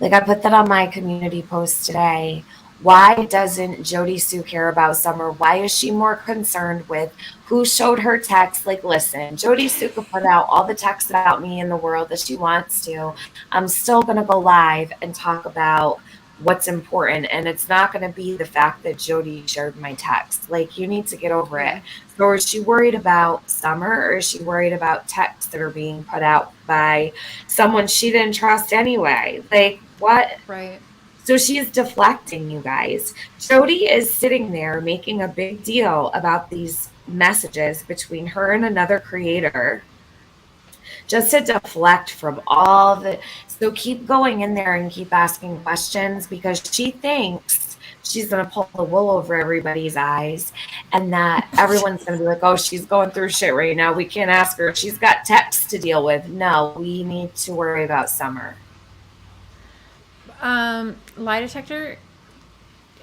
Like, I put that on my community post today. Why doesn't JodieSue care about Summer? Why is she more concerned with who showed her text? Like, listen, JodieSue could put out all the texts about me in the world that she wants to. I'm still going to go live and talk about what's important. And it's not going to be the fact that Jodie shared my text. Like, you need to get over it. So is she worried about Summer, or is she worried about texts that are being put out by someone she didn't trust anyway? Like, what? Right. So she's deflecting, you guys. Jodie is sitting there making a big deal about these messages between her and another creator just to deflect from all the... So keep going in there and keep asking questions, because she thinks she's going to pull the wool over everybody's eyes, and that everyone's going to be like, oh, she's going through shit right now. We can't ask her. She's got texts to deal with. No, we need to worry about Summer. Lie detector,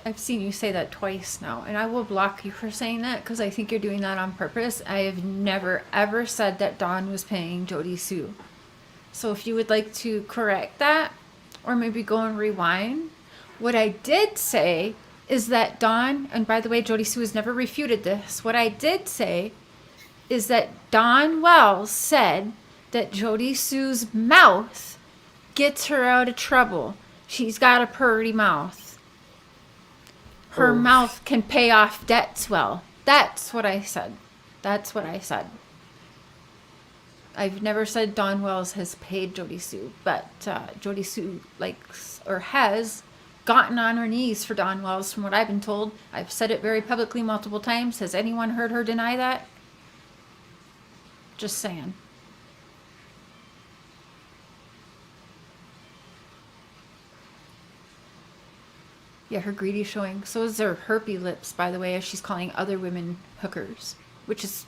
I've seen you say that twice now, and I will block you for saying that because I think you're doing that on purpose. I have never ever said that Dawn was paying JodieSue. So if you would like to correct that, or maybe go and rewind, what I did say is that Dawn, and by the way, JodieSue has never refuted this. What I did say is that Dawn Wells said that JodieSue's mouth gets her out of trouble. She's got a purty mouth. Her mouth can pay off debts well. That's what I said. That's what I said. I've never said Dawn Wells has paid JodieSue, but JodieSue likes or has gotten on her knees for Dawn Wells, from what I've been told. I've said it very publicly multiple times. Has anyone heard her deny that? Just saying. Yeah, her greedy showing. So is her herpy lips, by the way, as she's calling other women hookers, which is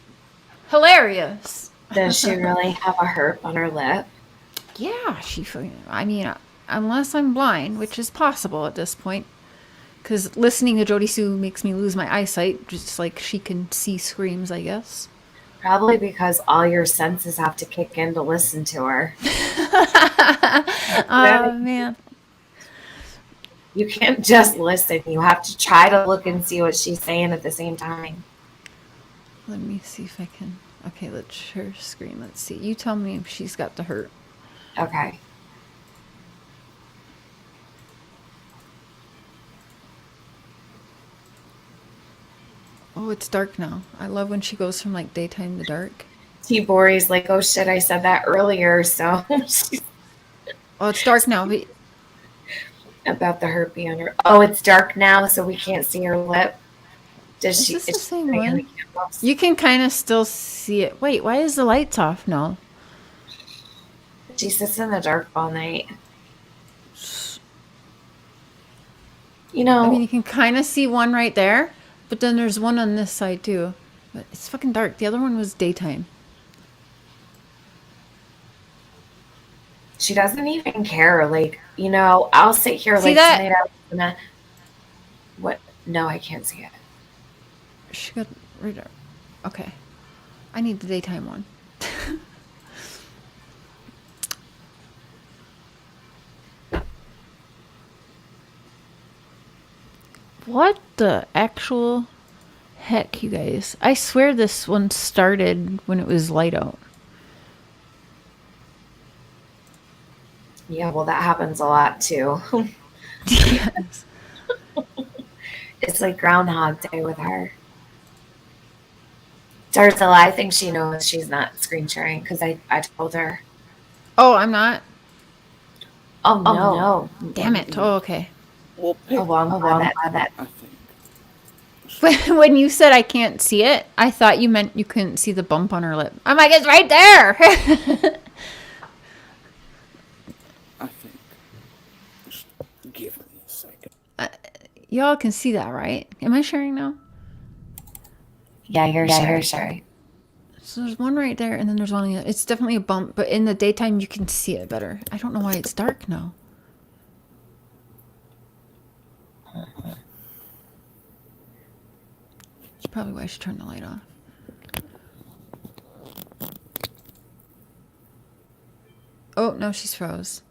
hilarious. Does she really have a herp on her lip? Yeah, I mean, unless I'm blind, which is possible at this point, because listening to JodieSue makes me lose my eyesight, just like she can see screams, I guess. Probably because all your senses have to kick in to listen to her. Oh, man. You can't just listen. You have to try to look and see what she's saying at the same time. Let me see if I can. Okay, let's share screen. Let's see. You tell me if she's got the hurt. Okay. Oh, it's dark now. I love when she goes from like daytime to dark. T-Bori's like, oh shit, I said that earlier, so. Oh, it's dark now. But... About the herpy on her. Oh, it's dark now, so we can't see her lip. Does she? Is this the same one? You can kind of still see it. Wait, why is the lights off now? She sits in the dark all night. You know, I mean, you can kind of see one right there, but then there's one on this side too. But it's fucking dark. The other one was daytime. She doesn't even care. Like, you know, I'll sit here See like that? tonight. I'm gonna. What? No, I can't see it. She got rid of. Okay. I need the daytime one. What the actual heck, you guys? I swear this one started when it was light out. Yeah, well, that happens a lot too. Yes. It's like Groundhog Day with her. Darzilla, I think she knows she's not screen sharing because I told her. Oh, I'm not? Oh, no. Damn it. Oh, okay. We'll pick Along that. I think. When you said I can't see it, I thought you meant you couldn't see the bump on her lip. I'm like, it's right there. I think. Just give me a second. Y'all can see that, right? Am I sharing now? Yeah, you're sharing. So there's one right there, and then there's one on the other. It's definitely a bump, but in the daytime, you can see it better. I don't know why it's dark now. That's probably why I should turn the light off. Oh, no, she's froze.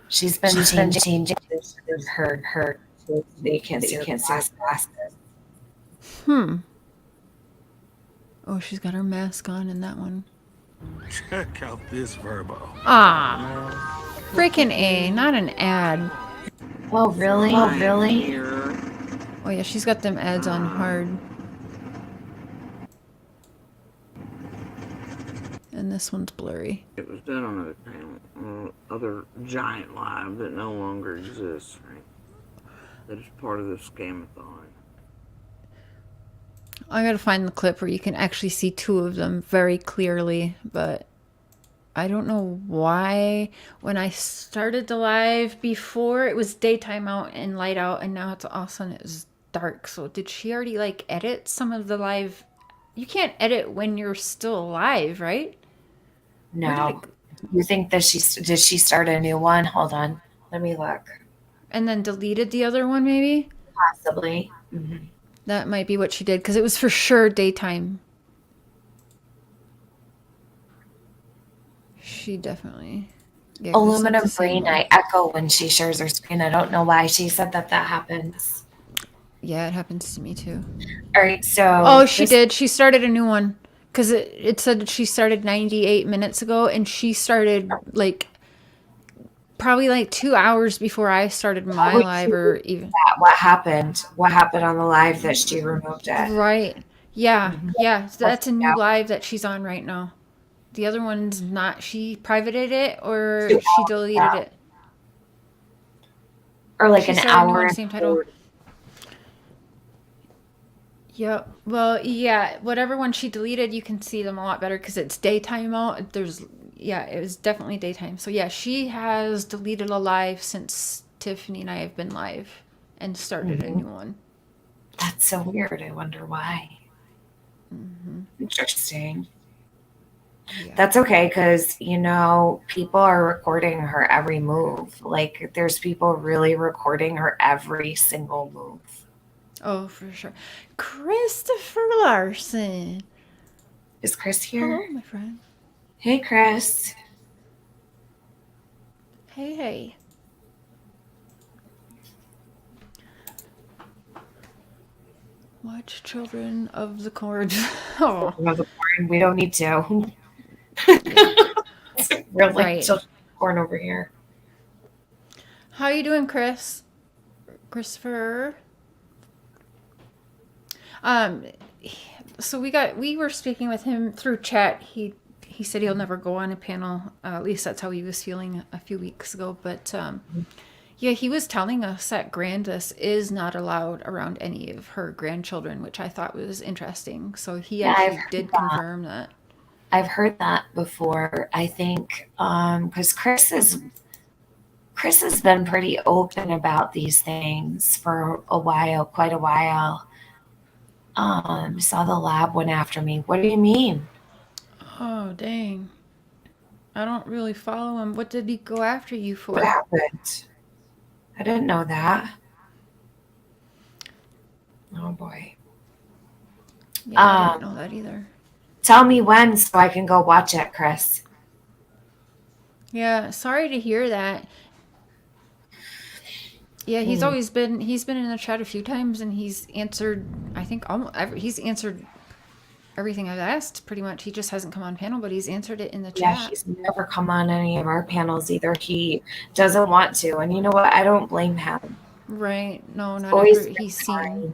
She's been changing her so they can't see glasses. Oh, she's got her mask on in that one. Check out this verbo. Ah, freaking A, not an ad. Oh, really? Oh, yeah, she's got them ads on hard. And this one's blurry. It was done on another panel, other giant live that no longer exists, right? That is part of the scamathon. I gotta find the clip where you can actually see two of them very clearly, but I don't know why when I started the live before it was daytime out and light out, and now it's all of a sudden it's dark. So did she already like edit some of the live? You can't edit when you're still alive, right? No. You think that did she start a new one? Hold on. Let me look. And then deleted the other one, maybe? Possibly. Mm-hmm. That might be what she did, because it was for sure daytime. She definitely... Yeah, Aluminum brain, I echo when she shares her screen. I don't know why she said that happens. Yeah, it happens to me too. All right, so... Oh, she did. She started a new one. Because it said she started 98 minutes ago, and she started, like, probably, like, 2 hours before I started my live, or even... What happened? What happened on the live that she removed it? Right. Yeah, yeah. So that's a new live that she's on right now. The other one's not. She privated it, or she deleted it. Or, like, an hour. Same title. Yep. Well, yeah. Whatever one she deleted, you can see them a lot better because it's daytime out. It was definitely daytime. So yeah, she has deleted a live since Tiffany and I have been live and started a new one. That's so weird. I wonder why. Interesting. Yeah. That's okay because, you know, people are recording her every move. Like, there's people really recording her every single move. Oh, for sure. Christopher Larson. Is Chris here? Hello, my friend. Hey, Chris. Hey. Watch Children of the Corn. Oh. We don't need to. Really, right. Children of the Corn over here. How you doing, Chris? Christopher? So we were speaking with him through chat. He said he'll never go on a panel. At least that's how he was feeling a few weeks ago. But yeah, he was telling us that Grandis is not allowed around any of her grandchildren, which I thought was interesting. So he actually did confirm that. I've heard that before. I think because Chris has been pretty open about these things for a while, quite a while. Saw the lab went after me. What do you mean? Oh, dang. I don't really follow him. What did he go after you for? What happened? I didn't know that. Oh boy. Yeah, I didn't know that either. Tell me when so I can go watch it, Chris. Yeah, sorry to hear that. Yeah, he's been in the chat a few times, and he's answered, I think he's answered everything I've asked pretty much. He just hasn't come on panel, but he's answered it in the chat. Yeah, he's never come on any of our panels either. He doesn't want to, and you know what? I don't blame him. Right. No, not Always ever. He's seen.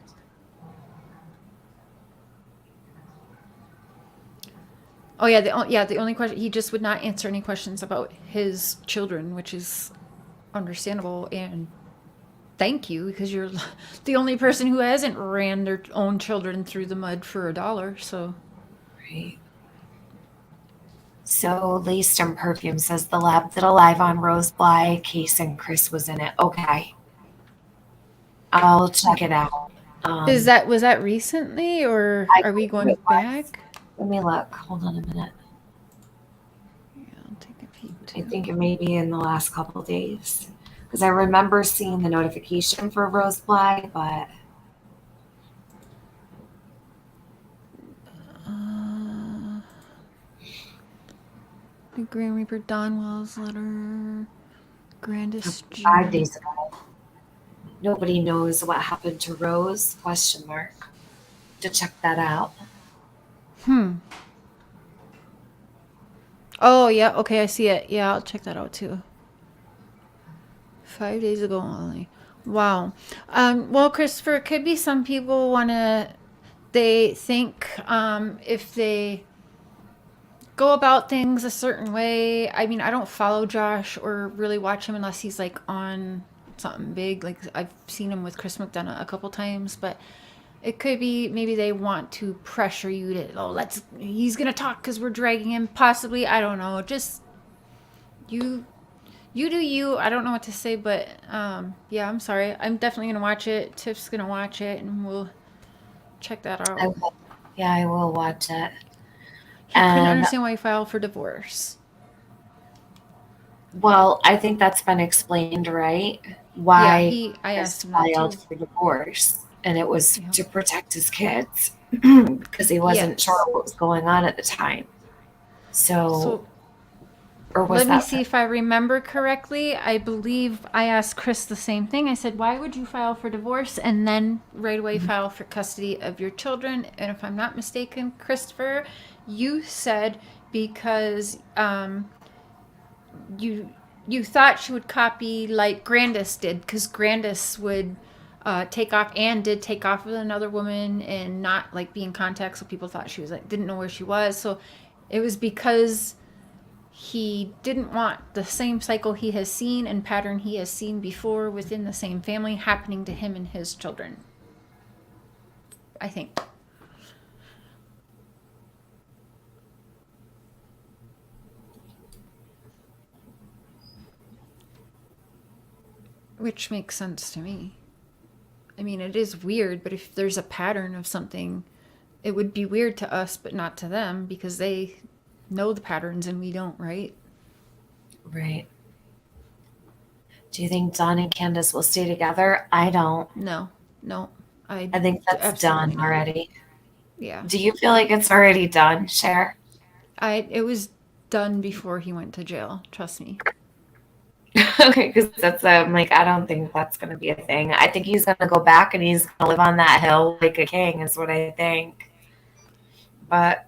Oh yeah, the only question, he just would not answer any questions about his children, which is understandable, and thank you, because you're the only person who hasn't ran their own children through the mud for $1. So, right. So Laced and Perfume says the lab did a live on Rose Bly case and Chris was in it. Okay, I'll check it out. was that recently, or are we going back? Let me look. Hold on a minute. Yeah, I'll take a peek. I think it may be in the last couple of days. Because I remember seeing the notification for Rose Bly, but... The Grand Reaper Donwell's letter. Grandest 5 days ago. Nobody knows what happened to Rose? Question mark. To check that out. Oh, yeah. Okay, I see it. Yeah, I'll check that out too. 5 days ago only. Wow. Well, Christopher, it could be some people they think if they go about things a certain way. I mean, I don't follow Josh or really watch him unless he's like on something big. Like I've seen him with Chris McDonough a couple times, but it could be maybe they want to pressure you to, he's going to talk because we're dragging him. Possibly. I don't know. Just you do you. I don't know what to say, but yeah, I'm sorry. I'm definitely going to watch it. Tiff's going to watch it, and we'll check that out. I will watch it. He couldn't understand why he filed for divorce. Well, I think that's been explained, right? Why I asked him filed that for divorce, and it was to protect his kids because he wasn't sure what was going on at the time. So or was let me see if I remember correctly. I believe I asked Chris the same thing. I said, why would you file for divorce and then right away file for custody of your children? And if I'm not mistaken, Christopher, you said because you thought she would copy like Grandis did, because Grandis would take off and did take off with another woman and not like be in contact, so people thought she was like didn't know where she was. So it was because he didn't want the same cycle he has seen and pattern he has seen before within the same family happening to him and his children, I think. Which makes sense to me. I mean, it is weird, but if there's a pattern of something, it would be weird to us, but not to them, because they know the patterns and we don't, right? Right. Do you think Don and Candace will stay together? I don't. No. I think that's done already. Yeah. Do you feel like it's already done, Cher? It was done before he went to jail. Trust me. Okay, because that's I'm like, I don't think that's going to be a thing. I think he's going to go back and he's going to live on that hill like a king is what I think. But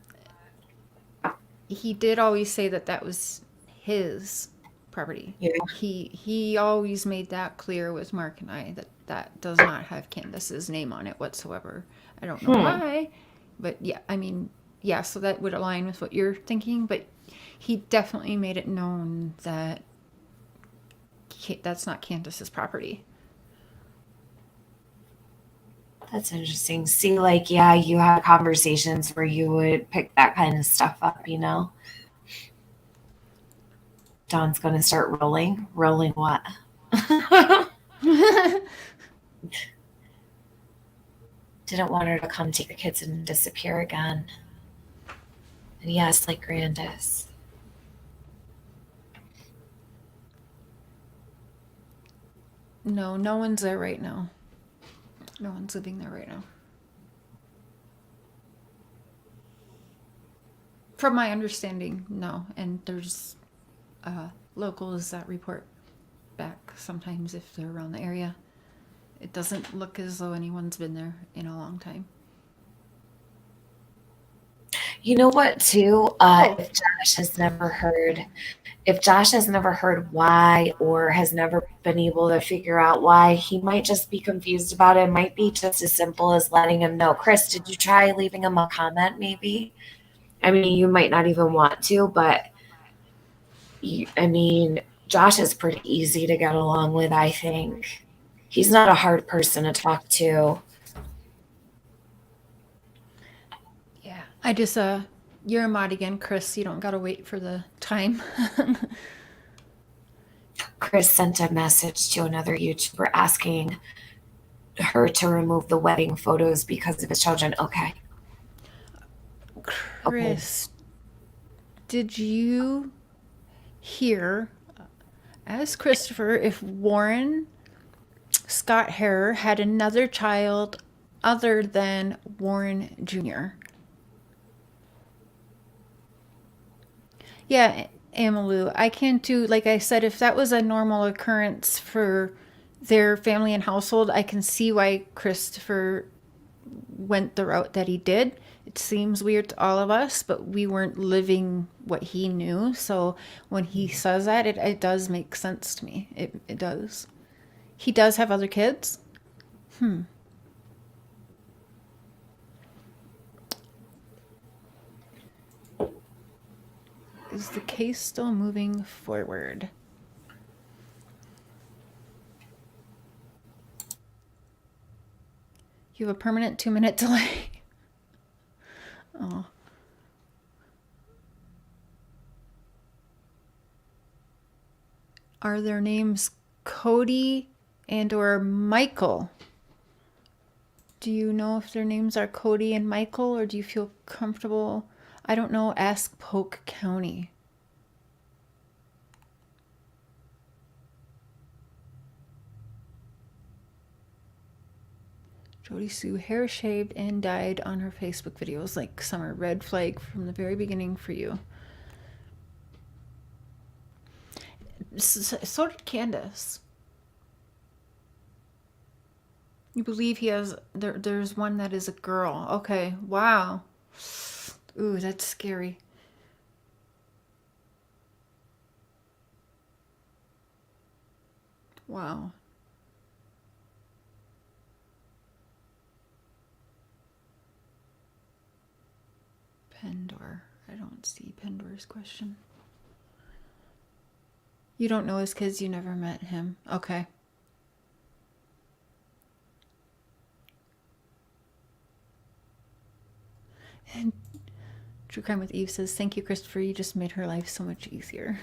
he did always say that was his property. Yeah. He always made that clear with Mark and I that does not have Candace's name on it whatsoever. I don't know why, but yeah, I mean, yeah, so that would align with what you're thinking, but he definitely made it known that that's not Candace's property. That's interesting. See, like, yeah, you had conversations where you would pick that kind of stuff up, you know? Dawn's going to start rolling. Rolling what? Didn't want her to come take the kids and disappear again. And yes, like Grandis. No, no one's there right now. No one's living there right now. From my understanding, no. And there's locals that report back sometimes if they're around the area. It doesn't look as though anyone's been there in a long time. You know what, too? If Josh has never heard why or has never been able to figure out why, he might just be confused about it. It might be just as simple as letting him know, Chris, did you try leaving him a comment maybe? I mean, you might not even want to, but Josh is pretty easy to get along with, I think. He's not a hard person to talk to. Yeah. I just, you're a mod again, Chris. You don't got to wait for the time. Chris sent a message to another YouTuber asking her to remove the wedding photos because of his children. Okay. Chris, did you hear, as Christopher, if Warren Scott Harrer had another child other than Warren Jr.? Yeah, Amalu, I can too. Like I said, if that was a normal occurrence for their family and household, I can see why Christopher went the route that he did. It seems weird to all of us, but we weren't living what he knew. So when he says that, it does make sense to me. It does. He does have other kids? Is the case still moving forward? You have a permanent 2-minute delay. Oh. Are their names Cody and or Michael? Do you know if their names are Cody and Michael, or do you feel comfortable? I don't know. Ask Polk County. JodieSue hair shaved and dyed on her Facebook videos like summer. Red flag from the very beginning for you. So did Candace. You believe he has... There's one that is a girl. Okay, wow. Ooh, that's scary. Wow. Pendor. I don't see Pendor's question. You don't know his kids, you never met him. Okay. And True Crime with Eve says, thank you, Christopher. You just made her life so much easier.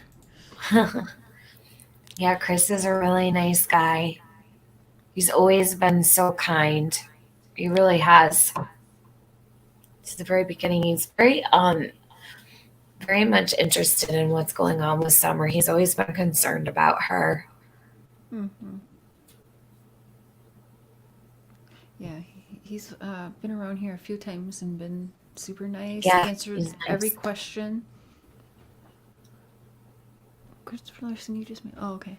Yeah, Chris is a really nice guy. He's always been so kind. He really has. To the very beginning, he's very much interested in what's going on with Summer. He's always been concerned about her. Mm-hmm. Yeah, he's been around here a few times and been super nice. Yeah, Answered he's nice. every question. Christopher Larson, you just made... Oh, okay.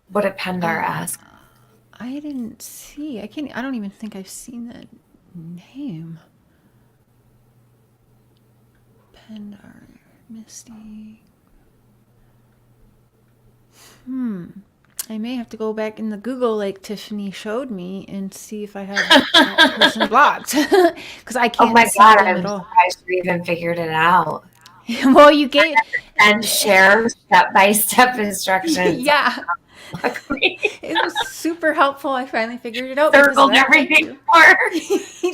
What did Pendar ask? I didn't see. I don't even think I've seen that name. Pendar, Misty. I may have to go back in the Google like Tiffany showed me and see if I have that person blocked. Because I can't see them I'm at all. surprised you even figured it out. Well, you gave... And share step-by-step instructions. Yeah. It was super helpful. I finally figured it out. Circled everything for her.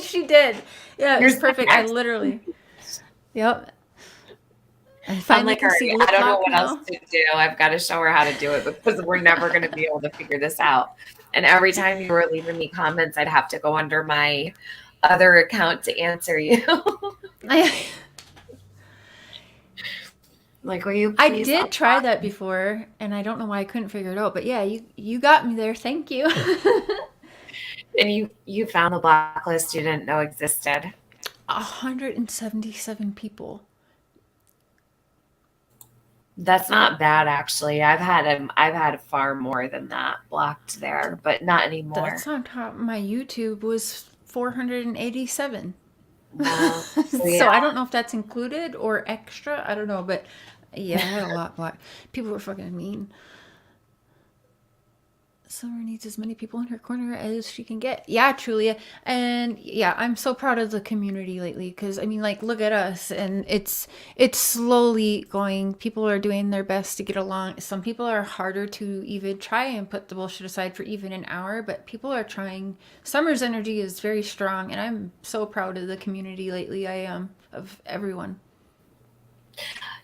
She did. Yeah, it was perfect. I next. literally... Yep. I I'm finally like, can see I lip don't know lock what now. else to do. I've got to show her how to do it because we're never going to be able to figure this out. And every time you were leaving me comments, I'd have to go under my other account to answer you. Like, will you I please did try unblock that me? before, and I don't know why I couldn't figure it out. But yeah, you got me there. Thank you. And you found the blacklist you didn't know existed. 177 people. That's not bad, actually. I've had far more than that blocked there, but not anymore. That's on top. My YouTube was 487. Wow. So Yeah. I don't know if that's included or extra. I don't know, but yeah, I had a lot blocked. People were fucking mean. Summer needs as many people in her corner as she can get. Yeah, truly. And yeah, I'm so proud of the community lately because I mean, like, look at us, and it's slowly going. People are doing their best to get along. Some people are harder to even try and put the bullshit aside for even an hour, but people are trying. Summer's energy is very strong, and I'm so proud of the community lately. I am, of everyone.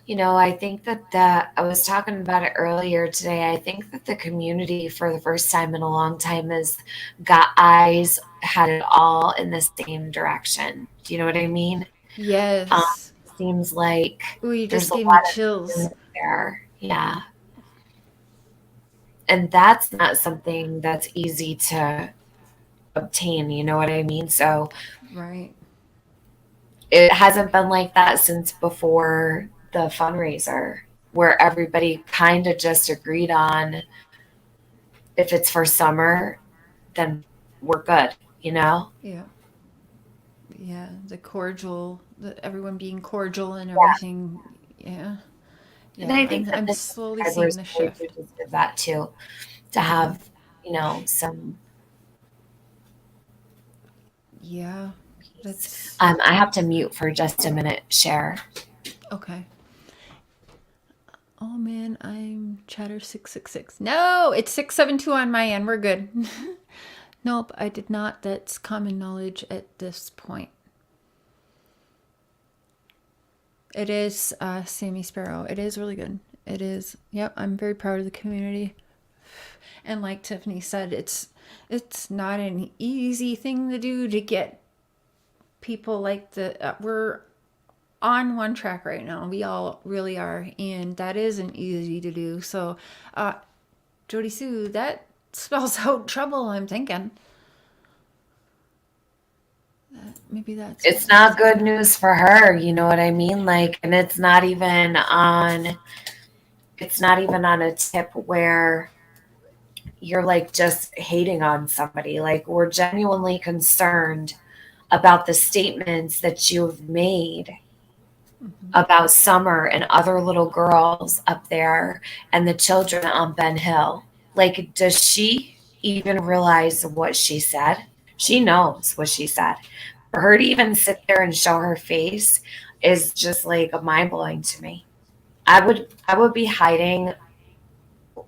You know, I think that I was talking about it earlier today. I think that the community, for the first time in a long time, has got eyes, had it all in the same direction. Do you know what I mean? Yes. Seems like Ooh, you just there's a gave me lot of chills. movement there. Yeah. And that's not something that's easy to obtain. You know what I mean? So Right. it hasn't been like that since before the fundraiser, where everybody kind of just agreed on, if it's for summer, then we're good, you know? Yeah. Yeah, the cordial, everyone being cordial and everything. Yeah. And I think I'm that the slowly seeing subscribers the really shift. do deserve that too, to have, you know, some. Yeah, that's I have to mute for just a minute, Cher. okay. Oh man, I'm chatter 666. No, it's 672 on my end. We're good. Nope, I did not. That's common knowledge at this point. It is Sammy Sparrow. It is really good. It is. Yep, I'm very proud of the community. And like Tiffany said, it's not an easy thing to do to get people like we're on one track right now. We all really are, and that isn't easy to do. So, JodieSue, that spells out trouble, I'm thinking. Maybe that's It's not good news for her, you know what I mean? Like, and it's not even on a tip where you're like just hating on somebody. Like, we're genuinely concerned about the statements that you've made about Summer and other little girls up there and the children on Ben Hill. Like, does she even realize what she said? She knows what she said. For her to even sit there and show her face is just like mind-blowing to me. I would be hiding,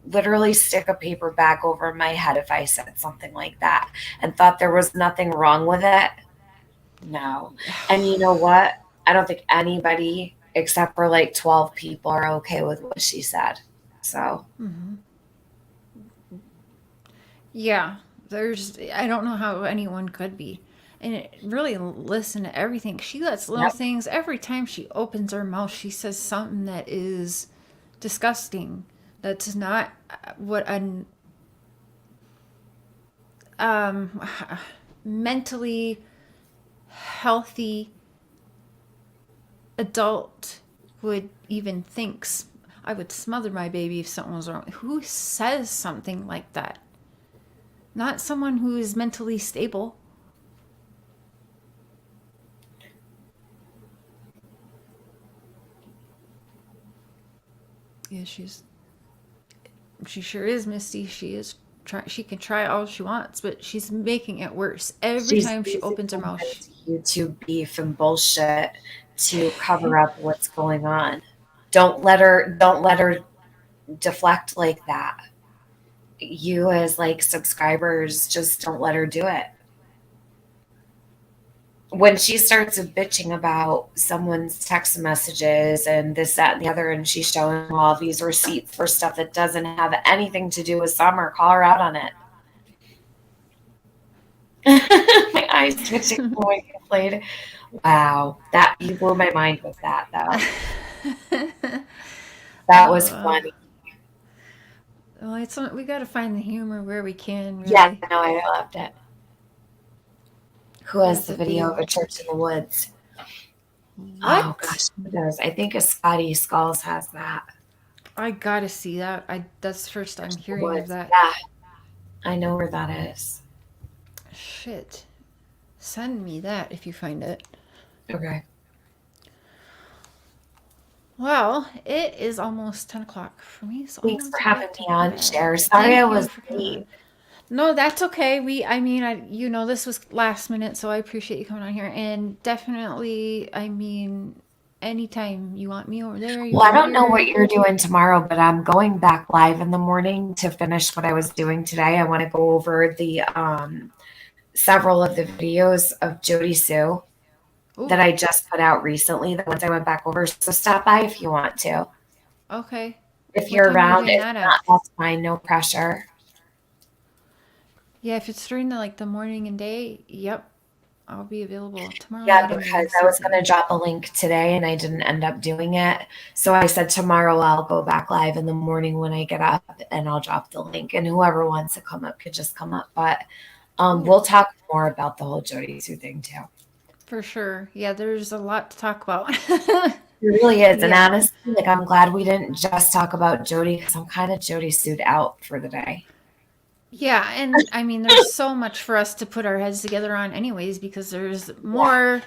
literally stick a paper bag over my head if I said something like that and thought there was nothing wrong with it. No. And you know what? I don't think anybody except for like 12 people are okay with what she said. So yeah, I don't know how anyone could be. And really listen to everything. She lets little things, every time she opens her mouth, she says something that is disgusting. That's not what a mentally healthy adult would even think. I would smother my baby if something was wrong. Who says something like that? Not someone who is mentally stable. Yeah, she sure is, Misty. She can try all she wants, but she's making it worse every time she opens her mouth. YouTube beef and bullshit to cover up what's going on. Don't let her deflect like that. You as like subscribers, just don't let her do it. When she starts bitching about someone's text messages and this, that, and the other, and she's showing all these receipts for stuff that doesn't have anything to do with Summer, call her out on it. My eyes twitching when you played. Wow, that you blew my mind with that, though. That was funny. Well, we got to find the humor where we can. Really. Yeah, no, I loved it. Who has That's the a video of big- a church in the woods? What? Oh gosh, who does? I think a Scotty Skulls has that. I gotta see that. That's the first I'm hearing of Woods. that. Yeah, I know where that is. Shit. Send me that if you find it. Okay. Well, it is almost 10 o'clock for me. So Thanks I'm for gonna having get me to on, bed. Cher. Sorry Thank I you was for coming late. on. No, that's okay. This was last minute, so I appreciate you coming on here. And definitely, anytime you want me over there. Well, I don't know what you're doing tomorrow, but I'm going back live in the morning to finish what I was doing today. I want to go over the several of the videos of JodieSue that I just put out recently, the ones I went back over. So stop by if you want to. Okay. If What you're time are you around, doing if that not, at? that's fine. No pressure. Yeah, if it's during the morning and day, yep, I'll be available tomorrow. Yeah, night. because I was going to drop a link today and I didn't end up doing it. So I said tomorrow I'll go back live in the morning when I get up and I'll drop the link. And whoever wants to come up could just come up. But we'll talk more about the whole JodieSue thing too. For sure. Yeah, there's a lot to talk about. It really is. And Yeah. honestly, I'm glad we didn't just talk about Jodie because I'm kind of JodieSued out for the day. Yeah, and there's so much for us to put our heads together on anyways, because there's more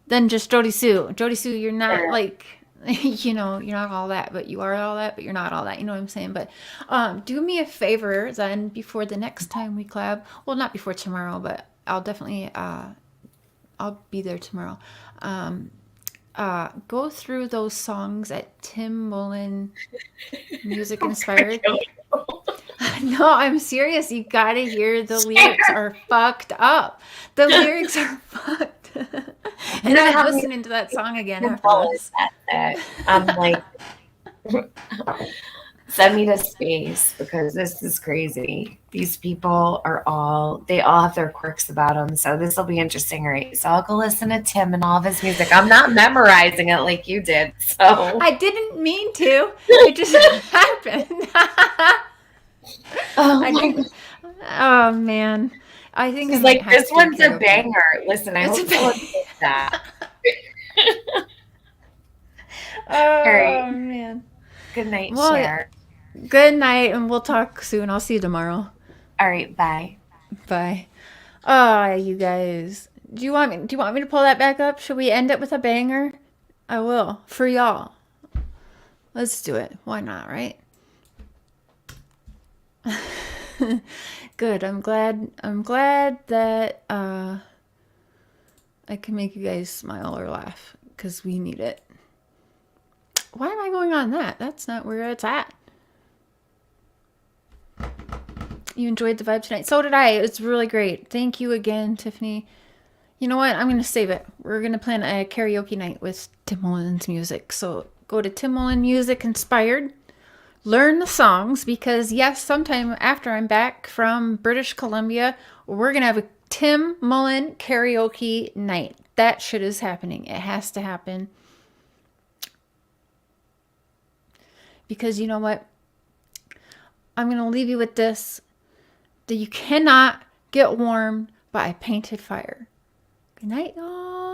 than just JodieSue. JodieSue, you're not you're not all that, but you are all that, but you're not all that. You know what I'm saying? But do me a favor then before the next time we collab. Well, not before tomorrow, but I'll definitely I'll be there tomorrow. Go through those songs that Tim Mullen music inspired. No, I'm serious. You gotta hear the lyrics are fucked up. The lyrics are fucked. And I'm listening to that song again after this. I'm like, send me to space because this is crazy. These people they all have their quirks about them. So this will be interesting, right? So I'll go listen to Tim and all of his music. I'm not memorizing it like you did. So I didn't mean to. It just happened. Oh man. I think it's like this one's a banger. Listen, I hope someone knows that. Oh man. Good night, Well, Cher. Good night, and we'll talk soon. I'll see you tomorrow. All right, bye. Bye. You guys. Do you want me to pull that back up? Should we end it with a banger? I will. For y'all. Let's do it. Why not, right? Good. I'm glad that I can make you guys smile or laugh, because we need it. Why am I going on that? That's not where it's at. You enjoyed the vibe tonight. So did I. It's really great. Thank you again, Tiffany. You know what? I'm going to save it. We're going to plan a karaoke night with Tim Mullen's music. So go to Tim Mullen Music Inspired. Learn the songs, because yes, sometime after I'm back from British Columbia, we're going to have a Tim Mullen karaoke night. That shit is happening. It has to happen. Because you know what? I'm going to leave you with this. That you cannot get warmed by a painted fire. Good night, y'all.